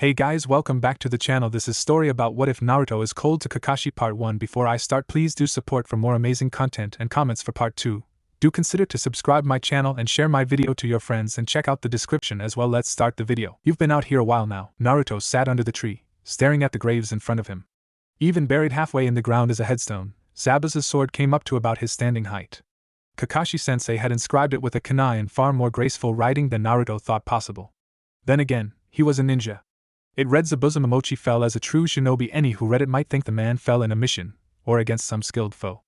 Hey guys, welcome back to the channel. This is story about what if Naruto is cold to Kakashi part 1. Before I start, please do support for more amazing content and comments for part 2. Do consider to subscribe my channel and share my video to your friends and check out the description as well. Let's start the video. You've been out here a while now. Naruto sat under the tree, staring at the graves in front of him. Even buried halfway in the ground is a headstone. Zabuza's sword came up to about his standing height. Kakashi Sensei had inscribed it with a kunai in far more graceful writing than Naruto thought possible. Then again, he was a ninja. It read Zabuza Momochi fell as a true shinobi. Any who read it might think the man fell in a mission, or against some skilled foe.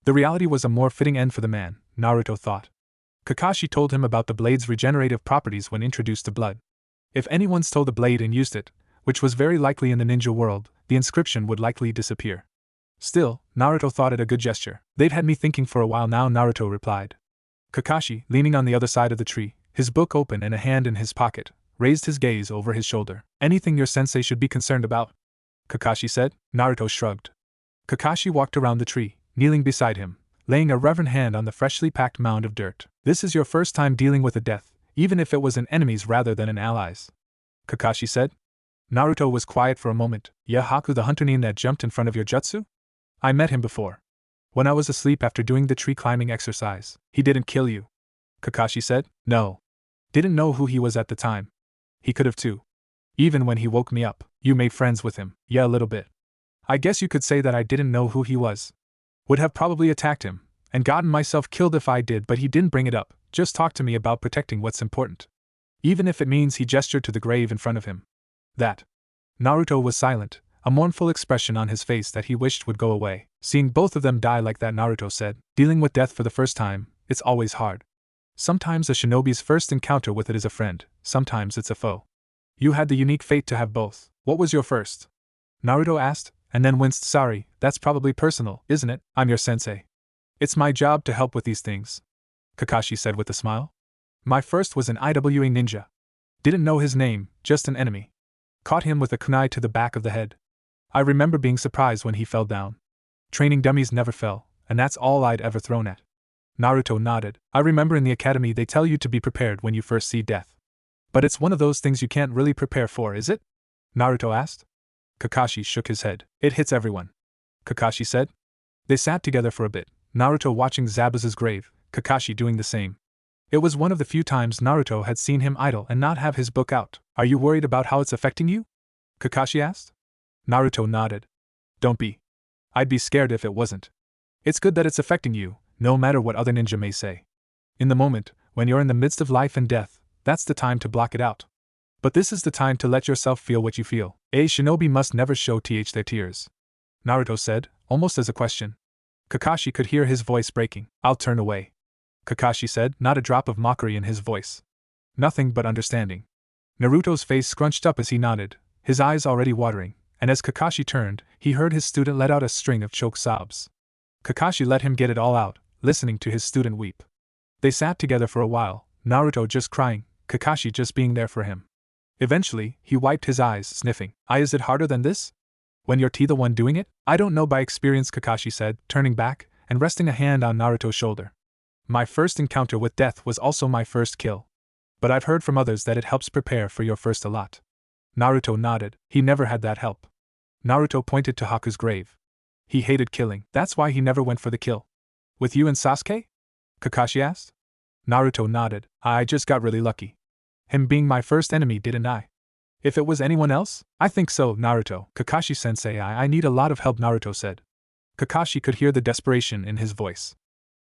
The reality was a more fitting end for the man, Naruto thought. Kakashi told him about the blade's regenerative properties when introduced to blood. If anyone stole the blade and used it, which was very likely in the ninja world, the inscription would likely disappear. Still, Naruto thought it a good gesture. They've had me thinking for a while now, Naruto replied. Kakashi, leaning on the other side of the tree, his book open and a hand in his pocket, raised his gaze over his shoulder. Anything your sensei should be concerned about? Kakashi said. Naruto shrugged. Kakashi walked around the tree, kneeling beside him, laying a reverent hand on the freshly packed mound of dirt. This is your first time dealing with a death, even if it was an enemy's rather than an ally's. Kakashi said. Naruto was quiet for a moment. Yeah, Haku, the hunter nin that jumped in front of your jutsu? I met him before. When I was asleep after doing the tree climbing exercise. He didn't kill you? Kakashi said. No. Didn't know who he was at the time. He could have too. Even when he woke me up, you made friends with him. Yeah, a little bit. I guess you could say that I didn't know who he was. Would have probably attacked him, and gotten myself killed if I did, but he didn't bring it up, just talked to me about protecting what's important. Even if it means he gestured to the grave in front of him. That. Naruto was silent, a mournful expression on his face that he wished would go away. Seeing both of them die like that, Naruto said, dealing with death for the first time, it's always hard. Sometimes a shinobi's first encounter with it is a friend, sometimes it's a foe. You had the unique fate to have both. What was your first? Naruto asked, and then winced. Sorry, that's probably personal, isn't it? I'm your sensei. It's my job to help with these things. Kakashi said with a smile. My first was an IWA ninja. Didn't know his name, just an enemy. Caught him with a kunai to the back of the head. I remember being surprised when he fell down. Training dummies never fell, and that's all I'd ever thrown at. Naruto nodded. I remember in the academy they tell you to be prepared when you first see death. But it's one of those things you can't really prepare for, is it? Naruto asked. Kakashi shook his head. It hits everyone. Kakashi said. They sat together for a bit, Naruto watching Zabuza's grave, Kakashi doing the same. It was one of the few times Naruto had seen him idle and not have his book out. Are you worried about how it's affecting you? Kakashi asked. Naruto nodded. Don't be. I'd be scared if it wasn't. It's good that it's affecting you, no matter what other ninja may say. In the moment, when you're in the midst of life and death, that's the time to block it out. But this is the time to let yourself feel what you feel. A shinobi must never show their tears. Naruto said, almost as a question. Kakashi could hear his voice breaking. I'll turn away. Kakashi said, not a drop of mockery in his voice. Nothing but understanding. Naruto's face scrunched up as he nodded, his eyes already watering, and as Kakashi turned, he heard his student let out a string of choked sobs. Kakashi let him get it all out, listening to his student weep. They sat together for a while, Naruto just crying, Kakashi just being there for him. Eventually, he wiped his eyes, sniffing. Is it harder than this? When you're the one doing it? I don't know by experience, Kakashi said, turning back and resting a hand on Naruto's shoulder. My first encounter with death was also my first kill. But I've heard from others that it helps prepare for your first a lot. Naruto nodded. He never had that help. Naruto pointed to Haku's grave. He hated killing. That's why he never went for the kill. With you and Sasuke? Kakashi asked. Naruto nodded. I just got really lucky. Him being my first enemy, didn't I? If it was anyone else? I think so, Naruto. Kakashi sensei, I need a lot of help, Naruto said. Kakashi could hear the desperation in his voice.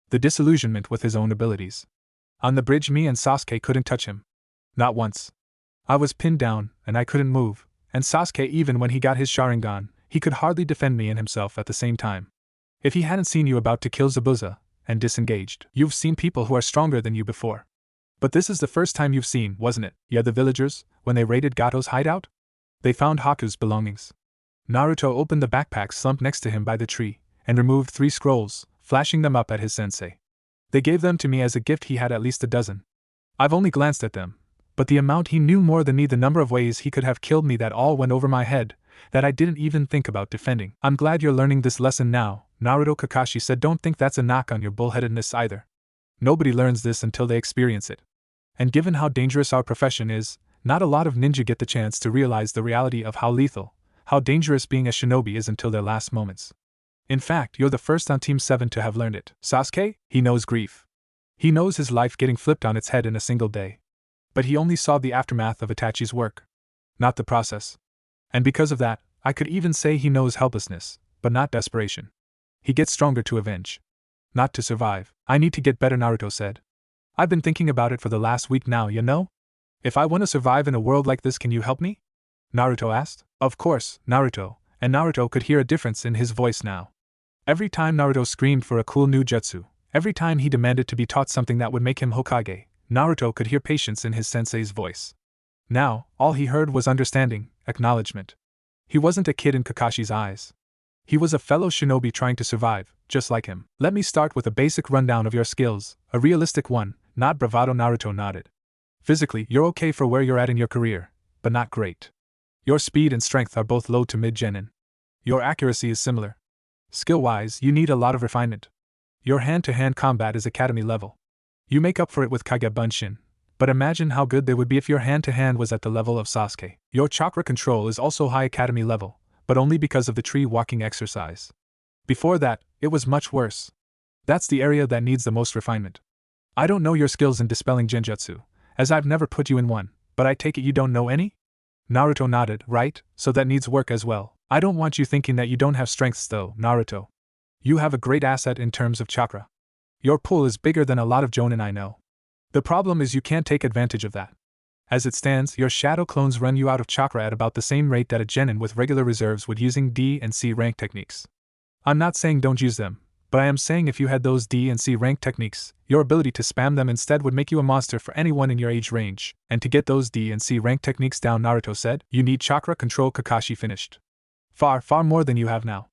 The disillusionment with his own abilities. On the bridge, me and Sasuke couldn't touch him. Not once. I was pinned down, and I couldn't move, and Sasuke, even when he got his Sharingan, he could hardly defend me and himself at the same time. If he hadn't seen you about to kill Zabuza, and disengaged. You've seen people who are stronger than you before. But this is the first time you've seen, wasn't it? Yeah, the villagers, when they raided Gato's hideout? They found Haku's belongings. Naruto opened the backpack slumped next to him by the tree, and removed 3 scrolls, flashing them up at his sensei. They gave them to me as a gift. He had at least a dozen. I've only glanced at them, but the amount he knew more than me, the number of ways he could have killed me, that all went over my head, that I didn't even think about defending. I'm glad you're learning this lesson now, Naruto. Kakashi said. Don't think that's a knock on your bullheadedness either. Nobody learns this until they experience it. And given how dangerous our profession is, Not a lot of ninja get the chance to realize the reality of how lethal, how dangerous being a shinobi is until their last moments. In fact, you're the first on Team 7 to have learned it. Sasuke, he knows grief. He knows his life getting flipped on its head in a single day. But he only saw the aftermath of Itachi's work, not the process. And because of that, I could even say he knows helplessness, but not desperation. He gets stronger to avenge, not to survive. I need to get better, Naruto said. I've been thinking about it for the last week now, you know? If I want to survive in a world like this, can you help me? Naruto asked. Of course, Naruto, and Naruto could hear a difference in his voice now. Every time Naruto screamed for a cool new jutsu, every time he demanded to be taught something that would make him Hokage, Naruto could hear patience in his sensei's voice. Now, all he heard was understanding, acknowledgement. He wasn't a kid in Kakashi's eyes. He was a fellow shinobi trying to survive, just like him. Let me start with a basic rundown of your skills, a realistic one, not bravado. Naruto nodded. Physically, you're okay for where you're at in your career, but not great. Your speed and strength are both low to mid-genin. Your accuracy is similar. Skill-wise, you need a lot of refinement. Your hand-to-hand combat is academy level. You make up for it with Kage Bunshin, but imagine how good they would be if your hand-to-hand was at the level of Sasuke. Your chakra control is also high academy level, but only because of the tree walking exercise. Before that, it was much worse. That's the area that needs the most refinement. I don't know your skills in dispelling genjutsu, as I've never put you in one, but I take it you don't know any? Naruto nodded. Right, so that needs work as well. I don't want you thinking that you don't have strengths though, Naruto. You have a great asset in terms of chakra. Your pool is bigger than a lot of jonin I know. The problem is you can't take advantage of that. As it stands, your shadow clones run you out of chakra at about the same rate that a genin with regular reserves would using D and C rank techniques. I'm not saying don't use them, but I am saying if you had those D and C rank techniques, your ability to spam them instead would make you a monster for anyone in your age range, and to get those D and C rank techniques down, Naruto said, you need chakra control. Kakashi finished. Far more than you have now.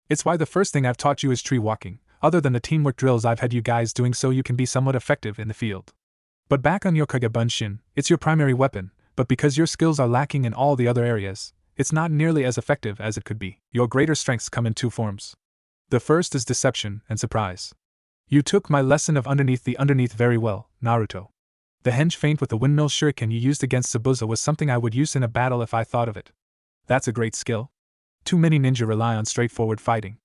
It's why the first thing I've taught you is tree walking. Other than the teamwork drills I've had you guys doing so you can be somewhat effective in the field. But back on your Kage Bunshin, it's your primary weapon, but because your skills are lacking in all the other areas, it's not nearly as effective as it could be. Your greater strengths come in two forms. The first is deception and surprise. You took my lesson of underneath very well, Naruto. The henge feint with the windmill shuriken you used against Zabuza was something I would use in a battle if I thought of it. That's a great skill. Too many ninja rely on straightforward fighting.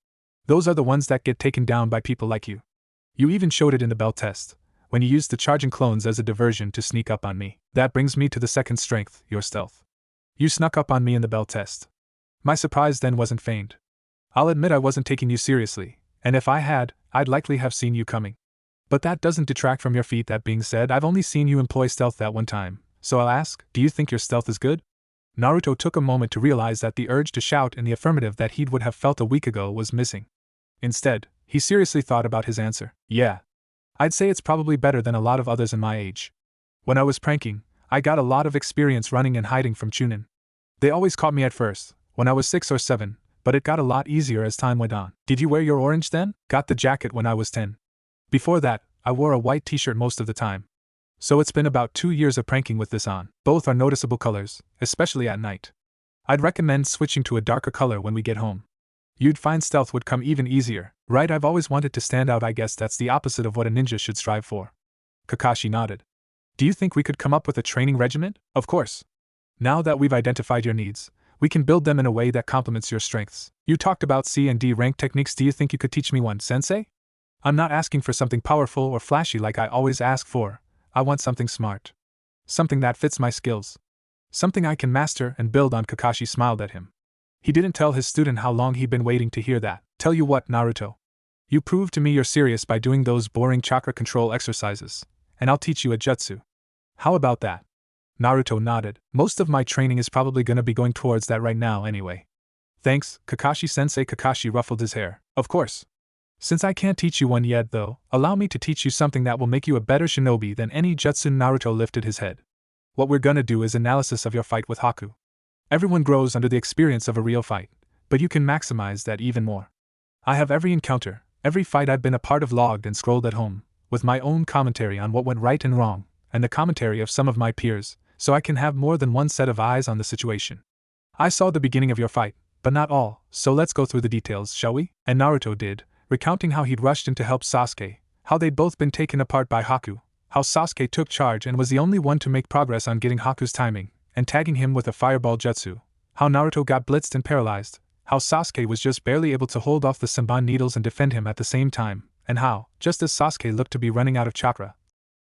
Those are the ones that get taken down by people like you. You even showed it in the bell test, when you used the charging clones as a diversion to sneak up on me. That brings me to the second strength, your stealth. You snuck up on me in the bell test. My surprise then wasn't feigned. I'll admit I wasn't taking you seriously, and if I had, I'd likely have seen you coming. But that doesn't detract from your feat. That being said, I've only seen you employ stealth that one time, so I'll ask, do you think your stealth is good? Naruto took a moment to realize that the urge to shout in the affirmative that he would have felt a week ago was missing. Instead, he seriously thought about his answer. Yeah. I'd say it's probably better than a lot of others in my age. When I was pranking, I got a lot of experience running and hiding from Chunin. They always caught me at first, when I was 6 or 7, but it got a lot easier as time went on. Did you wear your orange then? Got the jacket when I was 10. Before that, I wore a white t-shirt most of the time. So it's been about 2 years of pranking with this on. Both are noticeable colors, especially at night. I'd recommend switching to a darker color when we get home. You'd find stealth would come even easier, right? I've always wanted to stand out. I guess that's the opposite of what a ninja should strive for. Kakashi nodded. Do you think we could come up with a training regimen? Of course. Now that we've identified your needs, we can build them in a way that complements your strengths. You talked about C and D rank techniques. Do you think you could teach me one, Sensei? I'm not asking for something powerful or flashy like I always ask for. I want something smart. Something that fits my skills. Something I can master and build on. Kakashi smiled at him. He didn't tell his student how long he'd been waiting to hear that. Tell you what, Naruto. You proved to me you're serious by doing those boring chakra control exercises, and I'll teach you a jutsu. How about that? Naruto nodded. Most of my training is probably gonna be going towards that right now anyway. Thanks, Kakashi-sensei. Kakashi ruffled his hair. Of course. Since I can't teach you one yet though, allow me to teach you something that will make you a better shinobi than any jutsu. Naruto lifted his head. What we're gonna do is analysis of your fight with Haku. Everyone grows under the experience of a real fight, but you can maximize that even more. I have every encounter, every fight I've been a part of logged and scrolled at home, with my own commentary on what went right and wrong, and the commentary of some of my peers, so I can have more than one set of eyes on the situation. I saw the beginning of your fight, but not all, so let's go through the details, shall we? And Naruto did, recounting how he'd rushed in to help Sasuke, how they'd both been taken apart by Haku, how Sasuke took charge and was the only one to make progress on getting Haku's timing, and tagging him with a fireball jutsu, how Naruto got blitzed and paralyzed, how Sasuke was just barely able to hold off the Senbon needles and defend him at the same time, and how, just as Sasuke looked to be running out of chakra,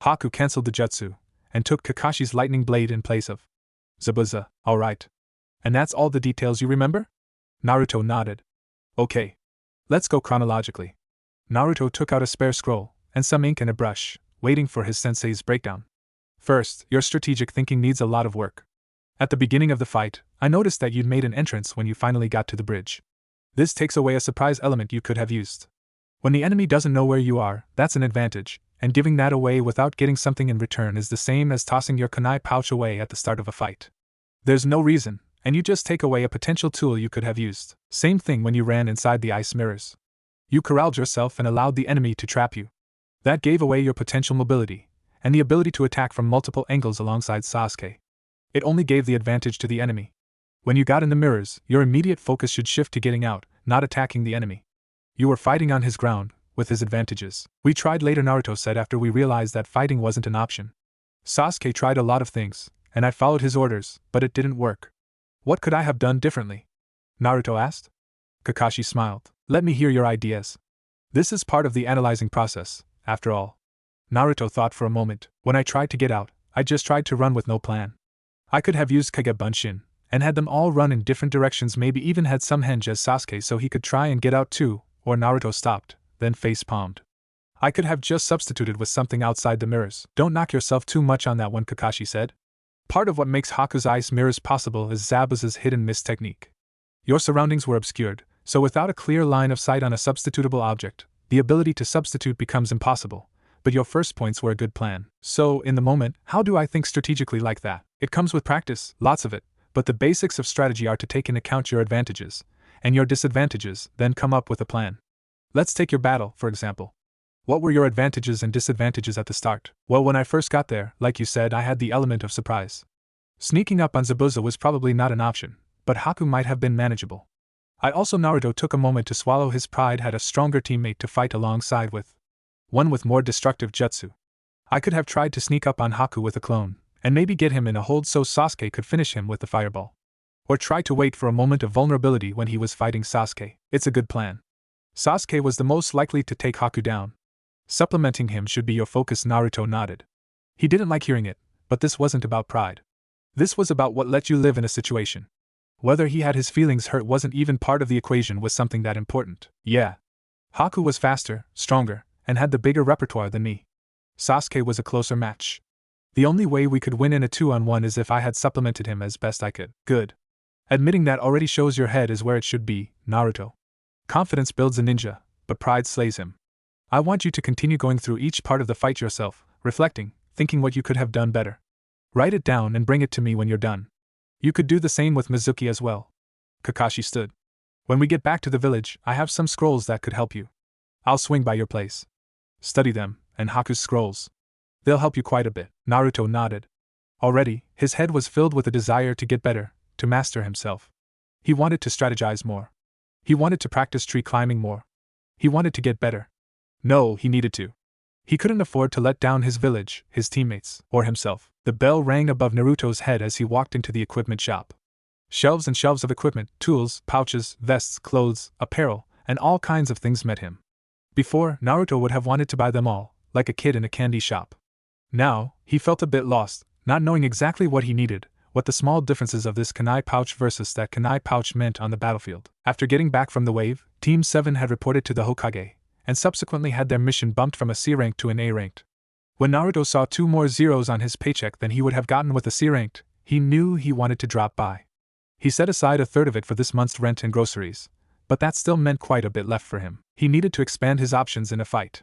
Haku cancelled the jutsu, and took Kakashi's lightning blade in place of Zabuza. Alright. And that's all the details you remember? Naruto nodded. Okay. Let's go chronologically. Naruto took out a spare scroll, and some ink and a brush, waiting for his sensei's breakdown. First, your strategic thinking needs a lot of work. At the beginning of the fight, I noticed that you'd made an entrance when you finally got to the bridge. This takes away a surprise element you could have used. When the enemy doesn't know where you are, that's an advantage, and giving that away without getting something in return is the same as tossing your kunai pouch away at the start of a fight. There's no reason, and you just take away a potential tool you could have used. Same thing when you ran inside the ice mirrors. You corralled yourself and allowed the enemy to trap you. That gave away your potential mobility, and the ability to attack from multiple angles alongside Sasuke. It only gave the advantage to the enemy. When you got in the mirrors, your immediate focus should shift to getting out, not attacking the enemy. You were fighting on his ground, with his advantages. We tried later, Naruto said after we realized that fighting wasn't an option. Sasuke tried a lot of things, and I followed his orders, but it didn't work. What could I have done differently? Naruto asked. Kakashi smiled. Let me hear your ideas. This is part of the analyzing process, after all. Naruto thought for a moment. When I tried to get out, I just tried to run with no plan. I could have used Kage Bunshin, and had them all run in different directions, maybe even had some henge as Sasuke so he could try and get out too, or Naruto stopped, then face-palmed. I could have just substituted with something outside the mirrors. Don't knock yourself too much on that one, Kakashi said. Part of what makes Haku's ice mirrors possible is Zabuza's hidden mist technique. Your surroundings were obscured, so without a clear line of sight on a substitutable object, the ability to substitute becomes impossible, but your first points were a good plan. So, in the moment, how do I think strategically like that? It comes with practice, lots of it, but the basics of strategy are to take into account your advantages, and your disadvantages, then come up with a plan. Let's take your battle, for example. What were your advantages and disadvantages at the start? Well, when I first got there, like you said, I had the element of surprise. Sneaking up on Zabuza was probably not an option, but Haku might have been manageable. Naruto took a moment to swallow his pride, had a stronger teammate to fight alongside with. One with more destructive jutsu. I could have tried to sneak up on Haku with a clone, and maybe get him in a hold so Sasuke could finish him with the fireball. Or try to wait for a moment of vulnerability when he was fighting Sasuke. It's a good plan. Sasuke was the most likely to take Haku down. Supplementing him should be your focus, Naruto nodded. He didn't like hearing it, but this wasn't about pride. This was about what let you live in a situation. Whether he had his feelings hurt wasn't even part of the equation, was something that important. Yeah. Haku was faster, stronger, and had the bigger repertoire than me. Sasuke was a closer match. The only way we could win in a 2-on-1 is if I had supplemented him as best I could. Good. Admitting that already shows your head is where it should be, Naruto. Confidence builds a ninja, but pride slays him. I want you to continue going through each part of the fight yourself, reflecting, thinking what you could have done better. Write it down and bring it to me when you're done. You could do the same with Mizuki as well. Kakashi stood. When we get back to the village, I have some scrolls that could help you. I'll swing by your place. Study them, and Haku's scrolls. They'll help you quite a bit. Naruto nodded. Already, his head was filled with a desire to get better, to master himself. He wanted to strategize more. He wanted to practice tree climbing more. He wanted to get better. No, he needed to. He couldn't afford to let down his village, his teammates, or himself. The bell rang above Naruto's head as he walked into the equipment shop. Shelves and shelves of equipment, tools, pouches, vests, clothes, apparel, and all kinds of things met him. Before, Naruto would have wanted to buy them all, like a kid in a candy shop. Now, he felt a bit lost, not knowing exactly what he needed, what the small differences of this kunai pouch versus that kunai pouch meant on the battlefield. After getting back from the wave, Team 7 had reported to the Hokage, and subsequently had their mission bumped from a C rank to an A ranked. When Naruto saw 2 more zeros on his paycheck than he would have gotten with a C ranked, he knew he wanted to drop by. He set aside a third of it for this month's rent and groceries, but that still meant quite a bit left for him. He needed to expand his options in a fight.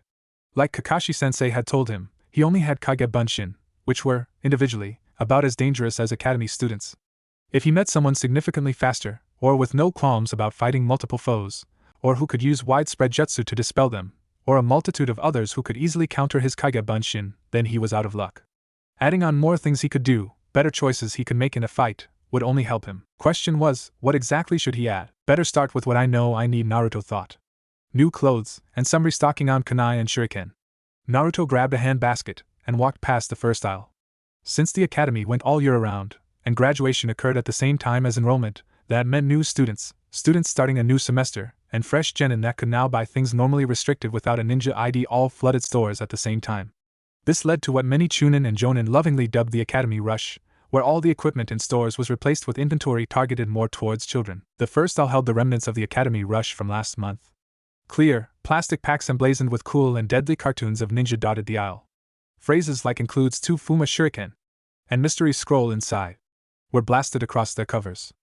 Like Kakashi-sensei had told him, he only had Kage Bunshin, which were, individually, about as dangerous as academy students. If he met someone significantly faster, or with no qualms about fighting multiple foes, or who could use widespread jutsu to dispel them, or a multitude of others who could easily counter his Kage Bunshin, then he was out of luck. Adding on more things he could do, better choices he could make in a fight, would only help him. Question was, what exactly should he add? Better start with what I know I need, Naruto thought. New clothes, and some restocking on kunai and shuriken. Naruto grabbed a hand basket, and walked past the first aisle. Since the academy went all year around, and graduation occurred at the same time as enrollment. That meant new students starting a new semester, and fresh genin that could now buy things normally restricted without a ninja ID all flooded stores at the same time. This led to what many Chunin and Jonin lovingly dubbed the Academy Rush, where all the equipment in stores was replaced with inventory targeted more towards children. The first aisle held the remnants of the Academy Rush from last month. Clear, plastic packs emblazoned with cool and deadly cartoons of ninja dotted the aisle. Phrases like includes 2 Fuma Shuriken and mystery scroll inside were blasted across their covers.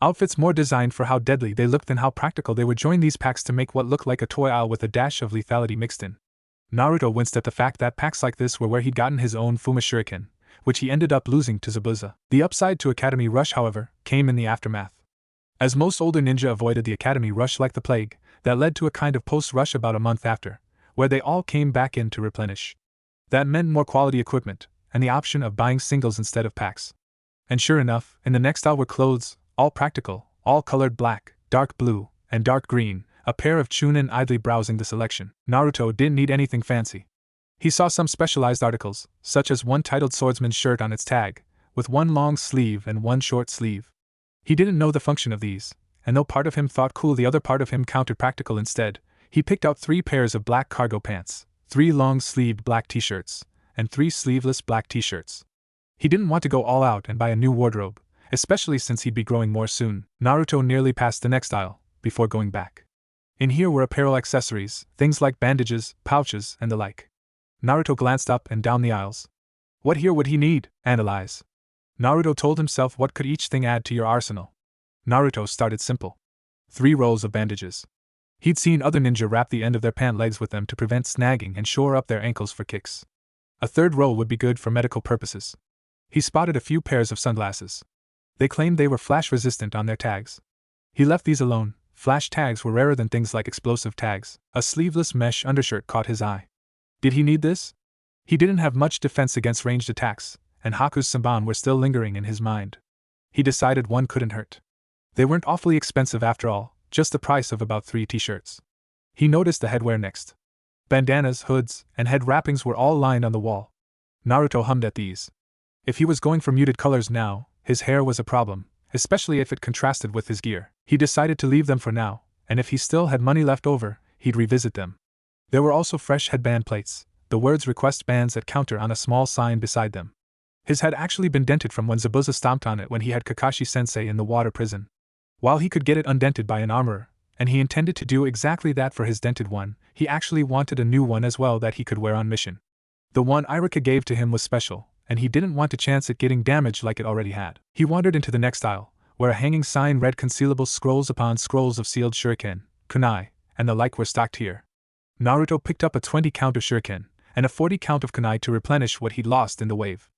Outfits more designed for how deadly they looked than how practical they would join these packs to make what looked like a toy aisle with a dash of lethality mixed in. Naruto winced at the fact that packs like this were where he'd gotten his own Fuma Shuriken, which he ended up losing to Zabuza. The upside to Academy Rush, however, came in the aftermath. As most older ninja avoided the Academy Rush like the plague, that led to a kind of post-rush about a month after, where they all came back in to replenish. That meant more quality equipment, and the option of buying singles instead of packs. And sure enough, in the next aisle were clothes, all practical, all colored black, dark blue, and dark green, a pair of Chunin idly browsing the selection. Naruto didn't need anything fancy. He saw some specialized articles, such as one titled swordsman's shirt on its tag, with one long sleeve and one short sleeve. He didn't know the function of these, and though part of him thought cool, the other part of him countered practical instead. He picked out 3 pairs of black cargo pants, 3 long-sleeved black t-shirts, and 3 sleeveless black t-shirts. He didn't want to go all out and buy a new wardrobe, especially since he'd be growing more soon. Naruto nearly passed the next aisle, before going back. In here were apparel accessories, things like bandages, pouches, and the like. Naruto glanced up and down the aisles. What here would he need? Analyze. Naruto told himself, what could each thing add to your arsenal? Naruto started simple. 3 rolls of bandages. He'd seen other ninja wrap the end of their pant legs with them to prevent snagging and shore up their ankles for kicks. A 3rd roll would be good for medical purposes. He spotted a few pairs of sunglasses. They claimed they were flash-resistant on their tags. He left these alone. Flash tags were rarer than things like explosive tags. A sleeveless mesh undershirt caught his eye. Did he need this? He didn't have much defense against ranged attacks, and Haku's Senban were still lingering in his mind. He decided one couldn't hurt. They weren't awfully expensive after all, just the price of about 3 t-shirts. He noticed the headwear next. Bandanas, hoods, and head wrappings were all lined on the wall. Naruto hummed at these. If he was going for muted colors now, his hair was a problem, especially if it contrasted with his gear. He decided to leave them for now, and if he still had money left over, he'd revisit them. There were also fresh headband plates, the words request bands at counter on a small sign beside them. His had actually been dented from when Zabuza stomped on it when he had Kakashi Sensei in the water prison. While he could get it undented by an armorer, and he intended to do exactly that for his dented one, he actually wanted a new one as well that he could wear on mission. The one Irika gave to him was special, and he didn't want to chance it getting damaged like it already had. He wandered into the next aisle, where a hanging sign read concealable scrolls upon scrolls of sealed shuriken, kunai, and the like were stocked here. Naruto picked up a 20 count of shuriken, and a 40 count of kunai to replenish what he'd lost in the wave.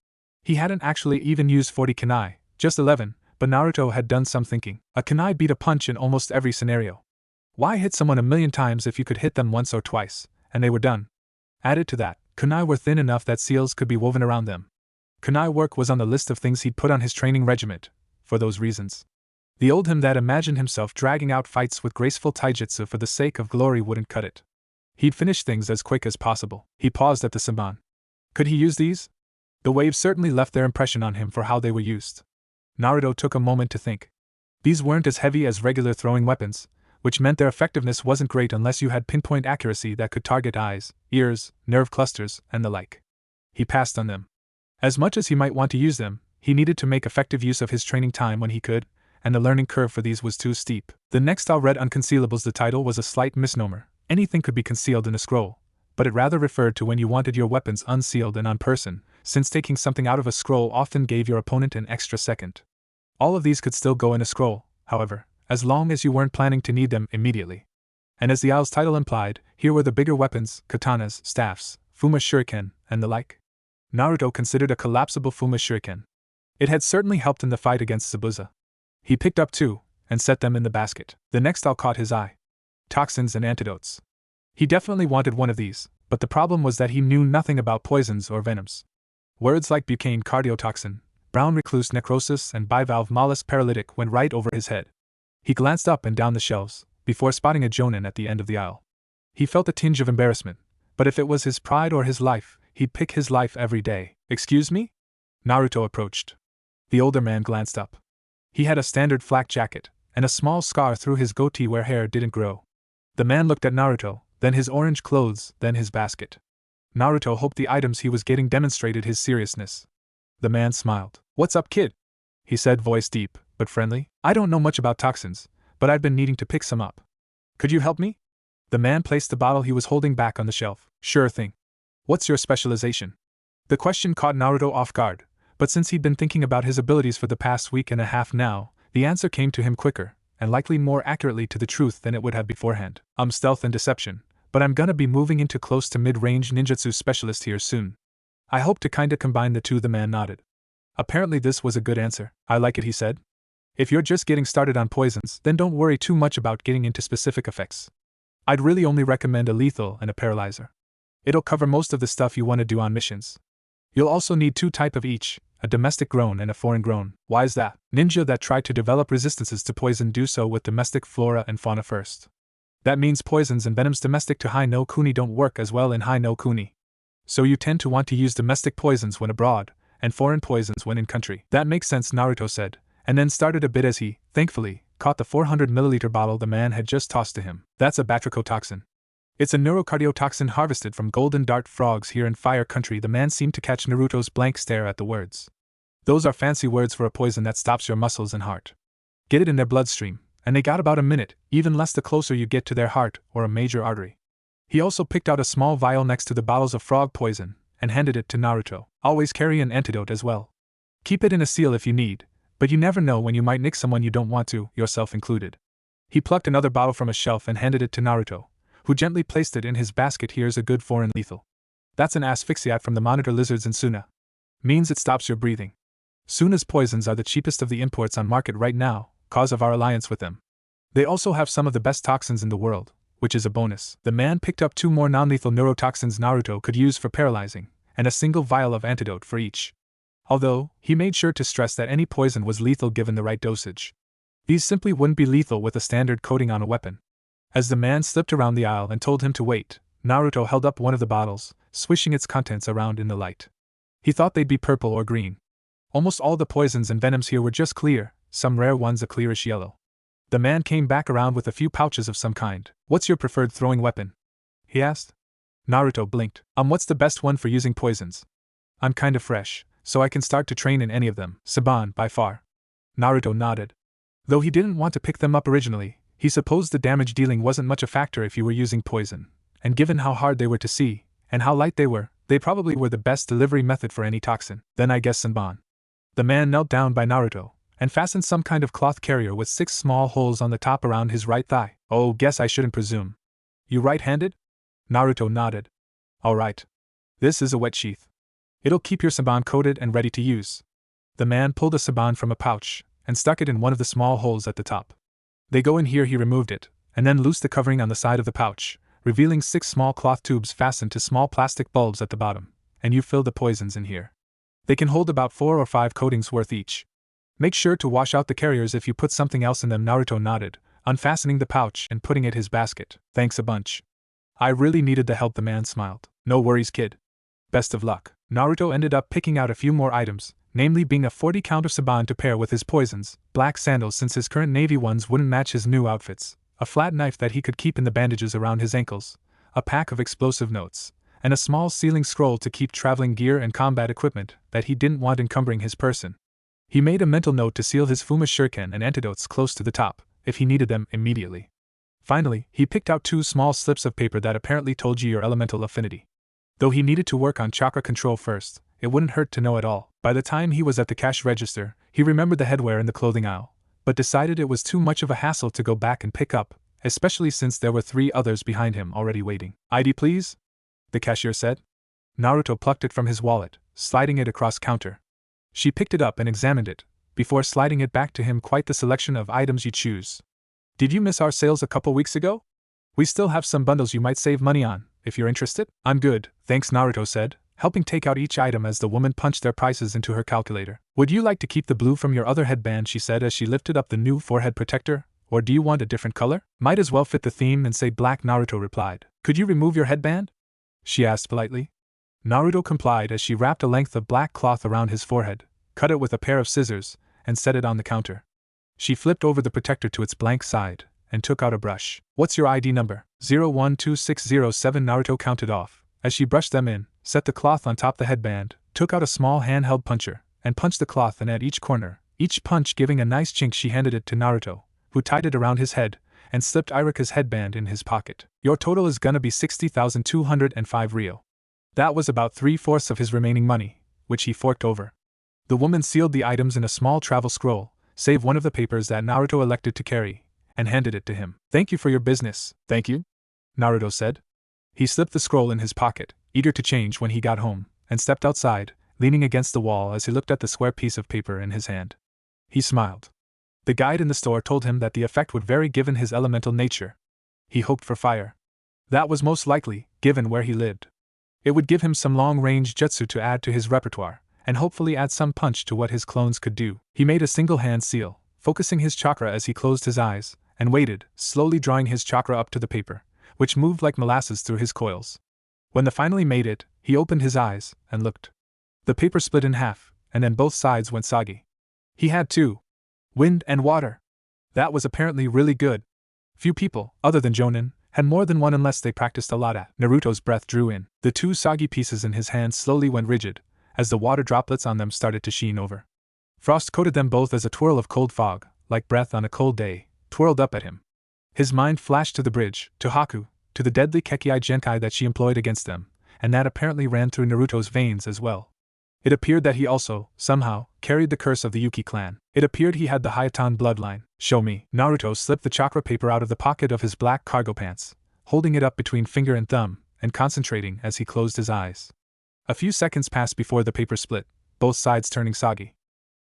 He hadn't actually even used 40 kunai, just 11, but Naruto had done some thinking. A kunai beat a punch in almost every scenario. Why hit someone a million times if you could hit them once or twice, and they were done? Added to that, kunai were thin enough that seals could be woven around them. Kunai work was on the list of things he'd put on his training regiment, for those reasons. The old him that imagined himself dragging out fights with graceful taijutsu for the sake of glory wouldn't cut it. He'd finish things as quick as possible. He paused at the Senban. Could he use these? The waves certainly left their impression on him for how they were used. Naruto took a moment to think. These weren't as heavy as regular throwing weapons, which meant their effectiveness wasn't great unless you had pinpoint accuracy that could target eyes, ears, nerve clusters, and the like. He passed on them. As much as he might want to use them, he needed to make effective use of his training time when he could, and the learning curve for these was too steep. The next I read Unconcealables. The title was a slight misnomer. Anything could be concealed in a scroll, but it rather referred to when you wanted your weapons unsealed and on person, since taking something out of a scroll often gave your opponent an extra second. All of these could still go in a scroll, however, as long as you weren't planning to need them immediately. And as the aisle's title implied, here were the bigger weapons, katanas, staffs, Fuma Shuriken, and the like. Naruto considered a collapsible Fuma Shuriken. It had certainly helped in the fight against Zabuza. He picked up 2, and set them in the basket. The next aisle caught his eye. Toxins and antidotes. He definitely wanted one of these, but the problem was that he knew nothing about poisons or venoms. Words like bucane cardiotoxin, brown recluse necrosis, and bivalve mollusk paralytic went right over his head. He glanced up and down the shelves, before spotting a jonin at the end of the aisle. He felt a tinge of embarrassment, but if it was his pride or his life, he'd pick his life every day. Excuse me? Naruto approached. The older man glanced up. He had a standard flak jacket, and a small scar through his goatee where hair didn't grow. The man looked at Naruto, then his orange clothes, then his basket. Naruto hoped the items he was getting demonstrated his seriousness. The man smiled. "What's up, kid?" he said, voice deep, but friendly. "I don't know much about toxins, but I've been needing to pick some up. Could you help me?" The man placed the bottle he was holding back on the shelf. "Sure thing. What's your specialization?" The question caught Naruto off guard, but since he'd been thinking about his abilities for the past week and a half now, the answer came to him quicker, and likely more accurately to the truth than it would have beforehand. "I'm stealth and deception, but I'm gonna be moving into close to mid-range ninjutsu specialist here soon. I hope to kinda combine the two." The man nodded. Apparently this was a good answer. "I like it," he said. "If you're just getting started on poisons, then don't worry too much about getting into specific effects. I'd really only recommend a lethal and a paralyzer. It'll cover most of the stuff you want to do on missions. You'll also need 2 types of each, a domestic grown and a foreign grown." "Why is that?" "Ninja that try to develop resistances to poison do so with domestic flora and fauna first. That means poisons and venoms domestic to high no kuni don't work as well in high no kuni. So you tend to want to use domestic poisons when abroad, and foreign poisons when in country." "That makes sense," Naruto said, and then started a bit as he, thankfully, caught the 400ml bottle the man had just tossed to him. "That's a batrachotoxin. It's a neurocardiotoxin harvested from golden dart frogs here in Fire Country." The man seemed to catch Naruto's blank stare at the words. "Those are fancy words for a poison that stops your muscles and heart. Get it in their bloodstream, and they got about a minute, even less the closer you get to their heart or a major artery." He also picked out a small vial next to the bottles of frog poison, and handed it to Naruto. "Always carry an antidote as well. Keep it in a seal if you need, but you never know when you might nick someone you don't want to, yourself included." He plucked another bottle from a shelf and handed it to Naruto, who gently placed it in his basket. "Here's a good foreign lethal. That's an asphyxiate from the monitor lizards in Suna. Means it stops your breathing. Suna's poisons are the cheapest of the imports on market right now, cause of our alliance with them. They also have some of the best toxins in the world, which is a bonus." The man picked up 2 more non-lethal neurotoxins Naruto could use for paralyzing, and a single vial of antidote for each. Although, he made sure to stress that any poison was lethal given the right dosage. These simply wouldn't be lethal with a standard coating on a weapon. As the man slipped around the aisle and told him to wait, Naruto held up one of the bottles, swishing its contents around in the light. He thought they'd be purple or green. Almost all the poisons and venoms here were just clear, some rare ones a clearish yellow. The man came back around with a few pouches of some kind. "What's your preferred throwing weapon?" he asked. Naruto blinked. What's the best one for using poisons? I'm kinda fresh, so I can start to train in any of them." "Saban, by far." Naruto nodded. Though he didn't want to pick them up originally, he supposed the damage dealing wasn't much a factor if you were using poison, and given how hard they were to see, and how light they probably were the best delivery method for any toxin. "Then I guess Saban." The man knelt down by Naruto, and fastened some kind of cloth carrier with 6 small holes on the top around his right thigh. "Oh, guess I shouldn't presume. You right-handed?" Naruto nodded. "All right. This is a wet sheath. It'll keep your saban coated and ready to use." The man pulled a saban from a pouch, and stuck it in one of the small holes at the top. "They go in here." He removed it, and then loosed the covering on the side of the pouch, revealing 6 small cloth tubes fastened to small plastic bulbs at the bottom, "and you fill the poisons in here. They can hold about 4 or 5 coatings worth each. Make sure to wash out the carriers if you put something else in them." Naruto nodded, unfastening the pouch and putting it in his basket. "Thanks a bunch. I really needed the help." The man smiled. "No worries, kid. Best of luck." Naruto ended up picking out a few more items, namely being a 40 count of saban to pair with his poisons, black sandals since his current navy ones wouldn't match his new outfits, a flat knife that he could keep in the bandages around his ankles, a pack of explosive notes, and a small sealing scroll to keep traveling gear and combat equipment that he didn't want encumbering his person. He made a mental note to seal his Fuma shuriken and antidotes close to the top, if he needed them immediately. Finally, he picked out 2 small slips of paper that apparently told you your elemental affinity. Though he needed to work on chakra control first, it wouldn't hurt to know it all. By the time he was at the cash register, he remembered the headwear in the clothing aisle, but decided it was too much of a hassle to go back and pick up, especially since there were 3 others behind him already waiting. "ID please?" the cashier said. Naruto plucked it from his wallet, sliding it across counter. She picked it up and examined it, before sliding it back to him. "Quite the selection of items you choose. Did you miss our sales a couple weeks ago? We still have some bundles you might save money on, if you're interested." "I'm good, thanks," Naruto said, helping take out each item as the woman punched their prices into her calculator. "Would you like to keep the blue from your other headband?" she said as she lifted up the new forehead protector, "or do you want a different color? Might as well fit the theme and say black." Naruto replied. "Could you remove your headband?" she asked politely. Naruto complied as she wrapped a length of black cloth around his forehead, cut it with a pair of scissors, and set it on the counter. She flipped over the protector to its blank side, and took out a brush. "What's your ID number?" 012607. Naruto counted off. As she brushed them in, set the cloth on top the headband, took out a small handheld puncher, and punched the cloth in at each corner, each punch giving a nice chink. She handed it to Naruto, who tied it around his head, and slipped Irika's headband in his pocket. "Your total is gonna be 60,205 Rio." That was about 3/4 of his remaining money, which he forked over. The woman sealed the items in a small travel scroll, save one of the papers that Naruto elected to carry, and handed it to him. "Thank you for your business." "Thank you?" Naruto said. He slipped the scroll in his pocket, eager to change when he got home, and stepped outside, leaning against the wall as he looked at the square piece of paper in his hand. He smiled. The guide in the store told him that the effect would vary given his elemental nature. He hoped for fire. That was most likely, given where he lived. It would give him some long-range jutsu to add to his repertoire, and hopefully add some punch to what his clones could do. He made a single-hand seal, focusing his chakra as he closed his eyes, and waited, slowly drawing his chakra up to the paper, which moved like molasses through his coils. When the finally made it, he opened his eyes, and looked. The paper split in half, and then both sides went soggy. He had two. Wind and water. That was apparently really good. Few people, other than Jonin, had more than one unless they practiced a lot at. Naruto's breath drew in. The two soggy pieces in his hand slowly went rigid, as the water droplets on them started to sheen over. Frost coated them both as a twirl of cold fog, like breath on a cold day, twirled up at him. His mind flashed to the bridge, to Haku, to the deadly Kekkai Genkai that she employed against them, and that apparently ran through Naruto's veins as well. It appeared that he also, somehow, carried the curse of the Yuki clan. It appeared he had the Hayatan bloodline. "Show me." Naruto slipped the chakra paper out of the pocket of his black cargo pants, holding it up between finger and thumb, and concentrating as he closed his eyes. A few seconds passed before the paper split, both sides turning soggy.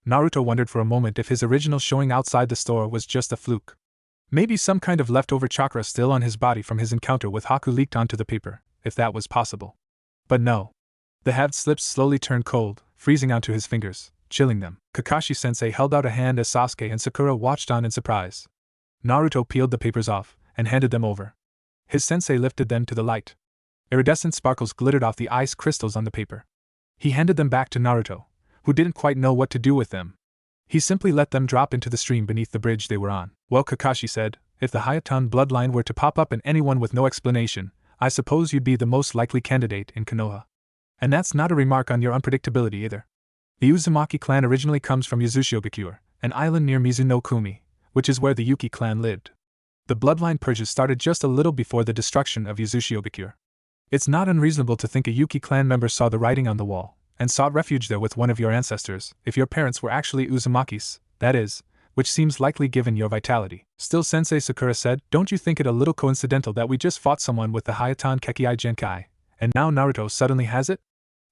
Naruto wondered for a moment if his original showing outside the store was just a fluke. Maybe some kind of leftover chakra still on his body from his encounter with Haku leaked onto the paper, if that was possible. But no. The halved slips slowly turned cold, freezing onto his fingers, chilling them. Kakashi Sensei held out a hand as Sasuke and Sakura watched on in surprise. Naruto peeled the papers off, and handed them over. His sensei lifted them to the light. Iridescent sparkles glittered off the ice crystals on the paper. He handed them back to Naruto, who didn't quite know what to do with them. He simply let them drop into the stream beneath the bridge they were on. "Well," Kakashi said, "if the Hayatan bloodline were to pop up in anyone with no explanation, I suppose you'd be the most likely candidate in Konoha. And that's not a remark on your unpredictability either. The Uzumaki clan originally comes from Yuzushiobikure, an island near Mizunokumi, which is where the Yuki clan lived. The bloodline purges started just a little before the destruction of Yuzushiobikure. It's not unreasonable to think a Yuki clan member saw the writing on the wall, and sought refuge there with one of your ancestors, if your parents were actually Uzumakis, that is, which seems likely given your vitality. Still, Sensei," Sakura said, "don't you think it a little coincidental that we just fought someone with the Hayatan Kekkai Genkai, and now Naruto suddenly has it?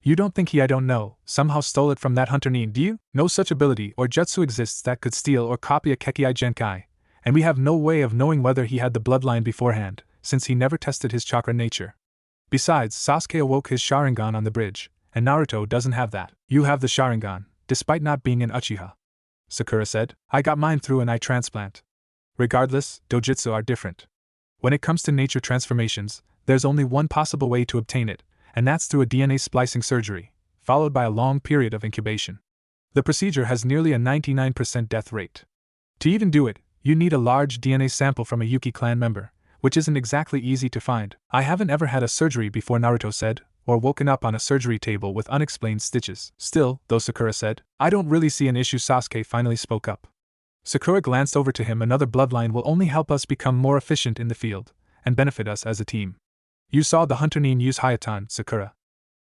You don't think he, I don't know, somehow stole it from that hunter Nin, do you? No such ability or jutsu exists that could steal or copy a Kekkai Genkai, and we have no way of knowing whether he had the bloodline beforehand, since he never tested his chakra nature. Besides, Sasuke awoke his Sharingan on the bridge, and Naruto doesn't have that. You have the Sharingan, despite not being an Uchiha," Sakura said. "I got mine through an eye transplant. Regardless, dojutsu are different. When it comes to nature transformations, there's only one possible way to obtain it, and that's through a DNA splicing surgery, followed by a long period of incubation. The procedure has nearly a 99% death rate. To even do it, you need a large DNA sample from a Yuki clan member, which isn't exactly easy to find. I haven't ever had a surgery before," Naruto said, "or woken up on a surgery table with unexplained stitches." "Still, though," Sakura said, "I don't really see an issue." Sasuke finally spoke up. Sakura glanced over to him. "Another bloodline will only help us become more efficient in the field, and benefit us as a team. You saw the hunter Nin use Hayatan, Sakura.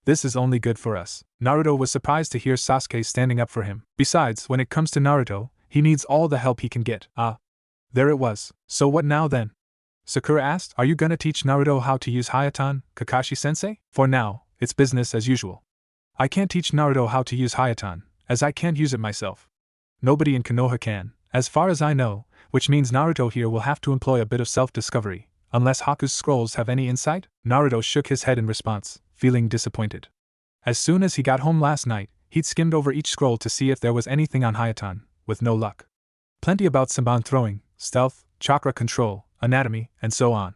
This is only good for us." Naruto was surprised to hear Sasuke standing up for him. Besides, when it comes to Naruto, he needs all the help he can get. Ah. There it was. "So what now then?" Sakura asked. "Are you gonna teach Naruto how to use Hayatan, Kakashi-sensei?" "For now, it's business as usual. I can't teach Naruto how to use Hayatan, as I can't use it myself. Nobody in Konoha can, as far as I know, which means Naruto here will have to employ a bit of self-discovery, unless Haku's scrolls have any insight?" Naruto shook his head in response, feeling disappointed. As soon as he got home last night, he'd skimmed over each scroll to see if there was anything on Hayatan, with no luck. Plenty about Senbon throwing, stealth, chakra control, anatomy, and so on.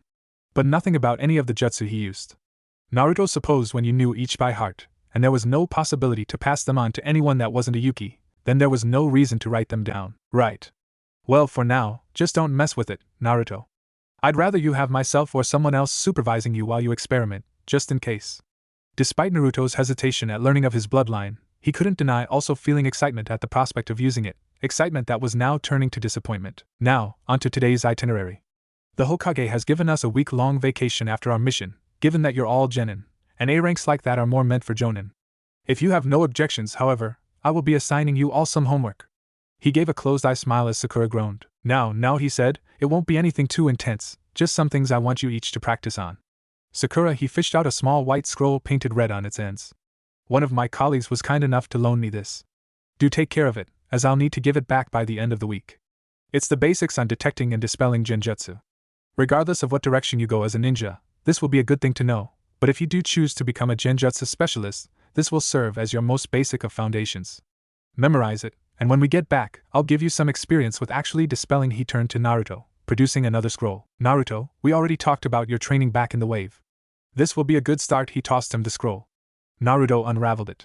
But nothing about any of the jutsu he used. Naruto supposed when you knew each by heart, and there was no possibility to pass them on to anyone that wasn't a Yuki, then there was no reason to write them down. Right. Well, for now, just don't mess with it, Naruto. I'd rather you have myself or someone else supervising you while you experiment, just in case. Despite Naruto's hesitation at learning of his bloodline, he couldn't deny also feeling excitement at the prospect of using it, excitement that was now turning to disappointment. Now, onto today's itinerary. The Hokage has given us a week-long vacation after our mission, given that you're all genin, and A ranks like that are more meant for jonin. If you have no objections, however, I will be assigning you all some homework. He gave a closed-eye smile as Sakura groaned. Now, he said, it won't be anything too intense, just some things I want you each to practice on. Sakura, he fished out a small white scroll painted red on its ends. One of my colleagues was kind enough to loan me this. Do take care of it, as I'll need to give it back by the end of the week. It's the basics on detecting and dispelling genjutsu. Regardless of what direction you go as a ninja, this will be a good thing to know, but if you do choose to become a genjutsu specialist, this will serve as your most basic of foundations. Memorize it, and when we get back, I'll give you some experience with actually dispelling. He turned to Naruto, producing another scroll. Naruto, we already talked about your training back in the wave. This will be a good start. He tossed him the scroll. Naruto unraveled it.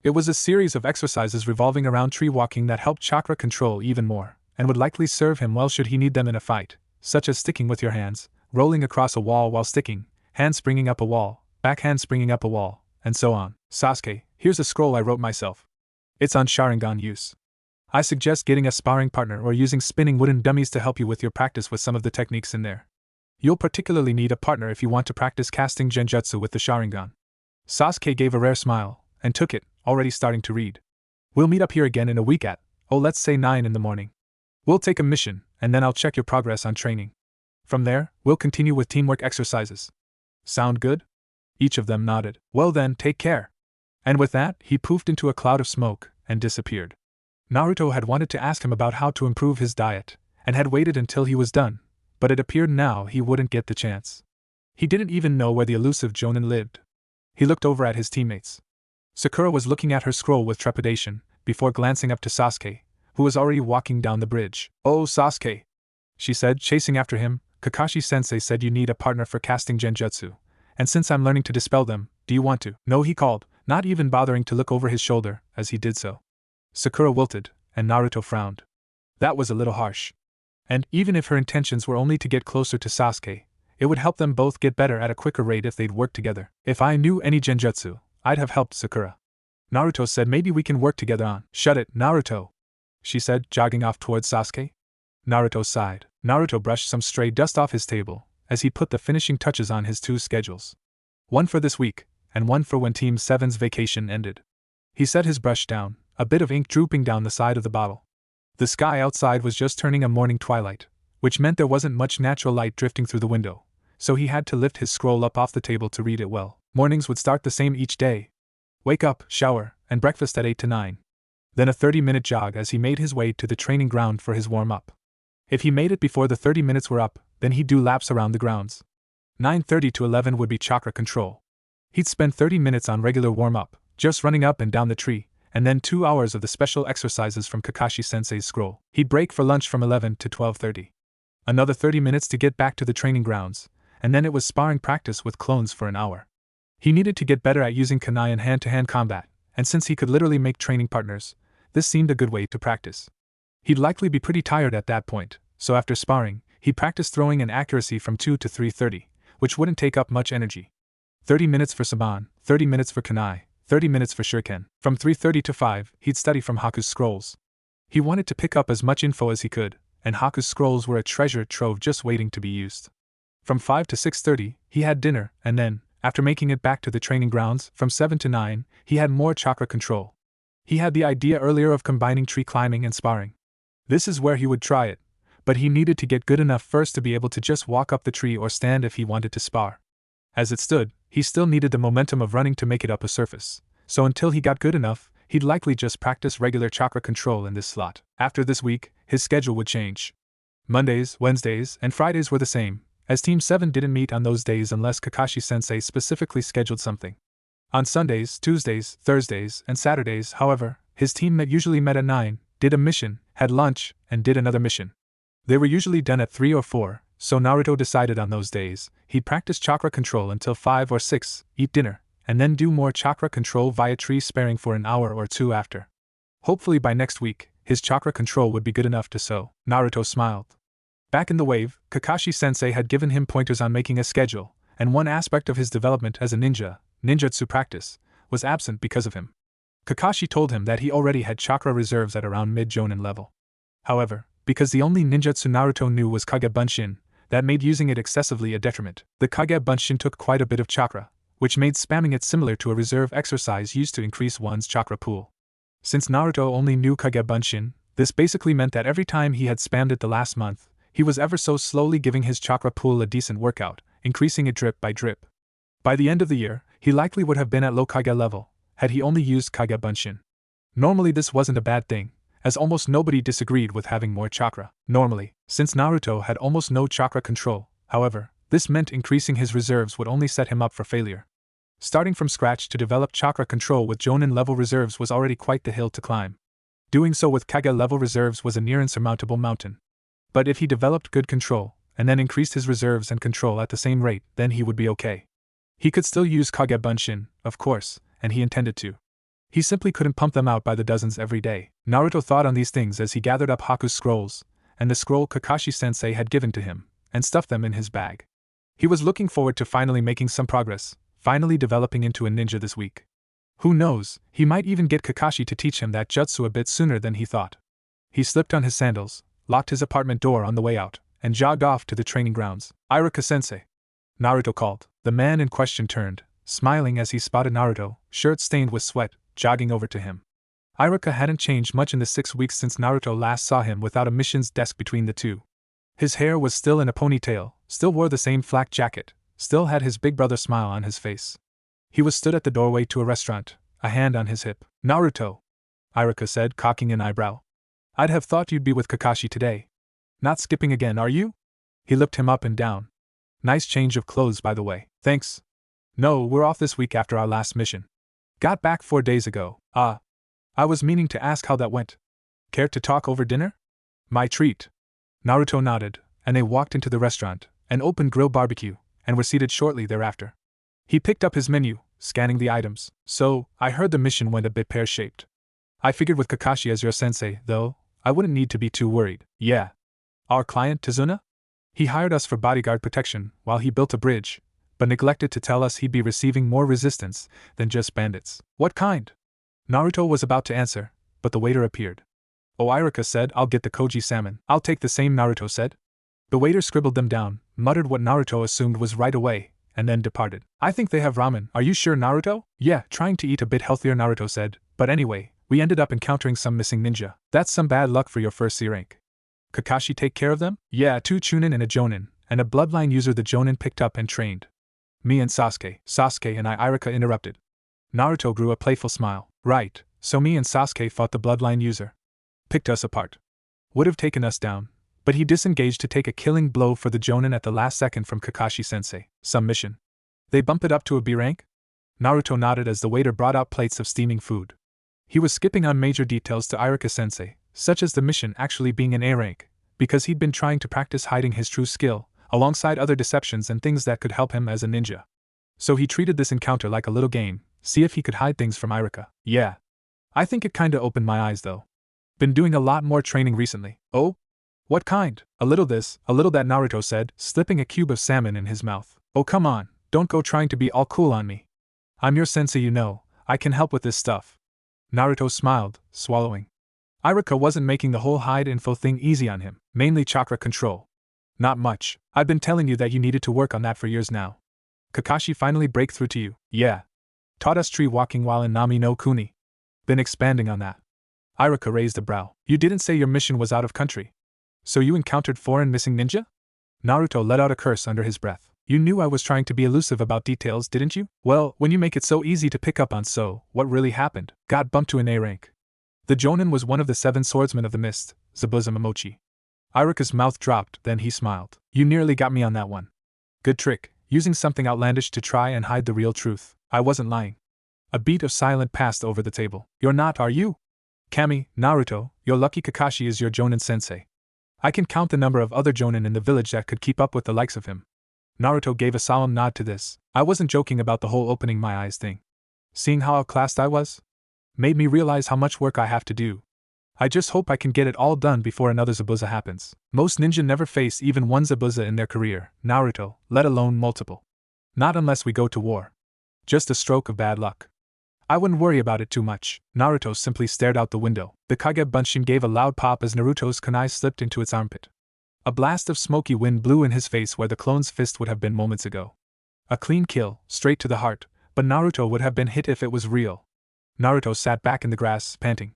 It was a series of exercises revolving around tree walking that helped chakra control even more, and would likely serve him well should he need them in a fight, such as sticking with your hands, rolling across a wall while sticking, hand springing up a wall, backhand springing up a wall, and so on. Sasuke, here's a scroll I wrote myself. It's on Sharingan use. I suggest getting a sparring partner or using spinning wooden dummies to help you with your practice with some of the techniques in there. You'll particularly need a partner if you want to practice casting genjutsu with the Sharingan. Sasuke gave a rare smile, and took it, already starting to read. We'll meet up here again in a week at, let's say 9 in the morning. We'll take a mission, and then I'll check your progress on training. From there, we'll continue with teamwork exercises. Sound good? Each of them nodded. Well then, take care. And with that, he poofed into a cloud of smoke, and disappeared. Naruto had wanted to ask him about how to improve his diet, and had waited until he was done, but it appeared now he wouldn't get the chance. He didn't even know where the elusive Jonin lived. He looked over at his teammates. Sakura was looking at her scroll with trepidation, before glancing up to Sasuke, who was already walking down the bridge. Oh, Sasuke, she said, chasing after him. Kakashi Sensei said you need a partner for casting genjutsu, and since I'm learning to dispel them, do you want to? No, he called, not even bothering to look over his shoulder as he did so. Sakura wilted, and Naruto frowned. That was a little harsh. And, even if her intentions were only to get closer to Sasuke, it would help them both get better at a quicker rate if they'd work together. If I knew any genjutsu, I'd have helped Sakura. Naruto said maybe we can work together on. Shut it, Naruto, she said, jogging off towards Sasuke. Naruto sighed. Naruto brushed some stray dust off his table, as he put the finishing touches on his 2 schedules. One for this week, and one for when Team 7's vacation ended. He set his brush down, a bit of ink drooping down the side of the bottle. The sky outside was just turning a morning twilight, which meant there wasn't much natural light drifting through the window, so he had to lift his scroll up off the table to read it well. Mornings would start the same each day. Wake up, shower, and breakfast at 8 to 9. Then a 30-minute jog as he made his way to the training ground for his warm-up. If he made it before the 30 minutes were up, then he'd do laps around the grounds. 9:30 to 11 would be chakra control. He'd spend 30 minutes on regular warm-up, just running up and down the tree, and then 2 hours of the special exercises from Kakashi Sensei's scroll. He'd break for lunch from 11 to 12:30. Another 30 minutes to get back to the training grounds, and then it was sparring practice with clones for an hour. He needed to get better at using kunai in hand-to-hand combat, and since he could literally make training partners, this seemed a good way to practice. He'd likely be pretty tired at that point, so after sparring, he'd practice throwing and accuracy from 2 to 3:30, which wouldn't take up much energy. 30 minutes for Saban, 30 minutes for kunai, 30 minutes for shuriken. From 3:30 to 5, he'd study from Haku's scrolls. He wanted to pick up as much info as he could, and Haku's scrolls were a treasure trove just waiting to be used. From 5 to 6:30, he had dinner, and then, after making it back to the training grounds, from 7 to 9, he had more chakra control. He had the idea earlier of combining tree climbing and sparring. This is where he would try it, but he needed to get good enough first to be able to just walk up the tree or stand if he wanted to spar. As it stood, he still needed the momentum of running to make it up a surface, so until he got good enough, he'd likely just practice regular chakra control in this slot. After this week, his schedule would change. Mondays, Wednesdays, and Fridays were the same, as Team 7 didn't meet on those days unless Kakashi Sensei specifically scheduled something. On Sundays, Tuesdays, Thursdays, and Saturdays, however, his team usually met at 9, did a mission, had lunch, and did another mission. They were usually done at 3 or 4, so Naruto decided on those days he'd practice chakra control until 5 or 6, eat dinner, and then do more chakra control via tree sparring for an hour or 2 after. Hopefully by next week, his chakra control would be good enough to so. Naruto smiled. Back in the wave, Kakashi-sensei had given him pointers on making a schedule, and one aspect of his development as a ninja, ninjutsu practice, was absent because of him. Kakashi told him that he already had chakra reserves at around mid-jonin level. However, because the only ninjutsu Naruto knew was Kage Bunshin, that made using it excessively a detriment. The Kage Bunshin took quite a bit of chakra, which made spamming it similar to a reserve exercise used to increase one's chakra pool. Since Naruto only knew Kage Bunshin, this basically meant that every time he had spammed it the last month, he was ever so slowly giving his chakra pool a decent workout, increasing it drip by drip. By the end of the year, he likely would have been at low Kage level, had he only used Kage Bunshin. Normally this wasn't a bad thing, as almost nobody disagreed with having more chakra. Normally, since Naruto had almost no chakra control, however, this meant increasing his reserves would only set him up for failure. Starting from scratch to develop chakra control with Jonin level reserves was already quite the hill to climb. Doing so with Kage level reserves was a near insurmountable mountain. But if he developed good control, and then increased his reserves and control at the same rate, then he would be okay. He could still use Kage Bunshin, of course, and he intended to. He simply couldn't pump them out by the dozens every day. Naruto thought on these things as he gathered up Haku's scrolls, and the scroll Kakashi-sensei had given to him, and stuffed them in his bag. He was looking forward to finally making some progress, finally developing into a ninja this week. Who knows, he might even get Kakashi to teach him that jutsu a bit sooner than he thought. He slipped on his sandals, locked his apartment door on the way out, and jogged off to the training grounds. Iruka-sensei, Naruto called. The man in question turned, smiling as he spotted Naruto, shirt stained with sweat, jogging over to him. Iruka hadn't changed much in the 6 weeks since Naruto last saw him without a mission's desk between the two. His hair was still in a ponytail, still wore the same flak jacket, still had his big brother smile on his face. He was stood at the doorway to a restaurant, a hand on his hip. Naruto, Iruka said, cocking an eyebrow. I'd have thought you'd be with Kakashi today. Not skipping again, are you? He looked him up and down. Nice change of clothes, by the way. Thanks. No, we're off this week after our last mission. Got back 4 days ago. I was meaning to ask how that went. Care to talk over dinner? My treat. Naruto nodded, and they walked into the restaurant, an open grill barbecue, and were seated shortly thereafter. He picked up his menu, scanning the items. So, I heard the mission went a bit pear-shaped. I figured with Kakashi as your sensei, though, I wouldn't need to be too worried. Yeah. Our client, Tazuna? He hired us for bodyguard protection while he built a bridge, but neglected to tell us he'd be receiving more resistance than just bandits. What kind? Naruto was about to answer, but the waiter appeared. Oh, Iruka said, I'll get the koji salmon. I'll take the same, Naruto said. The waiter scribbled them down, muttered what Naruto assumed was right away, and then departed. I think they have ramen. Are you sure, Naruto? Yeah, trying to eat a bit healthier, Naruto said, but anyway, we ended up encountering some missing ninja. That's some bad luck for your first C rank. Kakashi take care of them? Yeah, 2 Chunin and a Jonin, and a bloodline user the Jonin picked up and trained. Me and Sasuke. Sasuke and I, Iruka interrupted. Naruto grew a playful smile. Right, so me and Sasuke fought the bloodline user. Picked us apart. Would have taken us down, but he disengaged to take a killing blow for the Jonin at the last second from Kakashi-sensei. Some mission. They bump it up to a B rank? Naruto nodded as the waiter brought out plates of steaming food. He was skipping on major details to Iruka-sensei, such as the mission actually being an A rank, because he'd been trying to practice hiding his true skill, alongside other deceptions and things that could help him as a ninja. So he treated this encounter like a little game, see if he could hide things from Iruka. Yeah. I think it kinda opened my eyes though. Been doing a lot more training recently. Oh? What kind? A little this, a little that, Naruto said, slipping a cube of salmon in his mouth. Oh come on, don't go trying to be all cool on me. I'm your sensei, you know, I can help with this stuff. Naruto smiled, swallowing. Iruka wasn't making the whole hide info thing easy on him, mainly chakra control. Not much. I've been telling you that you needed to work on that for years now. Kakashi finally break through to you. Yeah. Taught us tree walking while in Nami no Kuni. Been expanding on that. Iruka raised a brow. You didn't say your mission was out of country. So you encountered foreign missing ninja? Naruto let out a curse under his breath. You knew I was trying to be elusive about details, didn't you? Well, when you make it so easy to pick up on, so, what really happened? Got bumped to an A rank. The Jonin was one of the 7 swordsmen of the mist, Zabuza Momochi. Iruka's mouth dropped, then he smiled. You nearly got me on that one. Good trick, using something outlandish to try and hide the real truth. I wasn't lying. A beat of silence passed over the table. You're not, are you? Kami, Naruto, you're lucky Kakashi is your Jonin sensei. I can count the number of other Jonin in the village that could keep up with the likes of him. Naruto gave a solemn nod to this. I wasn't joking about the whole opening my eyes thing. Seeing how outclassed I was? Made me realize how much work I have to do. I just hope I can get it all done before another Zabuza happens. Most ninja never face even one Zabuza in their career, Naruto, let alone multiple. Not unless we go to war. Just a stroke of bad luck. I wouldn't worry about it too much. Naruto simply stared out the window. The Kage Bunshin gave a loud pop as Naruto's kunai slipped into its armpit. A blast of smoky wind blew in his face where the clone's fist would have been moments ago. A clean kill, straight to the heart, but Naruto would have been hit if it was real. Naruto sat back in the grass, panting.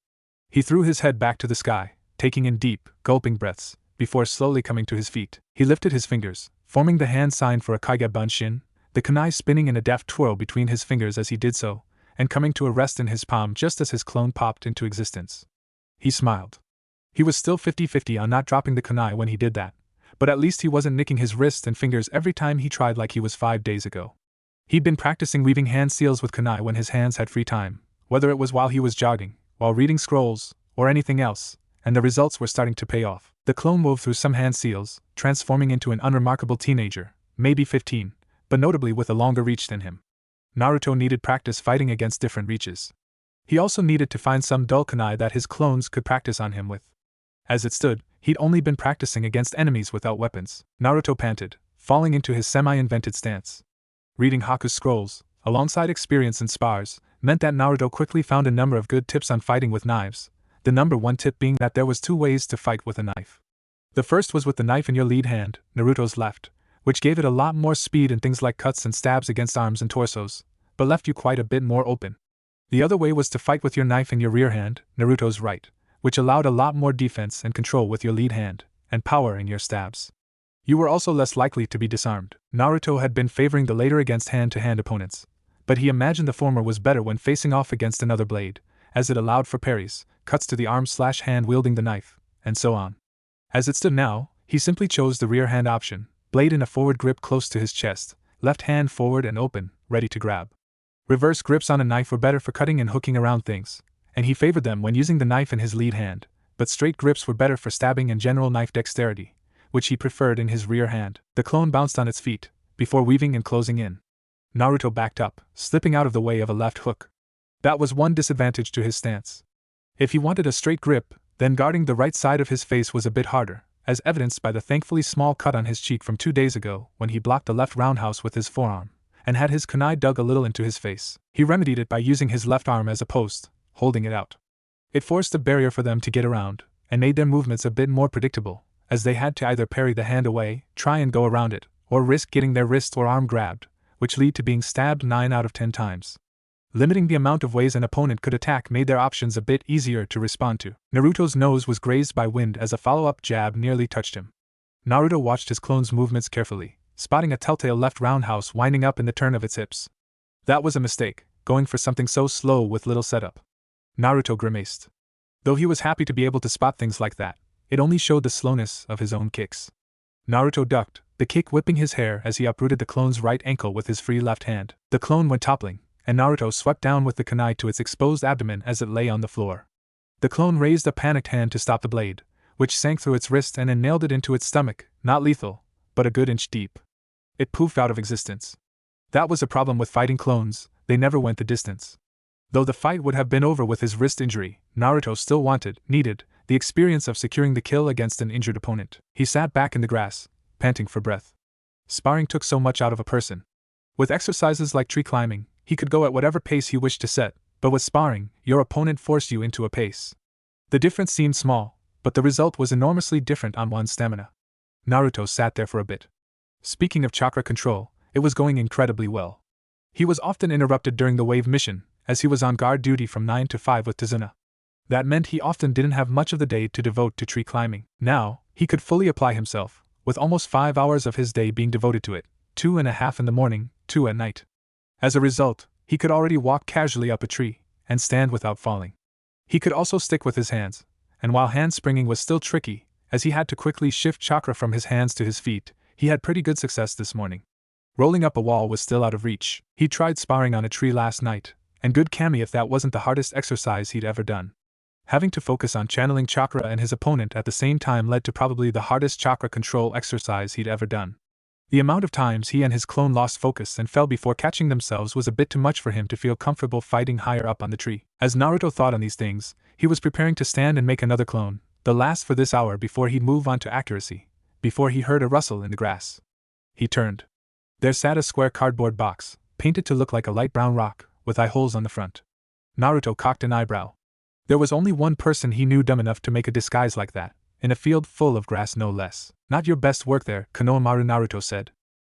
He threw his head back to the sky, taking in deep, gulping breaths, before slowly coming to his feet. He lifted his fingers, forming the hand sign for a Kage Bunshin, the kunai spinning in a deft twirl between his fingers as he did so, and coming to a rest in his palm just as his clone popped into existence. He smiled. He was still 50-50 on not dropping the kunai when he did that, but at least he wasn't nicking his wrists and fingers every time he tried like he was 5 days ago. He'd been practicing weaving hand seals with kunai when his hands had free time, whether it was while he was jogging, while reading scrolls, or anything else, and the results were starting to pay off. The clone wove through some hand seals, transforming into an unremarkable teenager, maybe 15, but notably with a longer reach than him. Naruto needed practice fighting against different reaches. He also needed to find some dull kunai that his clones could practice on him with. As it stood, he'd only been practicing against enemies without weapons. Naruto panted, falling into his semi-invented stance. Reading Haku's scrolls, alongside experience in spars, meant that Naruto quickly found a number of good tips on fighting with knives, the number one tip being that there was 2 ways to fight with a knife. The first was with the knife in your lead hand, Naruto's left, which gave it a lot more speed in things like cuts and stabs against arms and torsos, but left you quite a bit more open. The other way was to fight with your knife in your rear hand, Naruto's right, which allowed a lot more defense and control with your lead hand, and power in your stabs. You were also less likely to be disarmed. Naruto had been favoring the later against hand-to-hand opponents, but he imagined the former was better when facing off against another blade, as it allowed for parries, cuts to the arm/hand wielding the knife, and so on. As it stood now, he simply chose the rear hand option, blade in a forward grip close to his chest, left hand forward and open, ready to grab. Reverse grips on a knife were better for cutting and hooking around things, and he favored them when using the knife in his lead hand, but straight grips were better for stabbing and general knife dexterity, which he preferred in his rear hand. The clone bounced on its feet, before weaving and closing in. Naruto backed up, slipping out of the way of a left hook. That was one disadvantage to his stance. If he wanted a straight grip, then guarding the right side of his face was a bit harder, as evidenced by the thankfully small cut on his cheek from 2 days ago when he blocked the left roundhouse with his forearm, and had his kunai dug a little into his face. He remedied it by using his left arm as a post, holding it out. It forced a barrier for them to get around, and made their movements a bit more predictable, as they had to either parry the hand away, try and go around it, or risk getting their wrist or arm grabbed, which lead to being stabbed 9 out of 10 times. Limiting the amount of ways an opponent could attack made their options a bit easier to respond to. Naruto's nose was grazed by wind as a follow-up jab nearly touched him. Naruto watched his clone's movements carefully, spotting a telltale left roundhouse winding up in the turn of its hips. That was a mistake, going for something so slow with little setup. Naruto grimaced. Though he was happy to be able to spot things like that, it only showed the slowness of his own kicks. Naruto ducked, the kick whipping his hair as he uprooted the clone's right ankle with his free left hand. The clone went toppling, and Naruto swept down with the kunai to its exposed abdomen as it lay on the floor. The clone raised a panicked hand to stop the blade, which sank through its wrist and then nailed it into its stomach, not lethal, but a good inch deep. It poofed out of existence. That was a problem with fighting clones, they never went the distance. Though the fight would have been over with his wrist injury, Naruto still needed, the experience of securing the kill against an injured opponent. He sat back in the grass, panting for breath. Sparring took so much out of a person. With exercises like tree climbing, he could go at whatever pace he wished to set, but with sparring, your opponent forced you into a pace. The difference seemed small, but the result was enormously different on one's stamina. Naruto sat there for a bit. Speaking of chakra control, it was going incredibly well. He was often interrupted during the wave mission, as he was on guard duty from 9 to 5 with Tazuna. That meant he often didn't have much of the day to devote to tree climbing. Now, he could fully apply himself, with almost 5 hours of his day being devoted to it, 2.5 in the morning, 2 at night. As a result, he could already walk casually up a tree, and stand without falling. He could also stick with his hands, and while hand-springing was still tricky, as he had to quickly shift chakra from his hands to his feet, he had pretty good success this morning. Rolling up a wall was still out of reach. He tried sparring on a tree last night, and good kami if that wasn't the hardest exercise he'd ever done. Having to focus on channeling chakra and his opponent at the same time led to probably the hardest chakra control exercise he'd ever done. The amount of times he and his clone lost focus and fell before catching themselves was a bit too much for him to feel comfortable fighting higher up on the tree. As Naruto thought on these things, he was preparing to stand and make another clone, the last for this hour before he'd move on to accuracy, before he heard a rustle in the grass. He turned. There sat a square cardboard box, painted to look like a light brown rock, with eye holes on the front. Naruto cocked an eyebrow. There was only one person he knew dumb enough to make a disguise like that, in a field full of grass no less. Not your best work there, Konohamaru, Naruto said.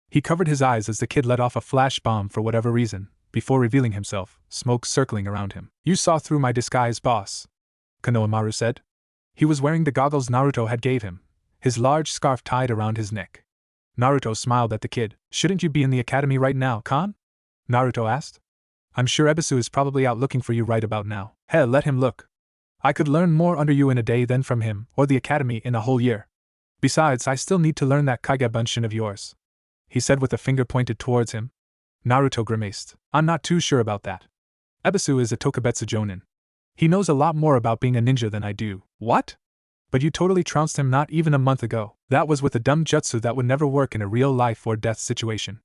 He covered his eyes as the kid let off a flash bomb for whatever reason, before revealing himself, smoke circling around him. You saw through my disguise, boss, Konohamaru said. He was wearing the goggles Naruto had gave him, his large scarf tied around his neck. Naruto smiled at the kid. Shouldn't you be in the academy right now, Kon? Naruto asked. I'm sure Ebisu is probably out looking for you right about now. Hell, let him look. I could learn more under you in a day than from him, or the academy in a whole year. Besides, I still need to learn that Kage Bunshin of yours, he said with a finger pointed towards him. Naruto grimaced. I'm not too sure about that. Ebisu is a Tokubetsu Jonin. He knows a lot more about being a ninja than I do. What? But you totally trounced him not even a month ago. That was with a dumb jutsu that would never work in a real life or death situation.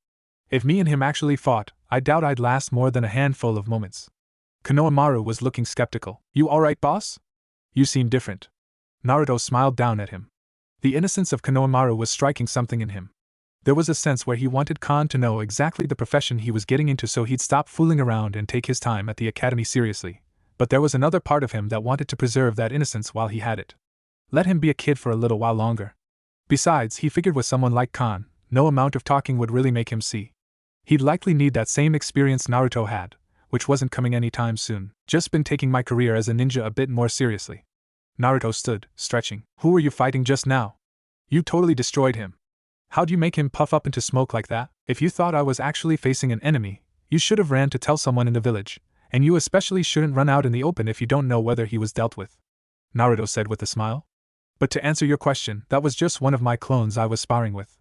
If me and him actually fought, I doubt I'd last more than a handful of moments. Konohamaru was looking skeptical. You alright, boss? You seem different. Naruto smiled down at him. The innocence of Konohamaru was striking something in him. There was a sense where he wanted Kon to know exactly the profession he was getting into so he'd stop fooling around and take his time at the academy seriously. But there was another part of him that wanted to preserve that innocence while he had it. Let him be a kid for a little while longer. Besides, he figured with someone like Kon, no amount of talking would really make him see. He'd likely need that same experience Naruto had, which wasn't coming anytime soon. Just been taking my career as a ninja a bit more seriously. Naruto stood, stretching. Who were you fighting just now? You totally destroyed him. How'd you make him puff up into smoke like that? If you thought I was actually facing an enemy, you should have ran to tell someone in the village, and you especially shouldn't run out in the open if you don't know whether he was dealt with, Naruto said with a smile. But to answer your question, that was just one of my clones I was sparring with.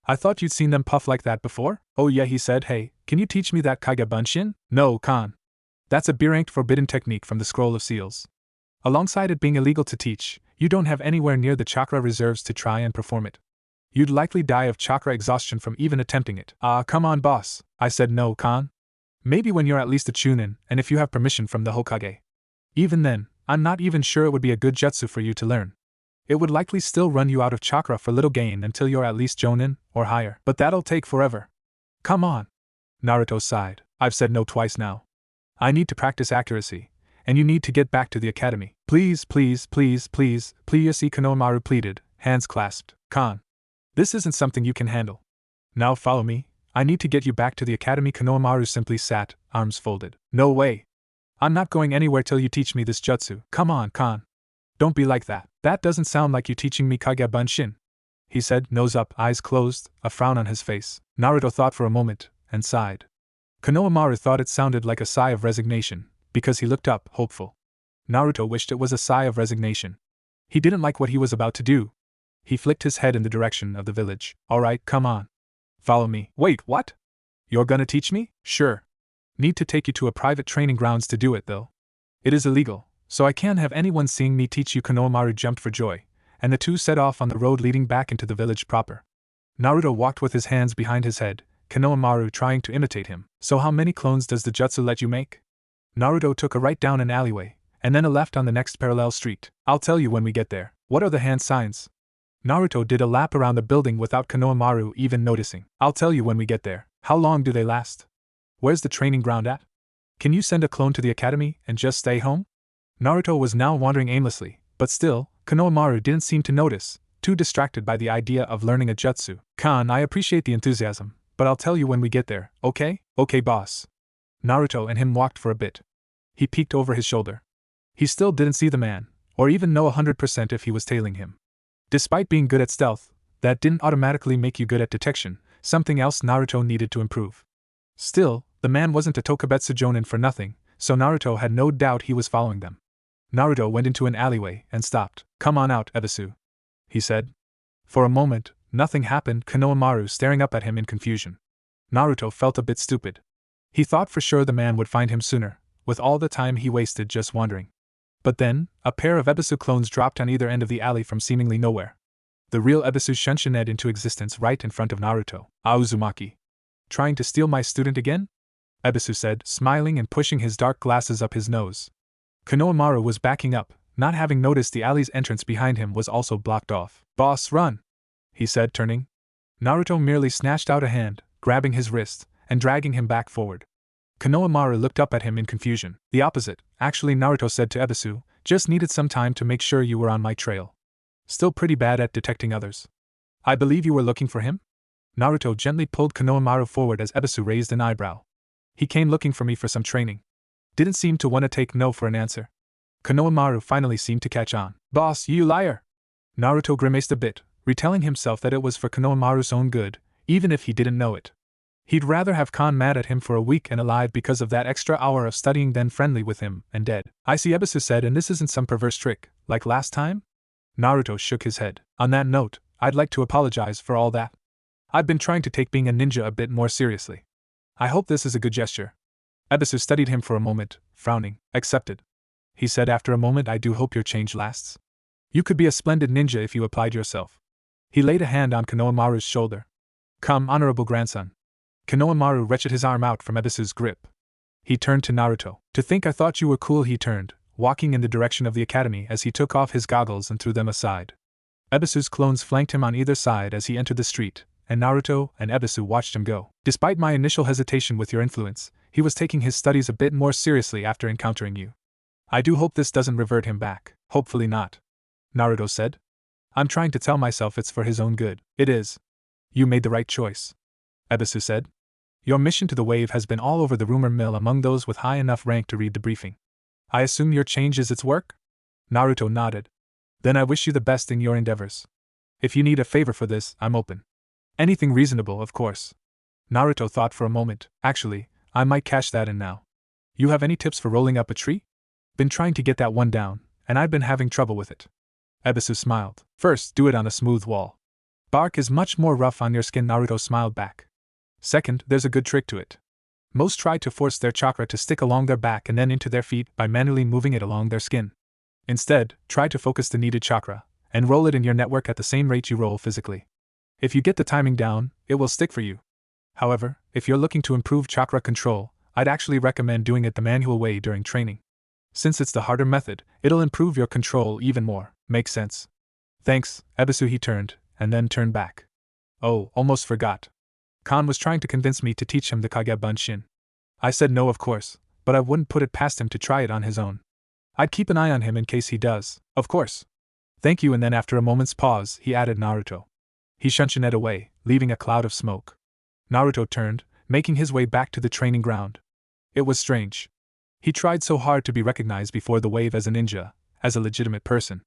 I thought you'd seen them puff like that before? Oh yeah, he said. Hey, can you teach me that Kage Bunshin? No, Kon. That's a B-ranked forbidden technique from the Scroll of Seals. Alongside it being illegal to teach, you don't have anywhere near the chakra reserves to try and perform it. You'd likely die of chakra exhaustion from even attempting it. Come on, boss. I said no, Kon. Maybe when you're at least a Chunin, and if you have permission from the Hokage. Even then, I'm not even sure it would be a good jutsu for you to learn. It would likely still run you out of chakra for little gain until you're at least Jonin, or higher. But that'll take forever. Come on. Naruto sighed. I've said no twice now. I need to practice accuracy, and you need to get back to the academy. Please, please, please, please, please, Konohamaru pleaded, hands clasped. Kon. This isn't something you can handle. Now follow me. I need to get you back to the academy. Konohamaru simply sat, arms folded. No way. I'm not going anywhere till you teach me this jutsu. Come on, Kon. Don't be like that. That doesn't sound like you teaching me Kage Bunshin, he said, nose up, eyes closed, a frown on his face. Naruto thought for a moment, and sighed. Konohamaru thought it sounded like a sigh of resignation, because he looked up, hopeful. Naruto wished it was a sigh of resignation. He didn't like what he was about to do. He flicked his head in the direction of the village. Alright, come on. Follow me. Wait, what? You're gonna teach me? Sure. Need to take you to a private training grounds to do it, though. It is illegal, so I can't have anyone seeing me teach you. Konohamaru jumped for joy, and the two set off on the road leading back into the village proper. Naruto walked with his hands behind his head, Konohamaru trying to imitate him. So how many clones does the jutsu let you make? Naruto took a right down an alleyway, and then a left on the next parallel street. I'll tell you when we get there. What are the hand signs? Naruto did a lap around the building without Konohamaru even noticing. I'll tell you when we get there. How long do they last? Where's the training ground at? Can you send a clone to the academy and just stay home? Naruto was now wandering aimlessly, but still, Konohamaru didn't seem to notice, too distracted by the idea of learning a jutsu. Kon, I appreciate the enthusiasm, but I'll tell you when we get there, okay? Okay, boss. Naruto and him walked for a bit. He peeked over his shoulder. He still didn't see the man, or even know 100% if he was tailing him. Despite being good at stealth, that didn't automatically make you good at detection, something else Naruto needed to improve. Still, the man wasn't a Tokubetsu Jonin for nothing, so Naruto had no doubt he was following them. Naruto went into an alleyway and stopped. Come on out, Ebisu, he said. For a moment, nothing happened, Konohamaru staring up at him in confusion. Naruto felt a bit stupid. He thought for sure the man would find him sooner, with all the time he wasted just wandering. But then, a pair of Ebisu clones dropped on either end of the alley from seemingly nowhere. The real Ebisu shunshined into existence right in front of Naruto. Uzumaki. Trying to steal my student again? Ebisu said, smiling and pushing his dark glasses up his nose. Konohamaru was backing up, not having noticed the alley's entrance behind him was also blocked off. Boss, run! He said, turning. Naruto merely snatched out a hand, grabbing his wrist, and dragging him back forward. Konohamaru looked up at him in confusion. The opposite, actually, Naruto said to Ebisu, just needed some time to make sure you were on my trail. Still pretty bad at detecting others. I believe you were looking for him? Naruto gently pulled Konohamaru forward as Ebisu raised an eyebrow. He came looking for me for some training. Didn't seem to want to take no for an answer. Konohamaru finally seemed to catch on. Boss, you liar! Naruto grimaced a bit, retelling himself that it was for Konohamaru's own good, even if he didn't know it. He'd rather have Khan mad at him for a week and alive because of that extra hour of studying than friendly with him and dead. I see, Ebisu said, and this isn't some perverse trick, like last time? Naruto shook his head. On that note, I'd like to apologize for all that. I've been trying to take being a ninja a bit more seriously. I hope this is a good gesture. Ebisu studied him for a moment, frowning. Accepted. He said after a moment, I do hope your change lasts. You could be a splendid ninja if you applied yourself. He laid a hand on Konohamaru's shoulder. Come, honorable grandson. Konohamaru wrenched his arm out from Ebisu's grip. He turned to Naruto. To think I thought you were cool, he turned, walking in the direction of the academy as he took off his goggles and threw them aside. Ebisu's clones flanked him on either side as he entered the street, and Naruto and Ebisu watched him go. Despite my initial hesitation with your influence, he was taking his studies a bit more seriously after encountering you. I do hope this doesn't revert him back. Hopefully not. Naruto said. I'm trying to tell myself it's for his own good. It is. You made the right choice. Ebisu said. Your mission to the wave has been all over the rumor mill among those with high enough rank to read the briefing. I assume your change is its work? Naruto nodded. Then I wish you the best in your endeavors. If you need a favor for this, I'm open. Anything reasonable, of course. Naruto thought for a moment. Actually, I might cash that in now. You have any tips for rolling up a tree? Been trying to get that one down, and I've been having trouble with it. Ebisu smiled. First, do it on a smooth wall. Bark is much more rough on your skin, Naruto smiled back. Second, there's a good trick to it. Most try to force their chakra to stick along their back and then into their feet by manually moving it along their skin. Instead, try to focus the needed chakra, and roll it in your network at the same rate you roll physically. If you get the timing down, it will stick for you. However, if you're looking to improve chakra control, I'd actually recommend doing it the manual way during training. Since it's the harder method, it'll improve your control even more. Makes sense. Thanks, Ebisu. He turned, and then turned back. Oh, almost forgot. Khan was trying to convince me to teach him the Kage Bunshin. I said no, of course, but I wouldn't put it past him to try it on his own. I'd keep an eye on him in case he does, of course. Thank you. And then after a moment's pause, he added Naruto. He shunshined away, leaving a cloud of smoke. Naruto turned, making his way back to the training ground. It was strange. He tried so hard to be recognized before the wave as a ninja, as a legitimate person.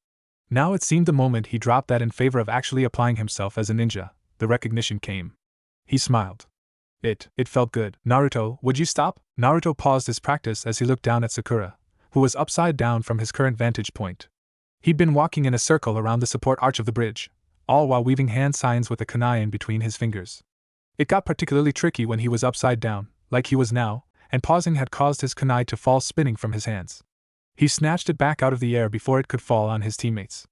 Now it seemed the moment he dropped that in favor of actually applying himself as a ninja, the recognition came. He smiled. It felt good. Naruto, would you stop? Naruto paused his practice as he looked down at Sakura, who was upside down from his current vantage point. He'd been walking in a circle around the support arch of the bridge, all while weaving hand signs with a kunai in between his fingers. It got particularly tricky when he was upside down, like he was now, and pausing had caused his kunai to fall spinning from his hands. He snatched it back out of the air before it could fall on his teammates.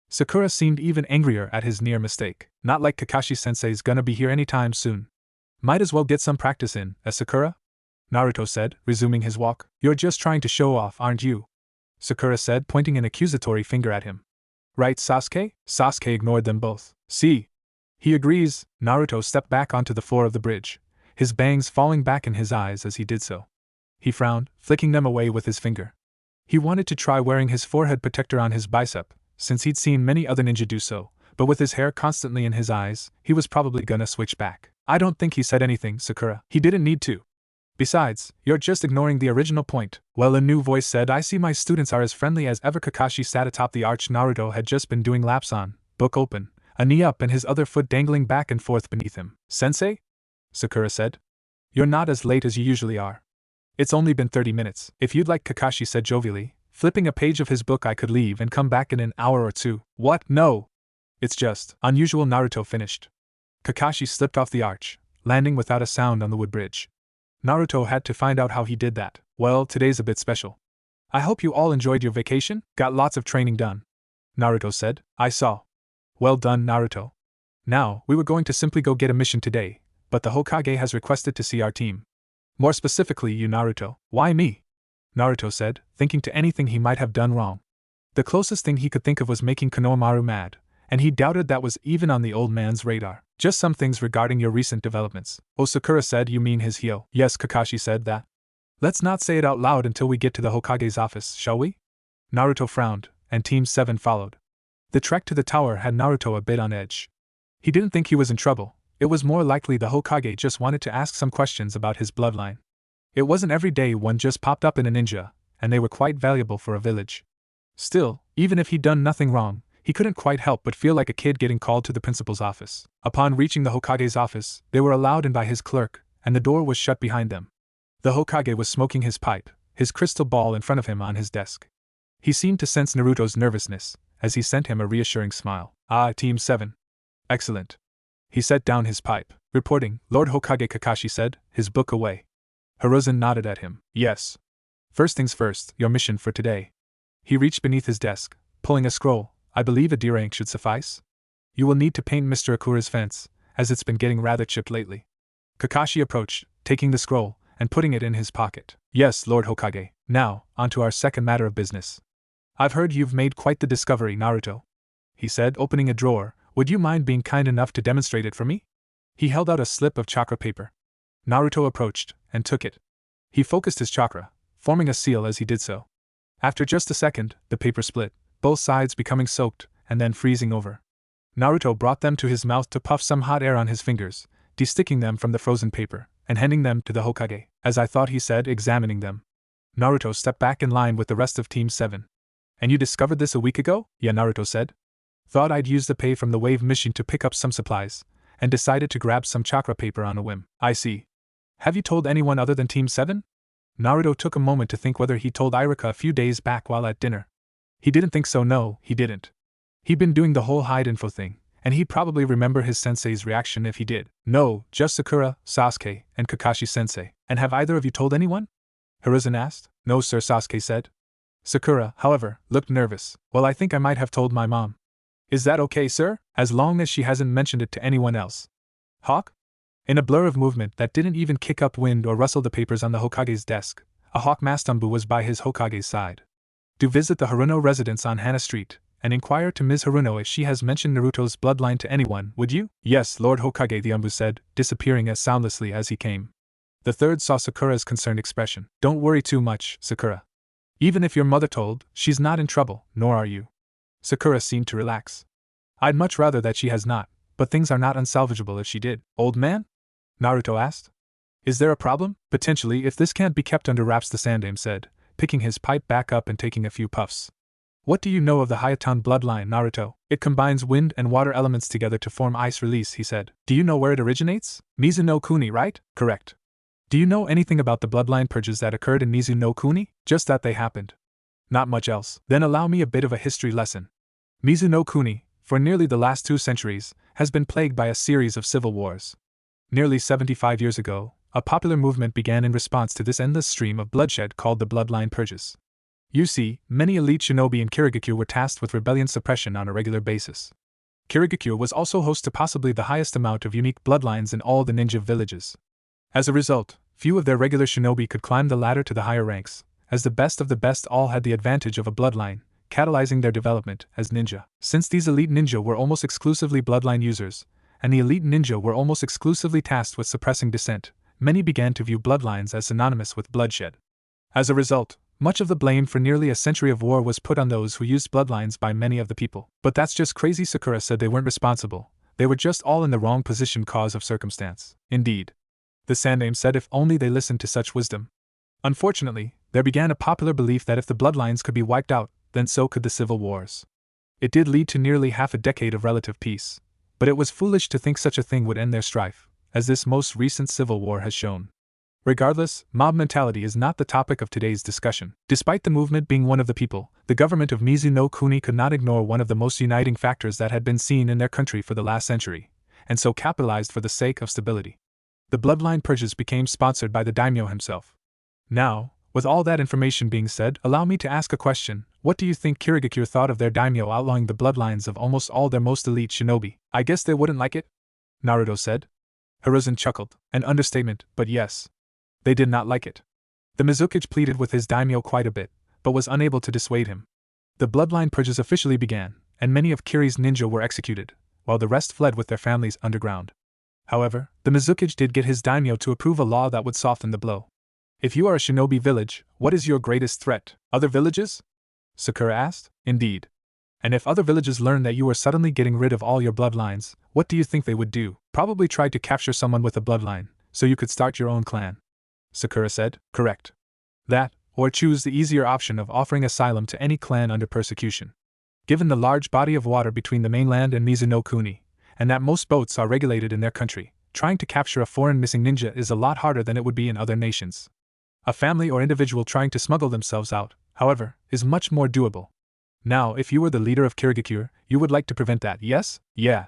Sakura seemed even angrier at his near mistake. Not like Kakashi Sensei's gonna be here anytime soon. Might as well get some practice in, Sakura? Naruto said, resuming his walk. You're just trying to show off, aren't you? Sakura said, pointing an accusatory finger at him. Right, Sasuke? Sasuke ignored them both. See. He agrees. Naruto stepped back onto the floor of the bridge, his bangs falling back in his eyes as he did so. He frowned, flicking them away with his finger. He wanted to try wearing his forehead protector on his bicep, since he'd seen many other ninja do so, but with his hair constantly in his eyes, he was probably gonna switch back. I don't think he said anything, Sakura. He didn't need to. Besides, you're just ignoring the original point. Well, a new voice said, I see my students are as friendly as ever. Kakashi sat atop the arch Naruto had just been doing laps on, book open, a knee up and his other foot dangling back and forth beneath him. Sensei? Sakura said. You're not as late as you usually are. It's only been 30 minutes. If you'd like, Kakashi said jovially, flipping a page of his book, I could leave and come back in an hour or two. What? No. It's just unusual, Naruto finished. Kakashi slipped off the arch, landing without a sound on the wood bridge. Naruto had to find out how he did that. Well, today's a bit special. I hope you all enjoyed your vacation, got lots of training done. Naruto said. I saw. Well done, Naruto. Now, we were going to simply go get a mission today, but the Hokage has requested to see our team. More specifically, you, Naruto. Why me? Naruto said, thinking to anything he might have done wrong. The closest thing he could think of was making Konohamaru mad, and he doubted that was even on the old man's radar. Just some things regarding your recent developments. Oh, Sakura said, you mean his heel? Yes, Kakashi said that. Let's not say it out loud until we get to the Hokage's office, shall we? Naruto frowned, and Team 7 followed. The trek to the tower had Naruto a bit on edge. He didn't think he was in trouble. It was more likely the Hokage just wanted to ask some questions about his bloodline. It wasn't every day one just popped up in a ninja, and they were quite valuable for a village. Still, even if he'd done nothing wrong, he couldn't quite help but feel like a kid getting called to the principal's office. Upon reaching the Hokage's office, they were allowed in by his clerk, and the door was shut behind them. The Hokage was smoking his pipe, his crystal ball in front of him on his desk. He seemed to sense Naruto's nervousness, as he sent him a reassuring smile. Ah, Team 7. Excellent. He set down his pipe, reporting. Lord Hokage, Kakashi said, his book away. Hiruzen nodded at him. Yes. First things first, your mission for today. He reached beneath his desk, pulling a scroll. I believe a D rank should suffice. You will need to paint Mr. Akura's fence, as it's been getting rather chipped lately. Kakashi approached, taking the scroll, and putting it in his pocket. Yes, Lord Hokage. Now, on to our second matter of business. I've heard you've made quite the discovery, Naruto. He said, opening a drawer. Would you mind being kind enough to demonstrate it for me? He held out a slip of chakra paper. Naruto approached, and took it. He focused his chakra, forming a seal as he did so. After just a second, the paper split, both sides becoming soaked, and then freezing over. Naruto brought them to his mouth to puff some hot air on his fingers, desticking them from the frozen paper, and handing them to the Hokage. As I thought, he said, examining them. Naruto stepped back in line with the rest of Team 7. And you discovered this a week ago? Yeah, Naruto said. Thought I'd use the pay from the wave mission to pick up some supplies, and decided to grab some chakra paper on a whim. I see. Have you told anyone other than Team 7? Naruto took a moment to think whether he told Irika a few days back while at dinner. He didn't think so. No, he didn't. He'd been doing the whole hide info thing, and he'd probably remember his sensei's reaction if he did. No, just Sakura, Sasuke, and Kakashi sensei. And have either of you told anyone? Hiruzen asked. No sir, Sasuke said. Sakura, however, looked nervous. Well, I think I might have told my mom. Is that okay, sir? As long as she hasn't mentioned it to anyone else. Hawk? In a blur of movement that didn't even kick up wind or rustle the papers on the Hokage's desk, a Hawk Mastambu was by his Hokage's side. Do visit the Haruno residence on Hana Street, and inquire to Ms. Haruno if she has mentioned Naruto's bloodline to anyone, would you? Yes, Lord Hokage, the Umbu said, disappearing as soundlessly as he came. The third saw Sakura's concerned expression. Don't worry too much, Sakura. Even if your mother told, she's not in trouble, nor are you. Sakura seemed to relax. I'd much rather that she has not, but things are not unsalvageable if she did. Old man? Naruto asked. Is there a problem? Potentially, if this can't be kept under wraps, the Sandaime said, picking his pipe back up and taking a few puffs. What do you know of the Hayatan bloodline, Naruto? It combines wind and water elements together to form ice release, he said. Do you know where it originates? Mizuno Kuni, right? Correct. Do you know anything about the bloodline purges that occurred in Mizuno Kuni? Just that they happened. Not much else. Then allow me a bit of a history lesson. Mizuno Kuni, for nearly the last 2 centuries, has been plagued by a series of civil wars. Nearly 75 years ago, a popular movement began in response to this endless stream of bloodshed called the Bloodline Purges. You see, many elite shinobi in Kirigakure were tasked with rebellion suppression on a regular basis. Kirigakure was also host to possibly the highest amount of unique bloodlines in all the ninja villages. As a result, few of their regular shinobi could climb the ladder to the higher ranks, as the best of the best all had the advantage of a bloodline, catalyzing their development as ninja. Since these elite ninja were almost exclusively bloodline users, and the elite ninja were almost exclusively tasked with suppressing dissent, many began to view bloodlines as synonymous with bloodshed. As a result, much of the blame for nearly a century of war was put on those who used bloodlines by many of the people. But that's just crazy, Sakura said. They weren't responsible. They were just all in the wrong position cause of circumstance. Indeed. The Sandaime said, if only they listened to such wisdom. Unfortunately, there began a popular belief that if the bloodlines could be wiped out, then so could the civil wars. It did lead to nearly half a decade of relative peace, but it was foolish to think such a thing would end their strife, as this most recent civil war has shown. Regardless, mob mentality is not the topic of today's discussion. Despite the movement being one of the people, the government of Mizuno Kuni could not ignore one of the most uniting factors that had been seen in their country for the last century, and so capitalized for the sake of stability. The bloodline purges became sponsored by the daimyo himself. Now, With all that information being said, allow me to ask a question. What do you think Kirigakure thought of their daimyo outlawing the bloodlines of almost all their most elite shinobi? I guess they wouldn't like it? Naruto said. Hiruzen chuckled. An understatement, but yes. They did not like it. The Mizukage pleaded with his daimyo quite a bit, but was unable to dissuade him. The bloodline purges officially began, and many of Kiri's ninja were executed, while the rest fled with their families underground. However, the Mizukage did get his daimyo to approve a law that would soften the blow. If you are a shinobi village, what is your greatest threat? Other villages? Sakura asked. Indeed. And if other villages learn that you are suddenly getting rid of all your bloodlines, what do you think they would do? Probably try to capture someone with a bloodline, so you could start your own clan. Sakura said. Correct. That, or choose the easier option of offering asylum to any clan under persecution. Given the large body of water between the mainland and Mizuno-Kuni, and that most boats are regulated in their country, trying to capture a foreign missing ninja is a lot harder than it would be in other nations. A family or individual trying to smuggle themselves out, however, is much more doable. Now, if you were the leader of Kirigakure, you would like to prevent that, yes? Yeah.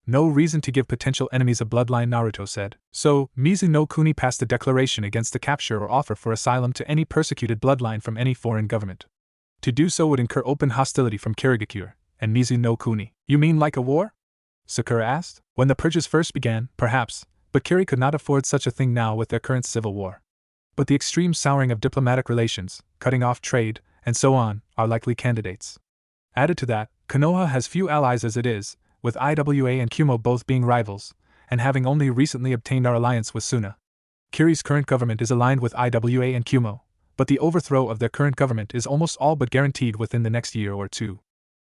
No reason to give potential enemies a bloodline, Naruto said. So, Mizuno-Kuni passed a declaration against the capture or offer for asylum to any persecuted bloodline from any foreign government. To do so would incur open hostility from Kirigakure and Mizuno-Kuni. You mean like a war? Sakura asked. When the purges first began, perhaps, but Kiri could not afford such a thing now with their current civil war. But the extreme souring of diplomatic relations, cutting off trade, and so on, are likely candidates. Added to that, Konoha has few allies as it is, with IWA and Kumo both being rivals, and having only recently obtained our alliance with Suna. Kiri's current government is aligned with IWA and Kumo, but the overthrow of their current government is almost all but guaranteed within the next year or two.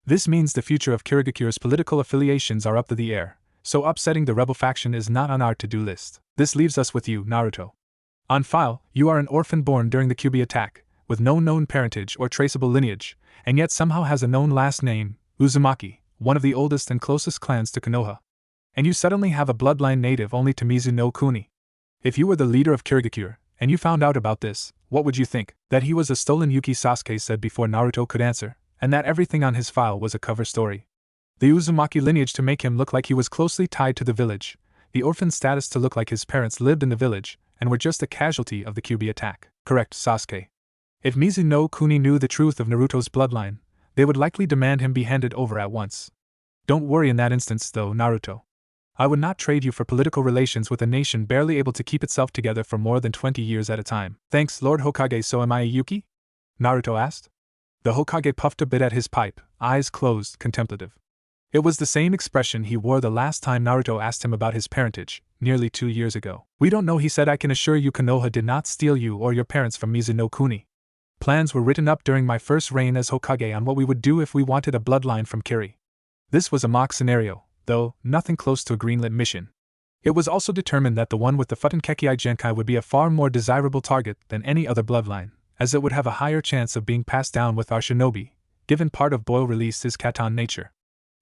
This means the future of Kirigakure's political affiliations are up to the air, so upsetting the rebel faction is not on our to-do list. This leaves us with you, Naruto. On file, you are an orphan born during the Kyuubi attack, with no known parentage or traceable lineage, and yet somehow has a known last name, Uzumaki, one of the oldest and closest clans to Konoha. And you suddenly have a bloodline native only to Mizuno-Kuni. If you were the leader of Kirigakure, and you found out about this, what would you think? That he was a stolen Yuki, Sasuke said before Naruto could answer, and that everything on his file was a cover story. The Uzumaki lineage to make him look like he was closely tied to the village, the orphan status to look like his parents lived in the village, and were just a casualty of the Kyuubi attack. Correct, Sasuke. If Mizuno-Kuni knew the truth of Naruto's bloodline, they would likely demand him be handed over at once. Don't worry in that instance, though, Naruto. I would not trade you for political relations with a nation barely able to keep itself together for more than 20 years at a time. Thanks, Lord Hokage. So am I a Yuki? Naruto asked. The Hokage puffed a bit at his pipe, eyes closed, contemplative. It was the same expression he wore the last time Naruto asked him about his parentage, nearly 2 years ago. We don't know, he said. I can assure you Konoha did not steal you or your parents from Mizuno-Kuni. Plans were written up during my first reign as Hokage on what we would do if we wanted a bloodline from Kiri. This was a mock scenario, though nothing close to a greenlit mission. It was also determined that the one with the Futenkeki Genkai would be a far more desirable target than any other bloodline, as it would have a higher chance of being passed down with our shinobi, given part of Boil released his Katon nature.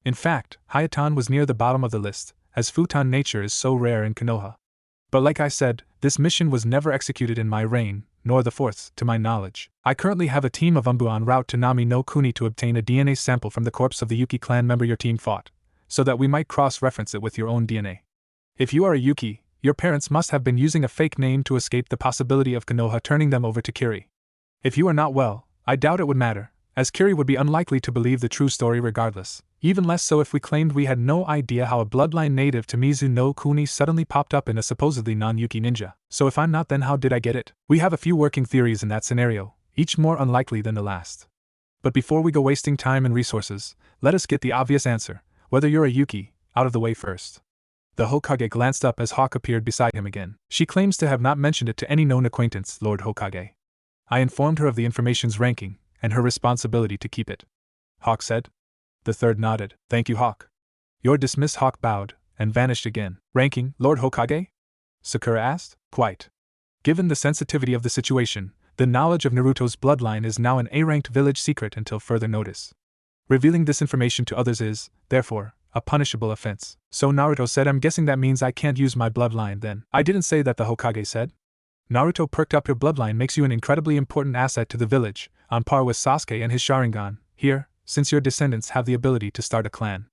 In fact, Hayaton was near the bottom of the list, as Futon nature is so rare in Konoha. But like I said, this mission was never executed in my reign, nor the fourth's, to my knowledge. I currently have a team of Umbu en route to Nami-no-Kuni to obtain a DNA sample from the corpse of the Yuki clan member your team fought, so that we might cross-reference it with your own DNA. If you are a Yuki, your parents must have been using a fake name to escape the possibility of Konoha turning them over to Kiri. If you are not, well, I doubt it would matter, as Kiri would be unlikely to believe the true story regardless, even less so if we claimed we had no idea how a bloodline native to Mizuno-Kuni suddenly popped up in a supposedly non-Yuki ninja. So if I'm not, then how did I get it? We have a few working theories in that scenario, each more unlikely than the last. But before we go wasting time and resources, let us get the obvious answer, whether you're a Yuki, out of the way first. The Hokage glanced up as Hawk appeared beside him again. She claims to have not mentioned it to any known acquaintance, Lord Hokage. I informed her of the information's ranking, and her responsibility to keep it. Hawk said. The third nodded. Thank you, Hawk. You're dismissed. Hawk bowed, and vanished again. Ranking, Lord Hokage? Sakura asked. Quite. Given the sensitivity of the situation, the knowledge of Naruto's bloodline is now an A-ranked village secret until further notice. Revealing this information to others is, therefore, a punishable offense. So Naruto said, I'm guessing that means I can't use my bloodline then. I didn't say that, the Hokage said. Naruto perked up. Your bloodline makes you an incredibly important asset to the village, on par with Sasuke and his Sharingan. Here, since your descendants have the ability to start a clan.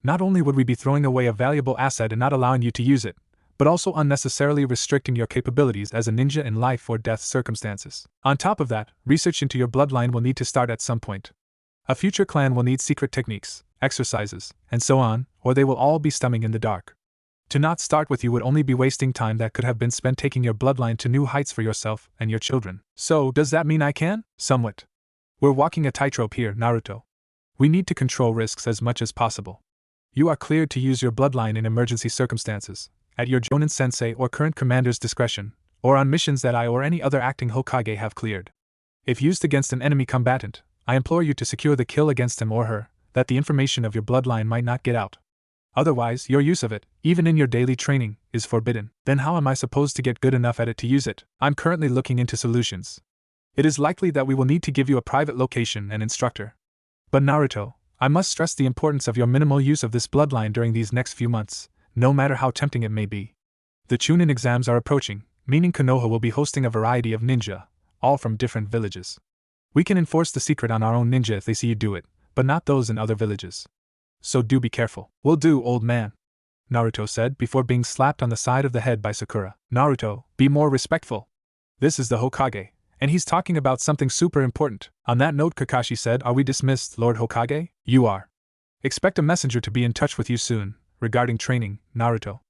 Not only would we be throwing away a valuable asset and not allowing you to use it, but also unnecessarily restricting your capabilities as a ninja in life or death circumstances. On top of that, research into your bloodline will need to start at some point. A future clan will need secret techniques, exercises, and so on, or they will all be stemming in the dark. To not start with you would only be wasting time that could have been spent taking your bloodline to new heights for yourself and your children. So, does that mean I can? Somewhat. We're walking a tightrope here, Naruto. We need to control risks as much as possible. You are cleared to use your bloodline in emergency circumstances, at your Jonin Sensei or current commander's discretion, or on missions that I or any other acting Hokage have cleared. If used against an enemy combatant, I implore you to secure the kill against him or her, that the information of your bloodline might not get out. Otherwise, your use of it, even in your daily training, is forbidden. Then how am I supposed to get good enough at it to use it? I'm currently looking into solutions. It is likely that we will need to give you a private location and instructor. But Naruto, I must stress the importance of your minimal use of this bloodline during these next few months, no matter how tempting it may be. The Chunin exams are approaching, meaning Konoha will be hosting a variety of ninja, all from different villages. We can enforce the secret on our own ninja if they see you do it, but not those in other villages. So do be careful. Will do, old man, Naruto said before being slapped on the side of the head by Sakura. Naruto, be more respectful. This is the Hokage, and he's talking about something super important. On that note, Kakashi said, are we dismissed, Lord Hokage? You are. Expect a messenger to be in touch with you soon, regarding training, Naruto.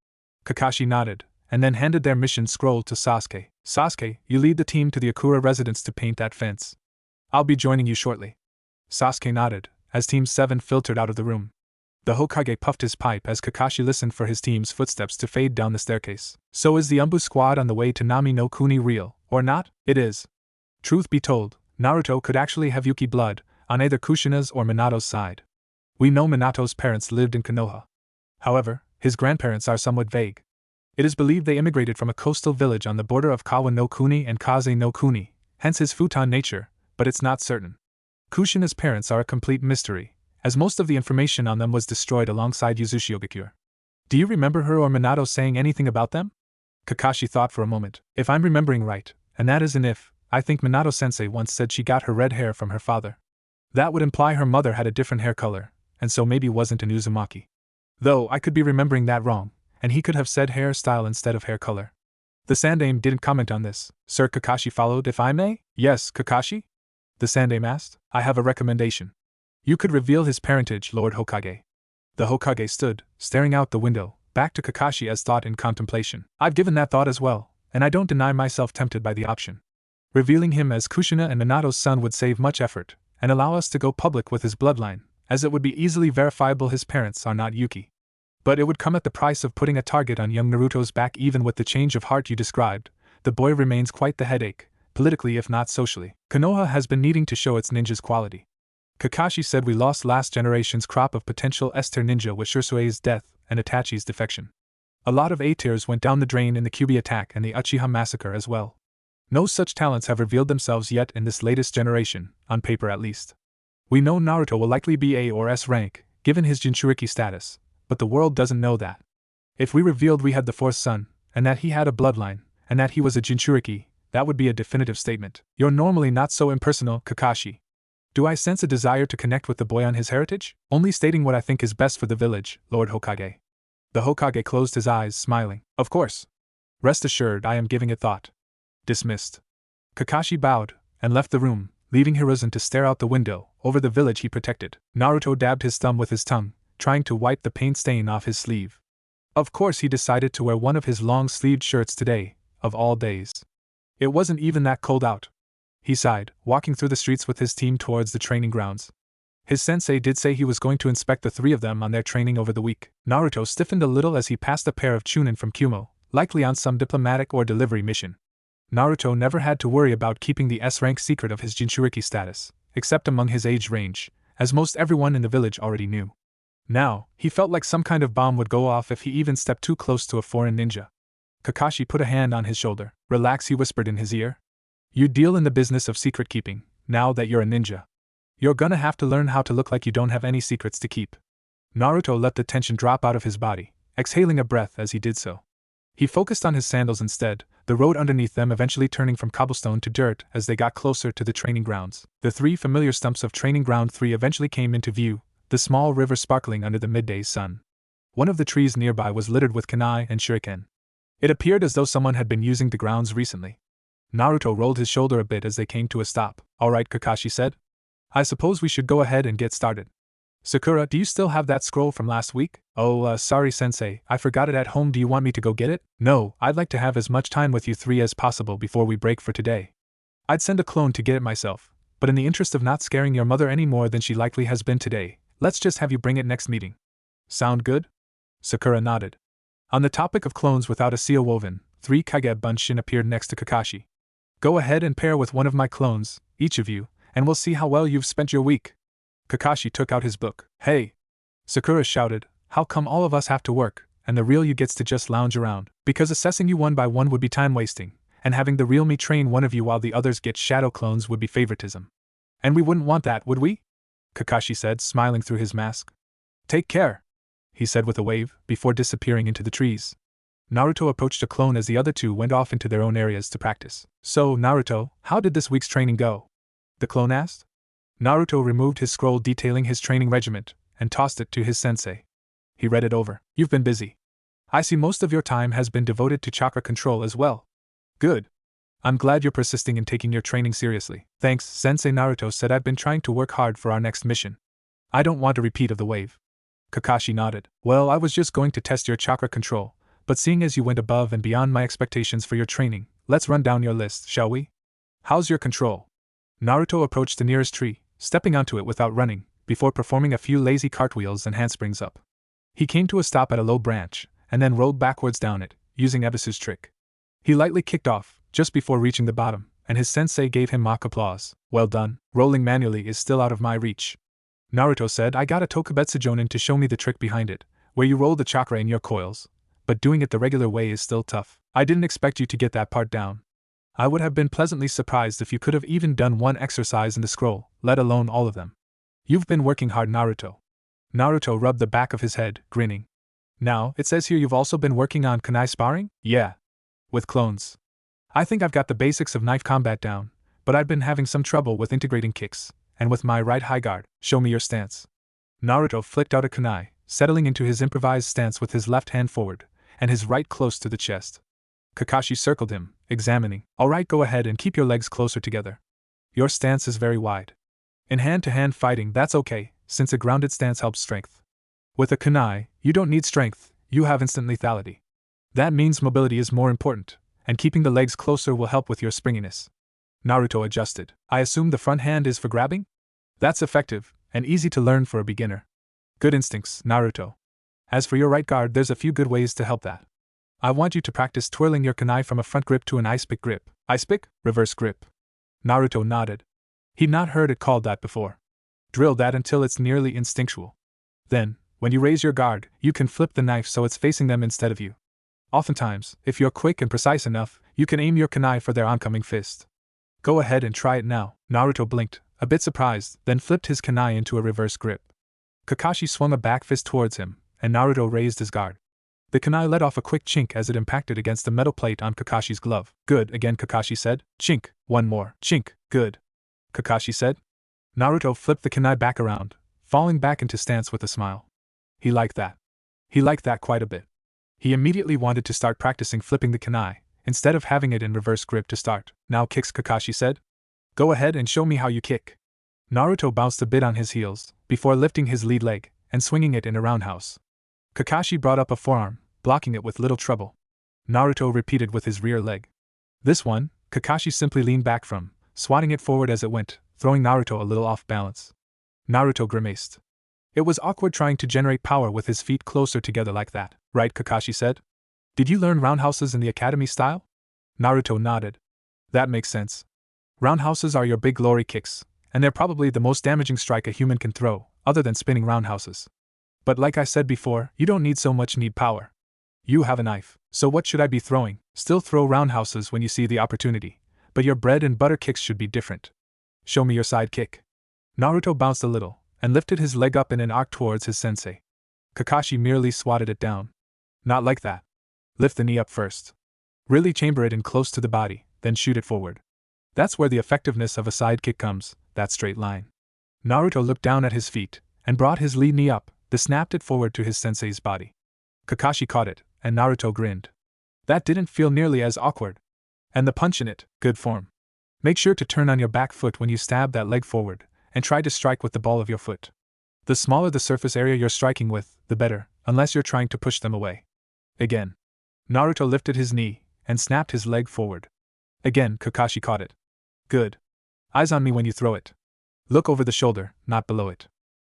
Kakashi nodded, and then handed their mission scroll to Sasuke. Sasuke, you lead the team to the Akura residence to paint that fence. I'll be joining you shortly. Sasuke nodded, as Team 7 filtered out of the room. The Hokage puffed his pipe as Kakashi listened for his team's footsteps to fade down the staircase. So is the Umbu squad on the way to Nami no Kuni real, or not? It is. Truth be told, Naruto could actually have Yuki blood, on either Kushina's or Minato's side. We know Minato's parents lived in Konoha. However, his grandparents are somewhat vague. It is believed they immigrated from a coastal village on the border of Kawa no Kuni and Kaze no Kuni, hence his futon nature, but it's not certain. Kushina's parents are a complete mystery, as most of the information on them was destroyed alongside Yuzushi Ogakure. Do you remember her or Minato saying anything about them? Kakashi thought for a moment. If I'm remembering right, and that is an if, I think Minato-sensei once said she got her red hair from her father. That would imply her mother had a different hair color, and so maybe wasn't an Uzumaki. Though I could be remembering that wrong, and he could have said hairstyle instead of hair color. The Sandaime didn't comment on this. Sir, Kakashi followed, if I may? Yes, Kakashi? The Sandaime asked. I have a recommendation. You could reveal his parentage, Lord Hokage. The Hokage stood, staring out the window, back to Kakashi as thought in contemplation. I've given that thought as well, and I don't deny myself tempted by the option. Revealing him as Kushina and Minato's son would save much effort, and allow us to go public with his bloodline, as it would be easily verifiable his parents are not Yuki. But it would come at the price of putting a target on young Naruto's back. Even with the change of heart you described, the boy remains quite the headache, politically if not socially. Konoha has been needing to show its ninja's quality. Kakashi said we lost last generation's crop of potential S-tier ninja with Shirsue's death and Itachi's defection. A lot of A-tiers went down the drain in the Kyuubi attack and the Uchiha massacre as well. No such talents have revealed themselves yet in this latest generation, on paper at least. We know Naruto will likely be A or S rank, given his Jinchuriki status, but the world doesn't know that. If we revealed we had the fourth son, and that he had a bloodline, and that he was a Jinchuriki, that would be a definitive statement. You're normally not so impersonal, Kakashi. Do I sense a desire to connect with the boy on his heritage? Only stating what I think is best for the village, Lord Hokage. The Hokage closed his eyes, smiling. Of course. Rest assured I am giving it thought. Dismissed. Kakashi bowed, and left the room, leaving Hiruzen to stare out the window, over the village he protected. Naruto dabbed his thumb with his tongue, trying to wipe the paint stain off his sleeve. Of course he decided to wear one of his long-sleeved shirts today, of all days. It wasn't even that cold out. He sighed, walking through the streets with his team towards the training grounds. His sensei did say he was going to inspect the three of them on their training over the week. Naruto stiffened a little as he passed a pair of Chunin from Kumo, likely on some diplomatic or delivery mission. Naruto never had to worry about keeping the S-rank secret of his Jinchuriki status, except among his age range, as most everyone in the village already knew. Now, he felt like some kind of bomb would go off if he even stepped too close to a foreign ninja. Kakashi put a hand on his shoulder. Relax, he whispered in his ear. You deal in the business of secret keeping, now that you're a ninja. You're gonna have to learn how to look like you don't have any secrets to keep. Naruto let the tension drop out of his body, exhaling a breath as he did so. He focused on his sandals instead, the road underneath them eventually turning from cobblestone to dirt as they got closer to the training grounds. The three familiar stumps of Training Ground 3 eventually came into view, the small river sparkling under the midday sun. One of the trees nearby was littered with kunai and shuriken. It appeared as though someone had been using the grounds recently. Naruto rolled his shoulder a bit as they came to a stop. Alright, Kakashi said. I suppose we should go ahead and get started. Sakura, do you still have that scroll from last week? Oh, sorry Sensei, I forgot it at home. Do you want me to go get it? No, I'd like to have as much time with you three as possible before we break for today. I'd send a clone to get it myself, but in the interest of not scaring your mother any more than she likely has been today, let's just have you bring it next meeting. Sound good? Sakura nodded. On the topic of clones without a seal woven, 3 Kage Bunshin appeared next to Kakashi. Go ahead and pair with one of my clones, each of you, and we'll see how well you've spent your week. Kakashi took out his book. Hey! Sakura shouted, how come all of us have to work, and the real you gets to just lounge around? Because assessing you one by one would be time wasting, and having the real me train one of you while the others get shadow clones would be favoritism. And we wouldn't want that, would we? Kakashi said, smiling through his mask. Take care, he said with a wave, before disappearing into the trees. Naruto approached a clone as the other two went off into their own areas to practice. So, Naruto, how did this week's training go? The clone asked. Naruto removed his scroll detailing his training regiment, and tossed it to his sensei. He read it over. You've been busy. I see most of your time has been devoted to chakra control as well. Good. I'm glad you're persisting in taking your training seriously. Thanks, Sensei. Naruto said. I've been trying to work hard for our next mission. I don't want a repeat of the wave. Kakashi nodded. Well, I was just going to test your chakra control, but seeing as you went above and beyond my expectations for your training, let's run down your list, shall we? How's your control? Naruto approached the nearest tree, stepping onto it without running, before performing a few lazy cartwheels and handsprings up. He came to a stop at a low branch, and then rolled backwards down it, using Ebisu's trick. He lightly kicked off, just before reaching the bottom, and his sensei gave him mock applause. Well done. Rolling manually is still out of my reach. Naruto said, I got a Tokubetsu Jonin to show me the trick behind it, where you roll the chakra in your coils, but doing it the regular way is still tough. I didn't expect you to get that part down. I would have been pleasantly surprised if you could have even done one exercise in the scroll, let alone all of them. You've been working hard, Naruto. Naruto rubbed the back of his head, grinning. Now, it says here you've also been working on kunai sparring? Yeah. With clones. I think I've got the basics of knife combat down, but I've been having some trouble with integrating kicks, and with my right high guard. Show me your stance. Naruto flicked out a kunai, settling into his improvised stance with his left hand forward, and his right close to the chest. Kakashi circled him, examining. Alright, go ahead and keep your legs closer together. Your stance is very wide. In hand-to-hand fighting, that's okay, since a grounded stance helps strength. With a kunai, you don't need strength, you have instant lethality. That means mobility is more important, and keeping the legs closer will help with your springiness. Naruto adjusted. I assume the front hand is for grabbing? That's effective, and easy to learn for a beginner. Good instincts, Naruto. As for your right guard, there's a few good ways to help that. I want you to practice twirling your kunai from a front grip to an ice pick grip. Ice pick? Reverse grip. Naruto nodded. He'd not heard it called that before. Drill that until it's nearly instinctual. Then, when you raise your guard, you can flip the knife so it's facing them instead of you. Oftentimes, if you're quick and precise enough, you can aim your kunai for their oncoming fist. Go ahead and try it now. Naruto blinked, a bit surprised, then flipped his kunai into a reverse grip. Kakashi swung a back fist towards him, and Naruto raised his guard. The kunai let off a quick chink as it impacted against the metal plate on Kakashi's glove. Good, again Kakashi said. Chink. One more. Chink. Good. Kakashi said. Naruto flipped the kunai back around, falling back into stance with a smile. He liked that. He liked that quite a bit. He immediately wanted to start practicing flipping the kunai, instead of having it in reverse grip to start. Now kicks, Kakashi said. Go ahead and show me how you kick. Naruto bounced a bit on his heels, before lifting his lead leg, and swinging it in a roundhouse. Kakashi brought up a forearm, blocking it with little trouble. Naruto repeated with his rear leg. This one, Kakashi simply leaned back from, swatting it forward as it went, throwing Naruto a little off balance. Naruto grimaced. It was awkward trying to generate power with his feet closer together like that, right? Kakashi said. Did you learn roundhouses in the academy style? Naruto nodded. That makes sense. Roundhouses are your big glory kicks, and they're probably the most damaging strike a human can throw, other than spinning roundhouses. But like I said before, you don't need so much power. You have a knife, so what should I be throwing? Still throw roundhouses when you see the opportunity, but your bread and butter kicks should be different. Show me your side kick. Naruto bounced a little, and lifted his leg up in an arc towards his sensei. Kakashi merely swatted it down. Not like that. Lift the knee up first. Really chamber it in close to the body, then shoot it forward. That's where the effectiveness of a side kick comes, that straight line. Naruto looked down at his feet, and brought his lead knee up, then snapped it forward to his sensei's body. Kakashi caught it, and Naruto grinned. That didn't feel nearly as awkward. And the punch in it, good form. Make sure to turn on your back foot when you stab that leg forward, and try to strike with the ball of your foot. The smaller the surface area you're striking with, the better, unless you're trying to push them away. Again. Naruto lifted his knee, and snapped his leg forward. Again, Kakashi caught it. Good. Eyes on me when you throw it. Look over the shoulder, not below it.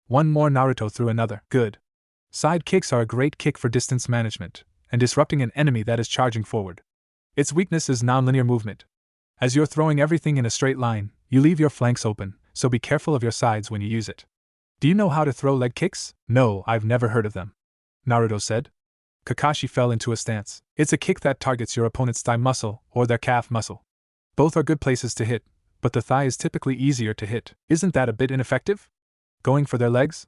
One more. Naruto threw another. Good. Side kicks are a great kick for distance management, and disrupting an enemy that is charging forward. Its weakness is non-linear movement. As you're throwing everything in a straight line, you leave your flanks open, so be careful of your sides when you use it. Do you know how to throw leg kicks? No, I've never heard of them. Naruto said. Kakashi fell into a stance. It's a kick that targets your opponent's thigh muscle or their calf muscle. Both are good places to hit, but the thigh is typically easier to hit. Isn't that a bit ineffective? Going for their legs?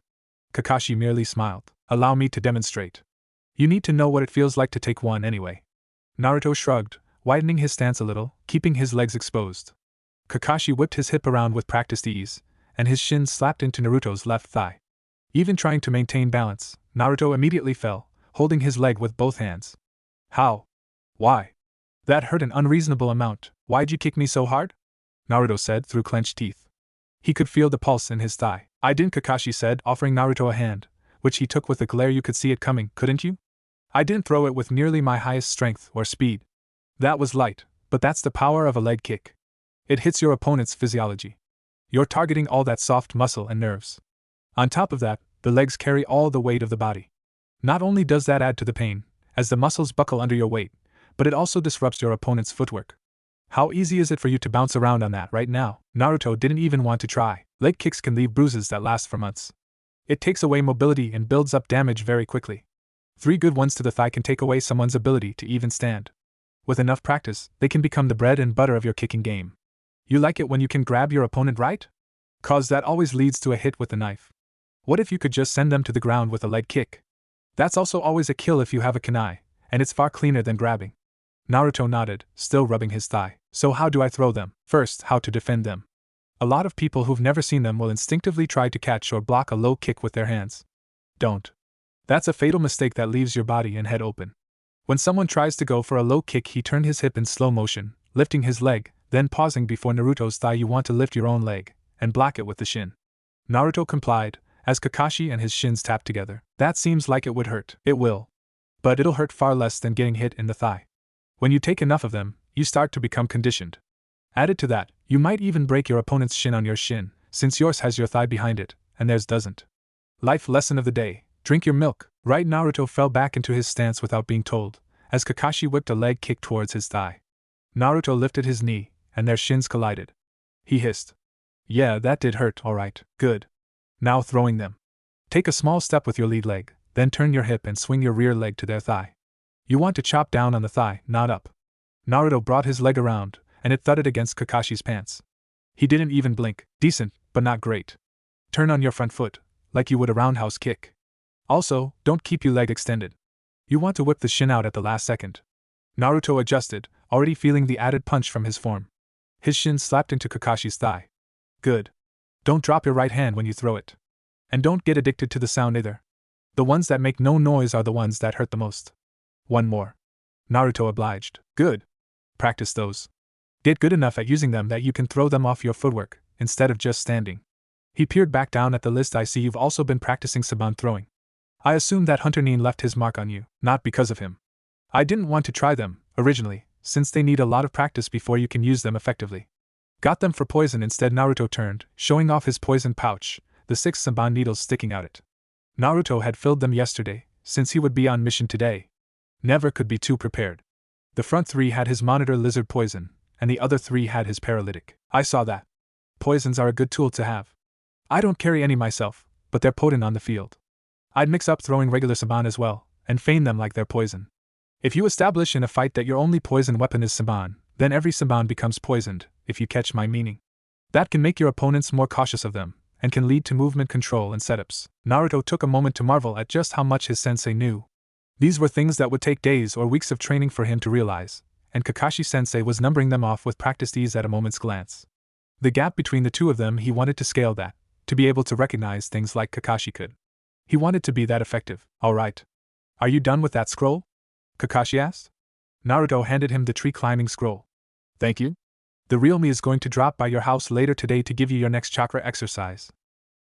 Kakashi merely smiled. Allow me to demonstrate. You need to know what it feels like to take one anyway. Naruto shrugged, widening his stance a little, keeping his legs exposed. Kakashi whipped his hip around with practiced ease, and his shins slapped into Naruto's left thigh. Even trying to maintain balance, Naruto immediately fell, holding his leg with both hands. How? Why? That hurt an unreasonable amount. Why'd you kick me so hard? Naruto said through clenched teeth. He could feel the pulse in his thigh. I didn't, Kakashi said, offering Naruto a hand, which he took with a glare. You could see it coming, couldn't you? I didn't throw it with nearly my highest strength or speed. That was light, but that's the power of a leg kick. It hits your opponent's physiology. You're targeting all that soft muscle and nerves. On top of that, the legs carry all the weight of the body. Not only does that add to the pain, as the muscles buckle under your weight, but it also disrupts your opponent's footwork. How easy is it for you to bounce around on that right now? Naruto didn't even want to try. Leg kicks can leave bruises that last for months. It takes away mobility and builds up damage very quickly. 3 good ones to the thigh can take away someone's ability to even stand. With enough practice, they can become the bread and butter of your kicking game. You like it when you can grab your opponent right? 'Cause that always leads to a hit with the knife. What if you could just send them to the ground with a leg kick? That's also always a kill if you have a kunai, and it's far cleaner than grabbing. Naruto nodded, still rubbing his thigh. So how do I throw them? First, how to defend them. A lot of people who've never seen them will instinctively try to catch or block a low kick with their hands. Don't. That's a fatal mistake that leaves your body and head open. When someone tries to go for a low kick, he turned his hip in slow motion, lifting his leg, then pausing before Naruto's thigh. You want to lift your own leg, and block it with the shin. Naruto complied, as Kakashi and his shins tapped together. That seems like it would hurt. It will. But it'll hurt far less than getting hit in the thigh. When you take enough of them, you start to become conditioned. Added to that, you might even break your opponent's shin on your shin, since yours has your thigh behind it, and theirs doesn't. Life lesson of the day: drink your milk. Right, Naruto fell back into his stance without being told, as Kakashi whipped a leg kick towards his thigh. Naruto lifted his knee, and their shins collided. He hissed. Yeah, that did hurt, alright, good. Now throwing them. Take a small step with your lead leg, then turn your hip and swing your rear leg to their thigh. You want to chop down on the thigh, not up. Naruto brought his leg around, and it thudded against Kakashi's pants. He didn't even blink. Decent, but not great. Turn on your front foot, like you would a roundhouse kick. Also, don't keep your leg extended. You want to whip the shin out at the last second. Naruto adjusted, already feeling the added punch from his form. His shin slapped into Kakashi's thigh. Good. Don't drop your right hand when you throw it. And don't get addicted to the sound either. The ones that make no noise are the ones that hurt the most. One more. Naruto obliged. Good. Practice those. Get good enough at using them that you can throw them off your footwork, instead of just standing. He peered back down at the list. I see you've also been practicing Saban throwing. I assume that Hunter Nin left his mark on you, not because of him. I didn't want to try them, originally, since they need a lot of practice before you can use them effectively. Got them for poison instead. Naruto turned, showing off his poison pouch, the 6 Saban needles sticking out it. Naruto had filled them yesterday, since he would be on mission today. Never could be too prepared. The front 3 had his monitor lizard poison, and the other 3 had his paralytic. I saw that. Poisons are a good tool to have. I don't carry any myself, but they're potent on the field. I'd mix up throwing regular Saban as well, and feign them like they're poison. If you establish in a fight that your only poison weapon is Saban, then every Saban becomes poisoned, if you catch my meaning. That can make your opponents more cautious of them, and can lead to movement control and setups. Naruto took a moment to marvel at just how much his sensei knew. These were things that would take days or weeks of training for him to realize, and Kakashi-sensei was numbering them off with practiced ease at a moment's glance. The gap between the two of them, he wanted to scale that, to be able to recognize things like Kakashi could. He wanted to be that effective. Alright. Are you done with that scroll? Kakashi asked. Naruto handed him the tree climbing scroll. Thank you. The real me is going to drop by your house later today to give you your next chakra exercise.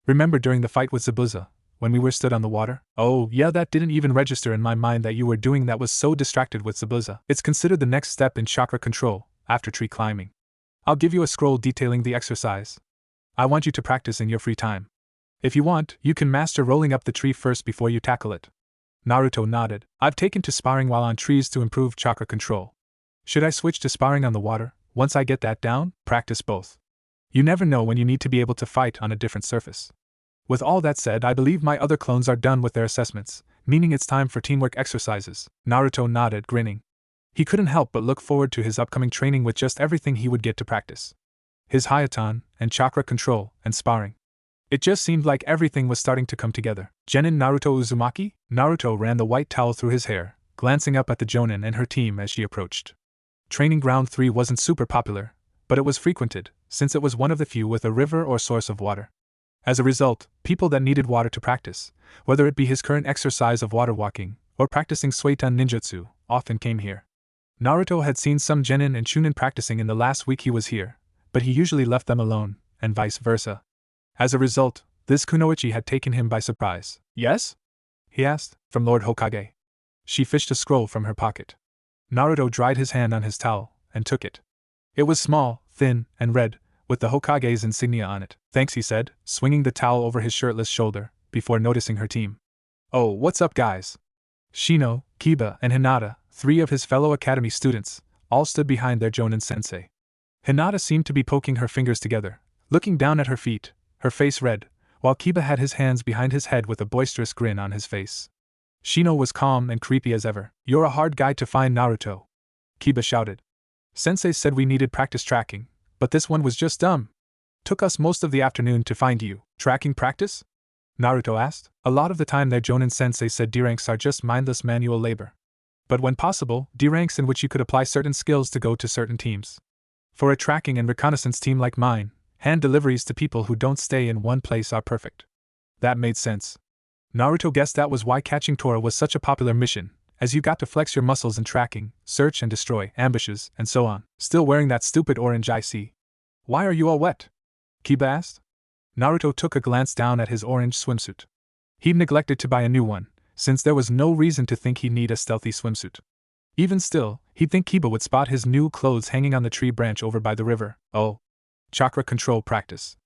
Remember during the fight with Zabuza, when we were stood on the water? Oh, yeah, that didn't even register in my mind that you were doing that, was so distracted with Zabuza. It's considered the next step in chakra control, after tree climbing. I'll give you a scroll detailing the exercise. I want you to practice in your free time. If you want, you can master rolling up the tree first before you tackle it. Naruto nodded. I've taken to sparring while on trees to improve chakra control. Should I switch to sparring on the water? Once I get that down, practice both. You never know when you need to be able to fight on a different surface. With all that said, I believe my other clones are done with their assessments, meaning it's time for teamwork exercises. Naruto nodded, grinning. He couldn't help but look forward to his upcoming training with just everything he would get to practice. His Hayatan, and chakra control, and sparring. It just seemed like everything was starting to come together. Genin Naruto Uzumaki? Naruto ran the white towel through his hair, glancing up at the Jonin and her team as she approached. Training Ground 3 wasn't super popular, but it was frequented, since it was one of the few with a river or source of water. As a result, people that needed water to practice, whether it be his current exercise of water walking, or practicing Suitan Ninjutsu, often came here. Naruto had seen some Genin and Chunin practicing in the last week he was here, but he usually left them alone, and vice versa. As a result, this kunoichi had taken him by surprise. Yes? He asked, from Lord Hokage. She fished a scroll from her pocket. Naruto dried his hand on his towel, and took it. It was small, thin, and red, with the Hokage's insignia on it. Thanks, he said, swinging the towel over his shirtless shoulder, before noticing her team. Oh, what's up, guys? Shino, Kiba, and Hinata, 3 of his fellow academy students, all stood behind their Jonin sensei. Hinata seemed to be poking her fingers together, looking down at her feet, her face red, while Kiba had his hands behind his head with a boisterous grin on his face. Shino was calm and creepy as ever. You're a hard guy to find, Naruto. Kiba shouted. Sensei said we needed practice tracking, but this one was just dumb. Took us most of the afternoon to find you. Tracking practice? Naruto asked. A lot of the time their Jonin sensei said D ranks are just mindless manual labor. But when possible, D ranks in which you could apply certain skills to go to certain teams. For a tracking and reconnaissance team like mine, hand deliveries to people who don't stay in one place are perfect. That made sense. Naruto guessed that was why catching Tora was such a popular mission, as you got to flex your muscles in tracking, search and destroy, ambushes, and so on. Still wearing that stupid orange IC. Why are you all wet? Kiba asked. Naruto took a glance down at his orange swimsuit. He'd neglected to buy a new one, since there was no reason to think he'd need a stealthy swimsuit. Even still, he'd think Kiba would spot his new clothes hanging on the tree branch over by the river. Oh. Chakra control practice.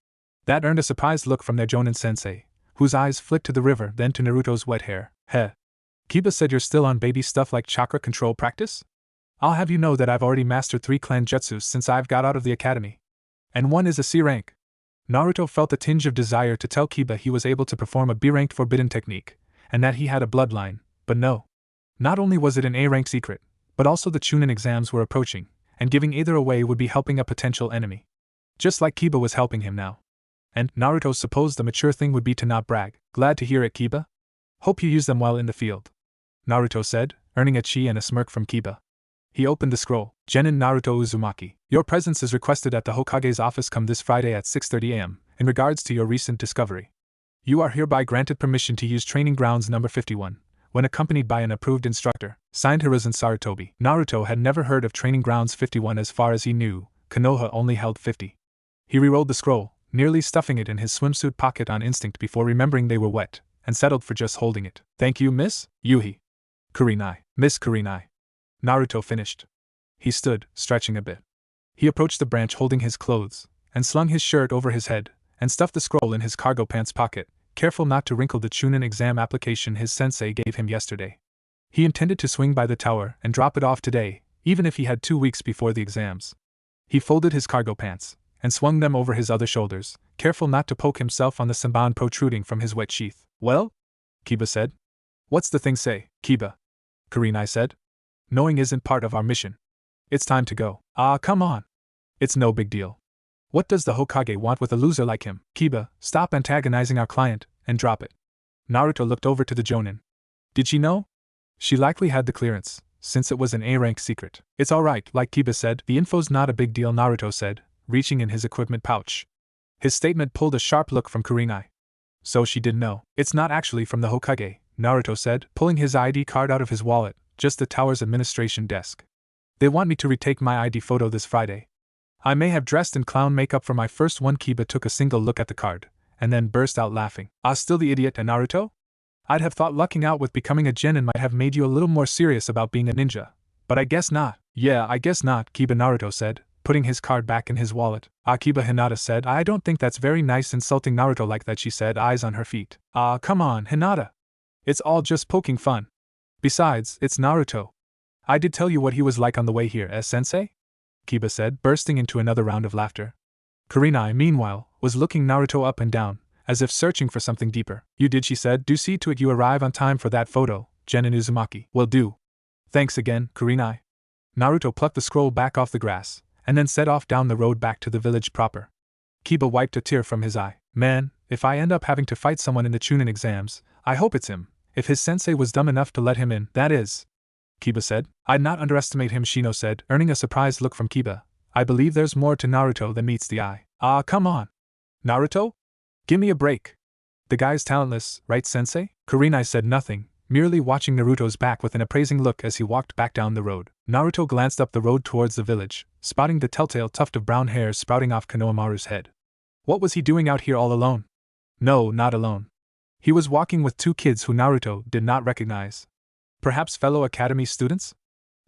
That earned a surprised look from their Jonin sensei, whose eyes flicked to the river then to Naruto's wet hair. Heh. Kiba said you're still on baby stuff like chakra control practice? I'll have you know that I've already mastered 3 clan jutsus since I've got out of the academy. And one is a C rank. Naruto felt a tinge of desire to tell Kiba he was able to perform a B-ranked forbidden technique, and that he had a bloodline, but no. Not only was it an A-rank secret, but also the Chunin exams were approaching, and giving either away would be helping a potential enemy. Just like Kiba was helping him now. And Naruto supposed the mature thing would be to not brag. Glad to hear it, Kiba. Hope you use them while in the field. Naruto said, earning a chi and a smirk from Kiba. He opened the scroll. Genin Naruto Uzumaki. Your presence is requested at the Hokage's office come this Friday at 6:30 a.m. in regards to your recent discovery. You are hereby granted permission to use Training Grounds number 51, when accompanied by an approved instructor. Signed, Hiruzen Sarutobi. Naruto had never heard of Training Grounds 51 as far as he knew. Konoha only held 50. He re-rolled the scroll, nearly stuffing it in his swimsuit pocket on instinct before remembering they were wet, and settled for just holding it. Thank you, Miss Yuhi. Kurinai. Miss Kurinai. Naruto finished. He stood, stretching a bit. He approached the branch holding his clothes, and slung his shirt over his head, and stuffed the scroll in his cargo pants pocket, careful not to wrinkle the Chunin exam application his sensei gave him yesterday. He intended to swing by the tower and drop it off today, even if he had 2 weeks before the exams. He folded his cargo pants, and swung them over his other shoulders, careful not to poke himself on the senban protruding from his wet sheath. Well? Kiba said. What's the thing say, Kiba? Kurinai said. Knowing isn't part of our mission. It's time to go. Ah, come on. It's no big deal. What does the Hokage want with a loser like him? Kiba, stop antagonizing our client, and drop it. Naruto looked over to the Jonin. Did she know? She likely had the clearance, since it was an A-rank secret. It's alright, like Kiba said. The info's not a big deal, Naruto said, reaching in his equipment pouch. His statement pulled a sharp look from Kurinai. So she did know. It's not actually from the Hokage, Naruto said, pulling his ID card out of his wallet, just the tower's administration desk. They want me to retake my ID photo this Friday. I may have dressed in clown makeup for my first one. Kiba took a single look at the card, and then burst out laughing. Ah, still the idiot and Naruto? I'd have thought lucking out with becoming a genin might have made you a little more serious about being a ninja. But I guess not. Yeah, I guess not, Kiba Naruto said, putting his card back in his wallet. Kiba Hinata said, I don't think that's very nice insulting Naruto like that, she said, eyes on her feet. Come on, Hinata. It's all just poking fun. Besides, it's Naruto. I did tell you what he was like on the way here, Sensei? Kiba said, bursting into another round of laughter. Kurenai, meanwhile, was looking Naruto up and down, as if searching for something deeper. You did, she said. Do see to it you arrive on time for that photo, Genin Uzumaki. Will do. Thanks again, Kurenai. Naruto plucked the scroll back off the grass, and then set off down the road back to the village proper. Kiba wiped a tear from his eye. Man, if I end up having to fight someone in the Chunin exams, I hope it's him. If his sensei was dumb enough to let him in, that is. Kiba said. I'd not underestimate him, Shino said, earning a surprised look from Kiba. I believe there's more to Naruto than meets the eye. Come on. Naruto? Give me a break. The guy's talentless, right, Sensei? Kurenai said nothing, merely watching Naruto's back with an appraising look as he walked back down the road. Naruto glanced up the road towards the village, spotting the telltale tuft of brown hairs sprouting off Konohamaru's head. What was he doing out here all alone? No, not alone. He was walking with two kids who Naruto did not recognize. Perhaps fellow academy students?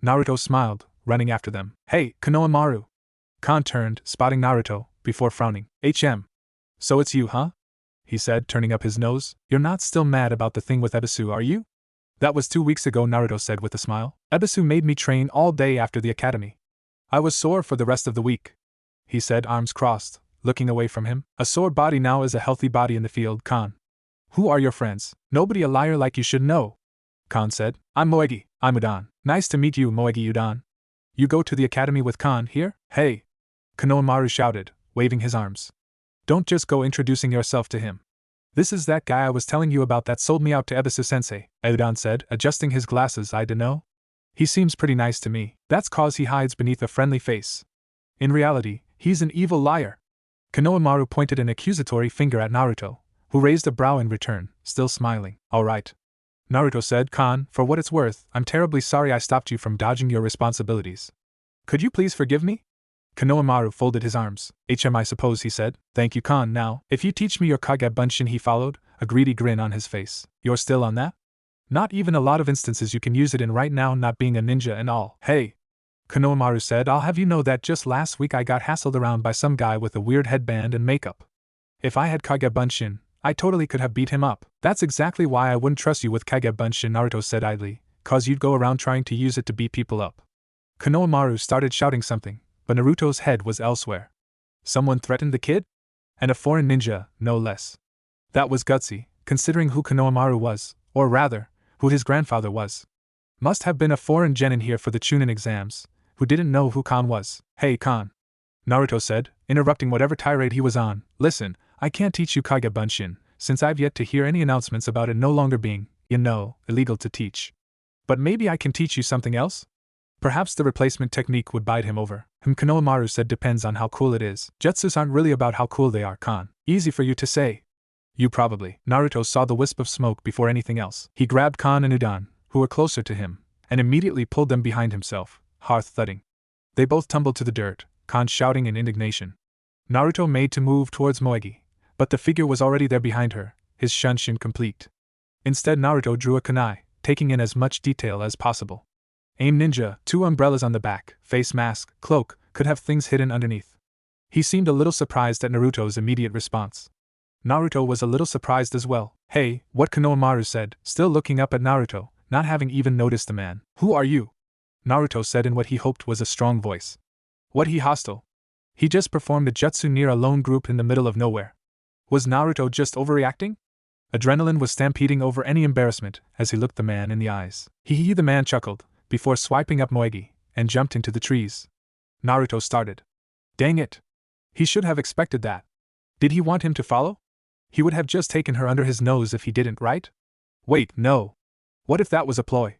Naruto smiled, running after them. Hey, Konohamaru! Kan turned, spotting Naruto, before frowning. So it's you, huh? He said, turning up his nose. You're not still mad about the thing with Ebisu, are you? That was 2 weeks ago, Naruto said with a smile. Ebisu made me train all day after the academy. I was sore for the rest of the week. He said, arms crossed, looking away from him. A sore body now is a healthy body in the field, Kan. Who are your friends? Nobody a liar like you should know. Kan said. I'm Moegi. I'm Udan. Nice to meet you, Moegi Udan. You go to the academy with Kan here? Hey! Konohamaru shouted, waving his arms. Don't just go introducing yourself to him. This is that guy I was telling you about that sold me out to Ebisu sensei, Udan said, adjusting his glasses. I dunno. He seems pretty nice to me. That's cause he hides beneath a friendly face. In reality, he's an evil liar. Konohamaru pointed an accusatory finger at Naruto, who raised a brow in return, still smiling. Alright. Naruto said, Kan, for what it's worth, I'm terribly sorry I stopped you from dodging your responsibilities. Could you please forgive me? Konohamaru folded his arms. I suppose, he said. Thank you, Kan. Now, if you teach me your Kage Bunshin, he followed, a greedy grin on his face. You're still on that? Not even a lot of instances you can use it in right now, not being a ninja and all. Hey! Konohamaru said, I'll have you know that just last week I got hassled around by some guy with a weird headband and makeup. If I had Kage Bunshin, I totally could have beat him up. That's exactly why I wouldn't trust you with Kage Bunshin, Naruto said idly, cause you'd go around trying to use it to beat people up. Konohamaru started shouting something, but Naruto's head was elsewhere. Someone threatened the kid? And a foreign ninja, no less. That was gutsy, considering who Konohamaru was, or rather, who his grandfather was. Must have been a foreign genin here for the Chunin exams, who didn't know who Kan was. Hey, Kan. Naruto said, interrupting whatever tirade he was on. Listen, I can't teach you Kage Bunshin, since I've yet to hear any announcements about it no longer being, illegal to teach. But maybe I can teach you something else? Perhaps the replacement technique would bide him over. Konohamaru said, depends on how cool it is. Jutsus aren't really about how cool they are, Kan. Easy for you to say. You probably. Naruto saw the wisp of smoke before anything else. He grabbed Kan and Udan, who were closer to him, and immediately pulled them behind himself, hearth thudding. They both tumbled to the dirt, Kan shouting in indignation. Naruto made to move towards Moegi, but the figure was already there behind her, his shunshin complete. Instead, Naruto drew a kunai, taking in as much detail as possible. Aim ninja, 2 umbrellas on the back, face mask, cloak, could have things hidden underneath. He seemed a little surprised at Naruto's immediate response. Naruto was a little surprised as well. Hey, what Konohamaru said, still looking up at Naruto, not having even noticed the man. Who are you? Naruto said in what he hoped was a strong voice. What he hostile? He just performed a jutsu near a lone group in the middle of nowhere. Was Naruto just overreacting? Adrenaline was stampeding over any embarrassment as he looked the man in the eyes. The man chuckled, before swiping up Moegi, and jumped into the trees. Naruto started. Dang it! He should have expected that. Did he want him to follow? He would have just taken her under his nose if he didn't, right? Wait, no. What if that was a ploy?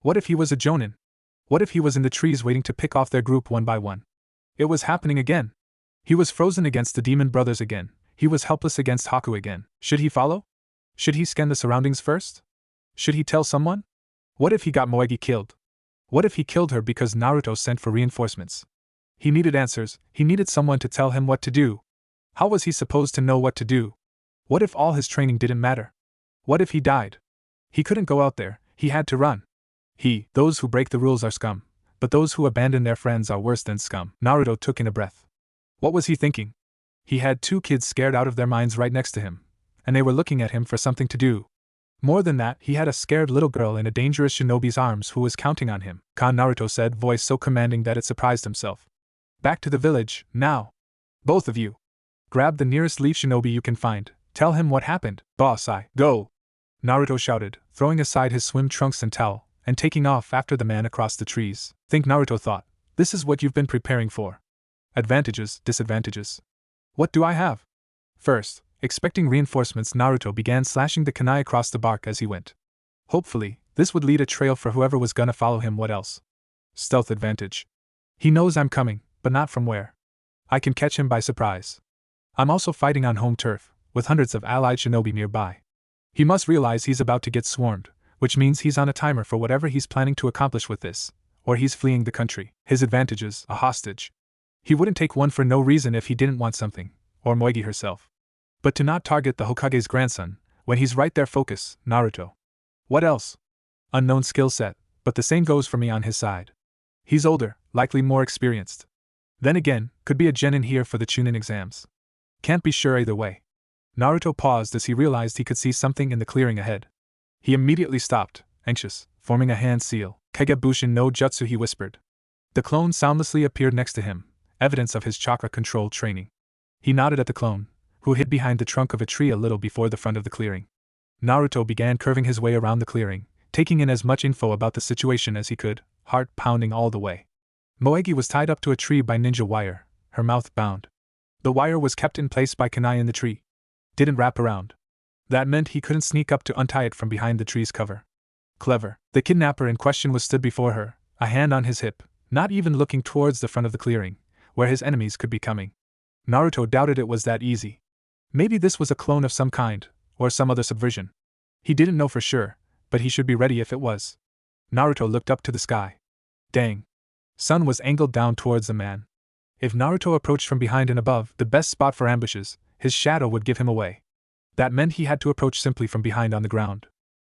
What if he was a jonin? What if he was in the trees waiting to pick off their group one by one? It was happening again. He was frozen against the demon brothers again. He was helpless against Haku again. Should he follow? Should he scan the surroundings first? Should he tell someone? What if he got Moegi killed? What if he killed her because Naruto sent for reinforcements? He needed answers, he needed someone to tell him what to do. How was he supposed to know what to do? What if all his training didn't matter? What if he died? He couldn't go out there, he had to run. Those who break the rules are scum, but those who abandon their friends are worse than scum. Naruto took in a breath. What was he thinking? He had 2 kids scared out of their minds right next to him, and they were looking at him for something to do. More than that, he had a scared little girl in a dangerous shinobi's arms who was counting on him. Naruto said, voice so commanding that it surprised himself. Back to the village, now. Both of you. Grab the nearest leaf shinobi you can find, tell him what happened. Boss, go! Naruto shouted, throwing aside his swim trunks and towel, and taking off after the man across the trees. Think, Naruto thought, this is what you've been preparing for. Advantages, disadvantages. What do I have? First, expecting reinforcements, Naruto began slashing the kunai across the bark as he went. Hopefully, this would lead a trail for whoever was gonna follow him. What else? Stealth advantage. He knows I'm coming, but not from where. I can catch him by surprise. I'm also fighting on home turf, with hundreds of allied shinobi nearby. He must realize he's about to get swarmed, which means he's on a timer for whatever he's planning to accomplish with this, or he's fleeing the country. His advantages, a hostage. He wouldn't take one for no reason if he didn't want something, or Moegi herself. But to not target the Hokage's grandson, when he's right there. Focus, Naruto. What else? Unknown skill set, but the same goes for me on his side. He's older, likely more experienced. Then again, could be a genin here for the Chunin exams. Can't be sure either way. Naruto paused as he realized he could see something in the clearing ahead. He immediately stopped, anxious, forming a hand seal. Kagebushin no jutsu, he whispered. The clone soundlessly appeared next to him, evidence of his chakra control training. He nodded at the clone, who hid behind the trunk of a tree a little before the front of the clearing. Naruto began curving his way around the clearing, taking in as much info about the situation as he could, heart pounding all the way. Moegi was tied up to a tree by ninja wire, her mouth bound. The wire was kept in place by kunai in the tree. Didn't wrap around. That meant he couldn't sneak up to untie it from behind the tree's cover. Clever. The kidnapper in question was stood before her, a hand on his hip, not even looking towards the front of the clearing, where his enemies could be coming. Naruto doubted it was that easy. Maybe this was a clone of some kind, or some other subversion. He didn't know for sure, but he should be ready if it was. Naruto looked up to the sky. Dang. Sun was angled down towards the man. If Naruto approached from behind and above, the best spot for ambushes, his shadow would give him away. That meant he had to approach simply from behind on the ground.